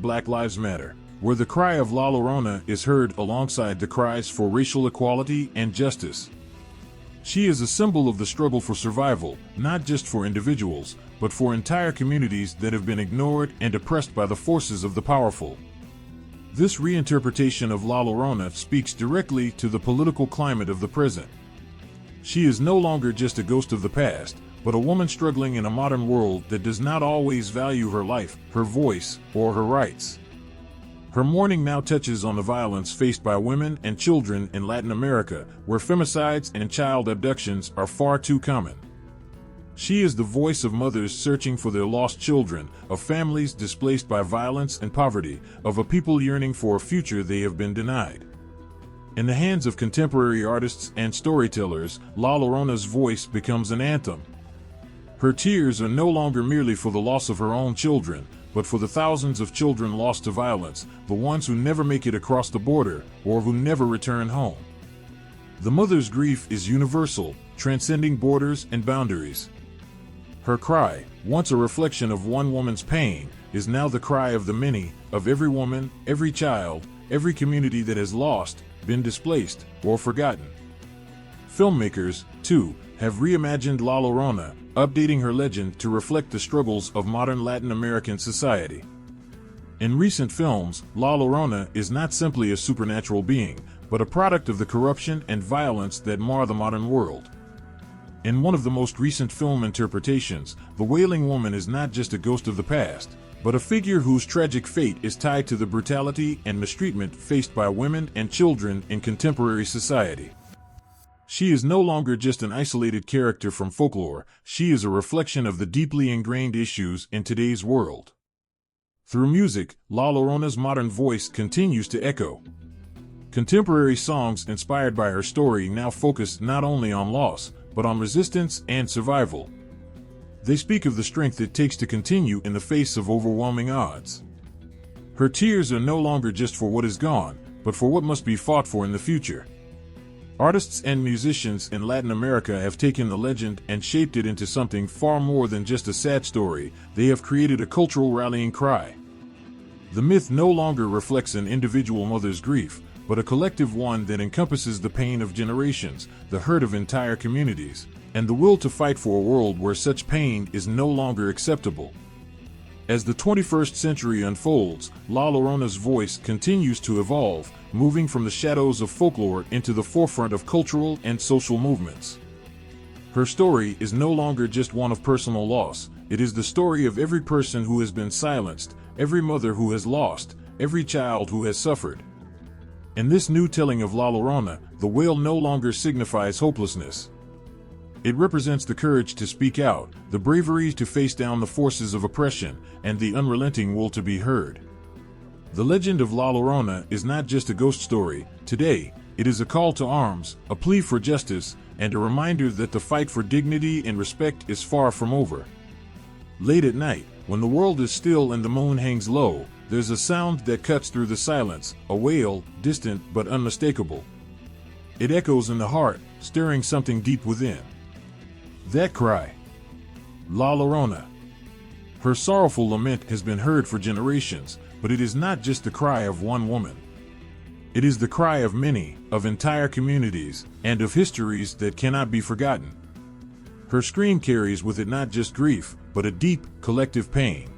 #Black Lives Matter, where the cry of La Llorona is heard alongside the cries for racial equality and justice. She is a symbol of the struggle for survival, not just for individuals, but for entire communities that have been ignored and oppressed by the forces of the powerful. This reinterpretation of La Llorona speaks directly to the political climate of the present. She is no longer just a ghost of the past, but a woman struggling in a modern world that does not always value her life, her voice, or her rights. Her mourning now touches on the violence faced by women and children in Latin America, where femicides and child abductions are far too common. She is the voice of mothers searching for their lost children, of families displaced by violence and poverty, of a people yearning for a future they have been denied. In the hands of contemporary artists and storytellers, La Llorona's voice becomes an anthem. Her tears are no longer merely for the loss of her own children, but for the thousands of children lost to violence, the ones who never make it across the border, or who never return home. The mother's grief is universal, transcending borders and boundaries. Her cry, once a reflection of one woman's pain, is now the cry of the many, of every woman, every child, every community that has lost, been displaced, or forgotten. Filmmakers, too, have reimagined La Llorona, updating her legend to reflect the struggles of modern Latin American society. In recent films, La Llorona is not simply a supernatural being, but a product of the corruption and violence that mar the modern world. In one of the most recent film interpretations, the Wailing Woman is not just a ghost of the past, but a figure whose tragic fate is tied to the brutality and mistreatment faced by women and children in contemporary society. She is no longer just an isolated character from folklore, she is a reflection of the deeply ingrained issues in today's world. Through music, La Llorona's modern voice continues to echo. Contemporary songs inspired by her story now focus not only on loss, but on resistance and survival. They speak of the strength it takes to continue in the face of overwhelming odds. Her tears are no longer just for what is gone, but for what must be fought for in the future. Artists and musicians in Latin America have taken the legend and shaped it into something far more than just a sad story. They have created a cultural rallying cry. The myth no longer reflects an individual mother's grief, but a collective one that encompasses the pain of generations, the hurt of entire communities, and the will to fight for a world where such pain is no longer acceptable. As the 21st century unfolds, La Llorona's voice continues to evolve, moving from the shadows of folklore into the forefront of cultural and social movements. Her story is no longer just one of personal loss, it is the story of every person who has been silenced, every mother who has lost, every child who has suffered. In this new telling of La Llorona, the wail no longer signifies hopelessness. It represents the courage to speak out, the bravery to face down the forces of oppression, and the unrelenting will to be heard. The legend of La Llorona is not just a ghost story. Today, it is a call to arms, a plea for justice, and a reminder that the fight for dignity and respect is far from over. Late at night, when the world is still and the moon hangs low, there's a sound that cuts through the silence, a wail, distant but unmistakable. It echoes in the heart, stirring something deep within. That cry. La Llorona. Her sorrowful lament has been heard for generations, but it is not just the cry of one woman. It is the cry of many, of entire communities, and of histories that cannot be forgotten. Her scream carries with it not just grief, but a deep, collective pain.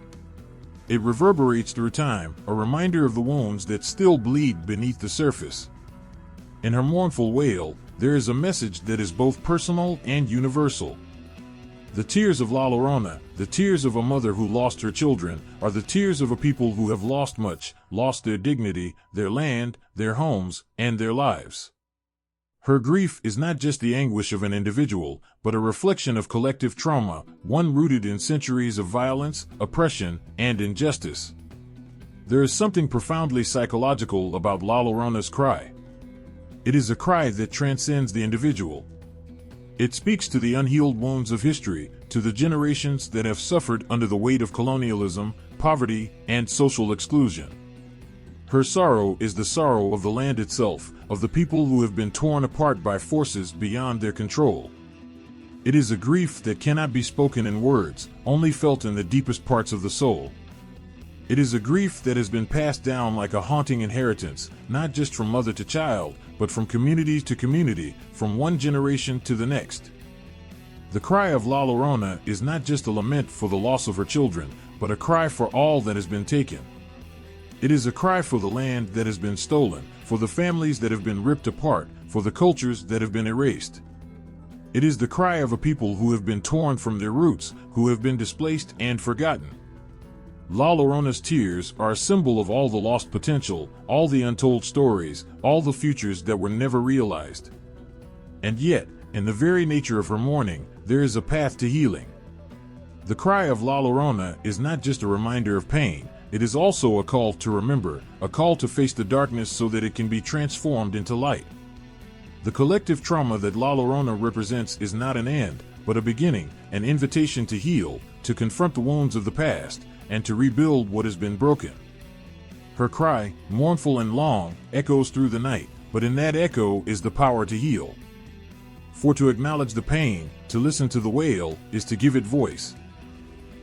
It reverberates through time, a reminder of the wounds that still bleed beneath the surface. In her mournful wail, there is a message that is both personal and universal. The tears of La Llorona, the tears of a mother who lost her children, are the tears of a people who have lost much, lost their dignity, their land, their homes, and their lives. Her grief is not just the anguish of an individual, but a reflection of collective trauma, one rooted in centuries of violence, oppression, and injustice. There is something profoundly psychological about La Llorona's cry. It is a cry that transcends the individual. It speaks to the unhealed wounds of history, to the generations that have suffered under the weight of colonialism, poverty, and social exclusion. Her sorrow is the sorrow of the land itself, of the people who have been torn apart by forces beyond their control. It is a grief that cannot be spoken in words, only felt in the deepest parts of the soul. It is a grief that has been passed down like a haunting inheritance, not just from mother to child, but from community to community, from one generation to the next. The cry of La Llorona is not just a lament for the loss of her children, but a cry for all that has been taken. It is a cry for the land that has been stolen, for the families that have been ripped apart, for the cultures that have been erased. It is the cry of a people who have been torn from their roots, who have been displaced and forgotten. La Llorona's tears are a symbol of all the lost potential, all the untold stories, all the futures that were never realized. And yet, In the very nature of her mourning, there is a path to healing. The cry of La Llorona is not just a reminder of pain, it is also a call to remember, a call to face the darkness so that it can be transformed into light. The collective trauma that La Llorona represents is not an end, but a beginning, an invitation to heal, to confront the wounds of the past, and to rebuild what has been broken. Her cry, mournful and long, echoes through the night, but in that echo is the power to heal. For to acknowledge the pain, to listen to the wail, is to give it voice.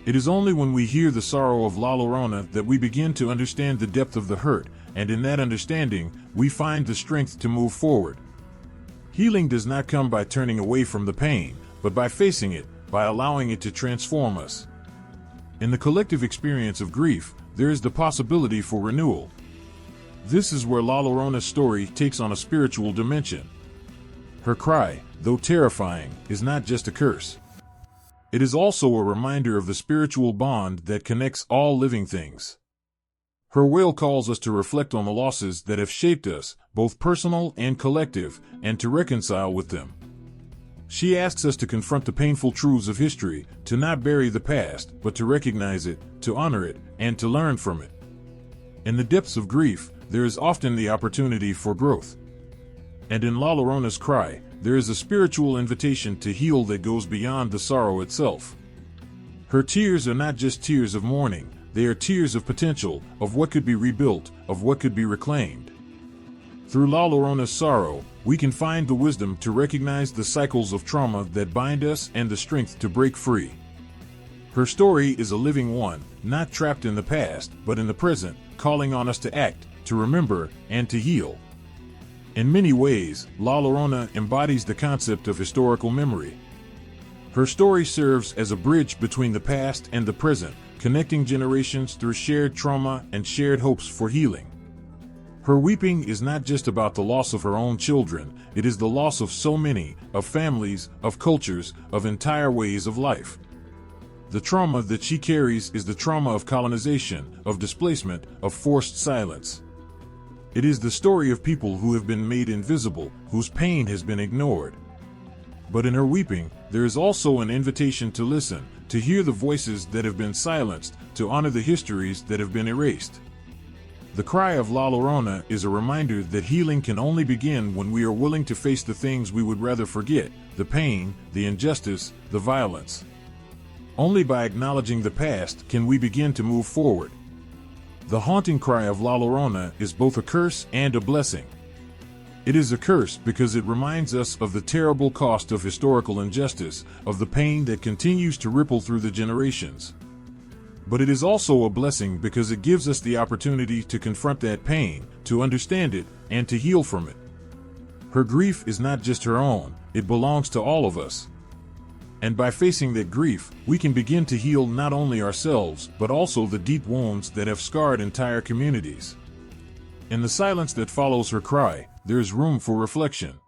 It is only when we hear the sorrow of La Llorona that we begin to understand the depth of the hurt, and in that understanding, we find the strength to move forward. Healing does not come by turning away from the pain, but by facing it, by allowing it to transform us. In the collective experience of grief, there is the possibility for renewal. This is where La Llorona's story takes on a spiritual dimension. Her cry, though terrifying, is not just a curse. It is also a reminder of the spiritual bond that connects all living things. Her wail calls us to reflect on the losses that have shaped us, both personal and collective, and to reconcile with them. She asks us to confront the painful truths of history, to not bury the past, but to recognize it, to honor it, and to learn from it. In the depths of grief, there is often the opportunity for growth. And in La Llorona's cry, there is a spiritual invitation to heal that goes beyond the sorrow itself. Her tears are not just tears of mourning, they are tears of potential, of what could be rebuilt, of what could be reclaimed. Through La Llorona's sorrow, we can find the wisdom to recognize the cycles of trauma that bind us and the strength to break free. Her story is a living one, not trapped in the past, but in the present, calling on us to act, to remember, and to heal. In many ways, La Llorona embodies the concept of historical memory. Her story serves as a bridge between the past and the present, connecting generations through shared trauma and shared hopes for healing. Her weeping is not just about the loss of her own children, it is the loss of so many, of families, of cultures, of entire ways of life. The trauma that she carries is the trauma of colonization, of displacement, of forced silence. It is the story of people who have been made invisible, whose pain has been ignored. But in her weeping, there is also an invitation to listen, to hear the voices that have been silenced, to honor the histories that have been erased. The cry of La Llorona is a reminder that healing can only begin when we are willing to face the things we would rather forget, the pain, the injustice, the violence. Only by acknowledging the past can we begin to move forward. The haunting cry of La Llorona is both a curse and a blessing. It is a curse because it reminds us of the terrible cost of historical injustice, of the pain that continues to ripple through the generations. But it is also a blessing because it gives us the opportunity to confront that pain, to understand it, and to heal from it. Her grief is not just her own, it belongs to all of us. And by facing that grief, we can begin to heal not only ourselves, but also the deep wounds that have scarred entire communities. In the silence that follows her cry, there is room for reflection.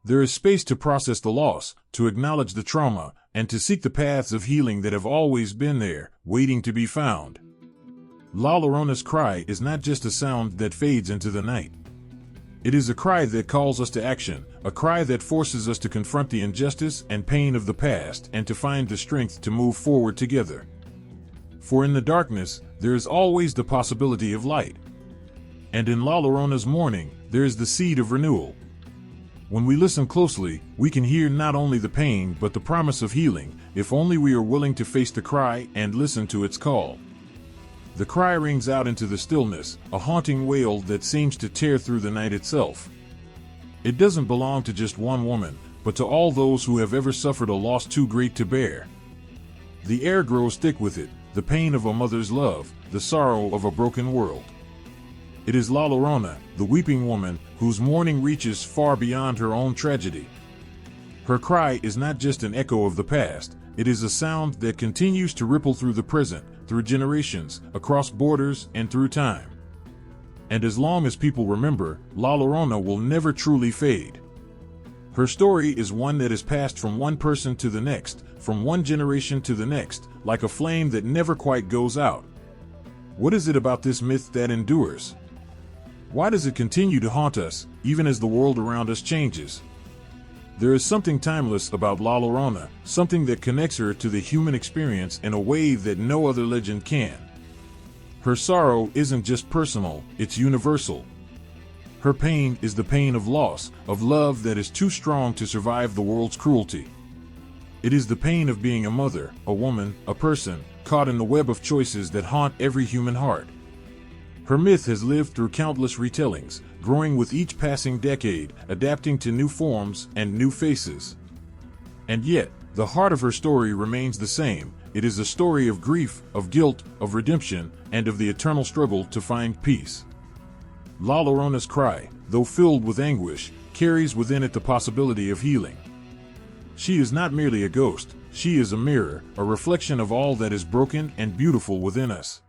There is space to process the loss, to acknowledge the trauma, and to seek the paths of healing that have always been there, waiting to be found. La Llorona's cry is not just a sound that fades into the night. It is a cry that calls us to action, a cry that forces us to confront the injustice and pain of the past and to find the strength to move forward together. For in the darkness, there is always the possibility of light. And in La Llorona's mourning, there is the seed of renewal. When we listen closely, we can hear not only the pain but the promise of healing, if only we are willing to face the cry and listen to its call. The cry rings out into the stillness, a haunting wail that seems to tear through the night itself. It doesn't belong to just one woman, but to all those who have ever suffered a loss too great to bear. The air grows thick with it, the pain of a mother's love, the sorrow of a broken world. It is La Llorona, the weeping woman, whose mourning reaches far beyond her own tragedy. Her cry is not just an echo of the past, it is a sound that continues to ripple through the present, through generations, across borders, and through time. And as long as people remember, La Llorona will never truly fade. Her story is one that is passed from one person to the next, from one generation to the next, like a flame that never quite goes out. What is it about this myth that endures? Why does it continue to haunt us, even as the world around us changes? There is something timeless about La Llorona, something that connects her to the human experience in a way that no other legend can. Her sorrow isn't just personal, it's universal. Her pain is the pain of loss, of love that is too strong to survive the world's cruelty. It is the pain of being a mother, a woman, a person, caught in the web of choices that haunt every human heart. Her myth has lived through countless retellings, growing with each passing decade, adapting to new forms and new faces. And yet, the heart of her story remains the same. It is a story of grief, of guilt, of redemption, and of the eternal struggle to find peace. La Llorona's cry, though filled with anguish, carries within it the possibility of healing. She is not merely a ghost, she is a mirror, a reflection of all that is broken and beautiful within us.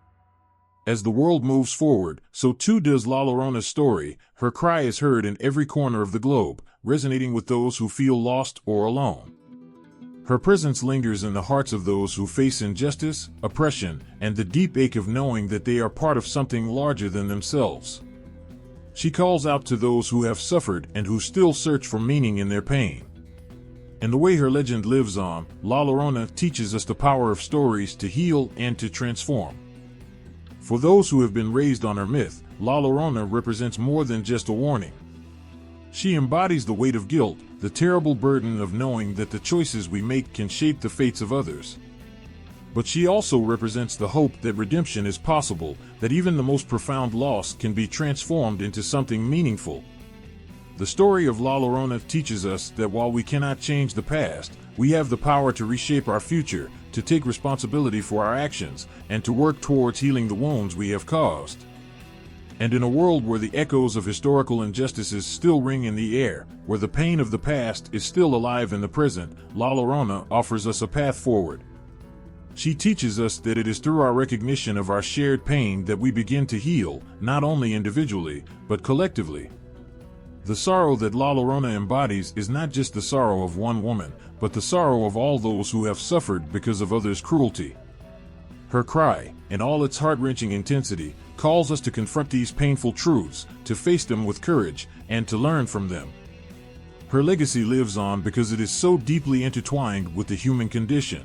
As the world moves forward, so too does La Llorona's story. Her cry is heard in every corner of the globe, resonating with those who feel lost or alone. Her presence lingers in the hearts of those who face injustice, oppression, and the deep ache of knowing that they are part of something larger than themselves. She calls out to those who have suffered and who still search for meaning in their pain. In the way her legend lives on, La Llorona teaches us the power of stories to heal and to transform. For those who have been raised on her myth, La Llorona represents more than just a warning. She embodies the weight of guilt, the terrible burden of knowing that the choices we make can shape the fates of others. But she also represents the hope that redemption is possible, that even the most profound loss can be transformed into something meaningful. The story of La Llorona teaches us that while we cannot change the past, we have the power to reshape our future, to take responsibility for our actions, and to work towards healing the wounds we have caused. And in a world where the echoes of historical injustices still ring in the air, where the pain of the past is still alive in the present, La Llorona offers us a path forward. She teaches us that it is through our recognition of our shared pain that we begin to heal, not only individually, but collectively. The sorrow that La Llorona embodies is not just the sorrow of one woman, but the sorrow of all those who have suffered because of others' cruelty. Her cry, in all its heart-wrenching intensity, calls us to confront these painful truths, to face them with courage, and to learn from them. Her legacy lives on because it is so deeply intertwined with the human condition.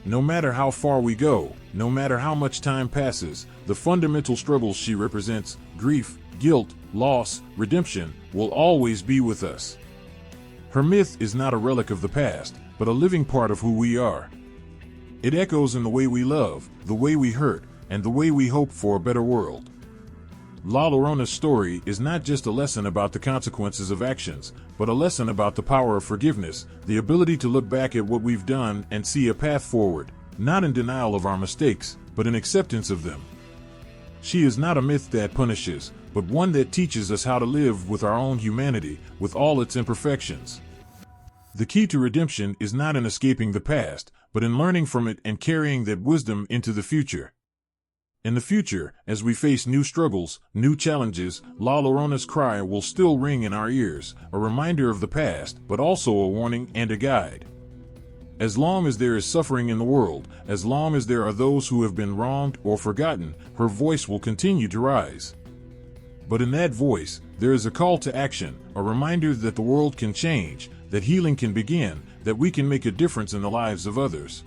No matter how far we go, no matter how much time passes, the fundamental struggles she represents, grief, guilt, loss, redemption, will always be with us. Her myth is not a relic of the past, but a living part of who we are. It echoes in the way we love, the way we hurt, and the way we hope for a better world. La Llorona's story is not just a lesson about the consequences of actions, but a lesson about the power of forgiveness, the ability to look back at what we've done and see a path forward, not in denial of our mistakes, but in acceptance of them. She is not a myth that punishes, but one that teaches us how to live with our own humanity, with all its imperfections. The key to redemption is not in escaping the past, but in learning from it and carrying that wisdom into the future. In the future, as we face new struggles, new challenges, La Llorona's cry will still ring in our ears, a reminder of the past, but also a warning and a guide. As long as there is suffering in the world, as long as there are those who have been wronged or forgotten, her voice will continue to rise. But in that voice, there is a call to action, a reminder that the world can change, that healing can begin, that we can make a difference in the lives of others.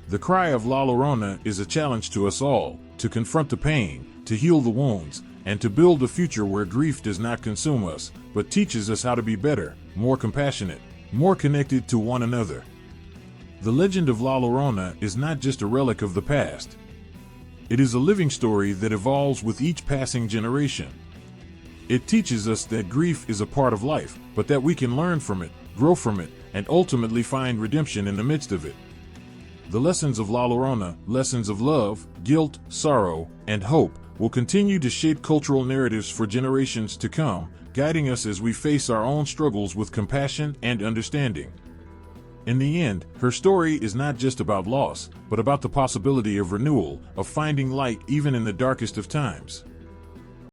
The cry of La Llorona is a challenge to us all, to confront the pain, to heal the wounds, and to build a future where grief does not consume us, but teaches us how to be better, more compassionate, more connected to one another. The legend of La Llorona is not just a relic of the past. It is a living story that evolves with each passing generation. It teaches us that grief is a part of life, but that we can learn from it, grow from it, and ultimately find redemption in the midst of it. The lessons of La Llorona, lessons of love, guilt, sorrow, and hope, will continue to shape cultural narratives for generations to come, guiding us as we face our own struggles with compassion and understanding. In the end, her story is not just about loss, but about the possibility of renewal, of finding light even in the darkest of times.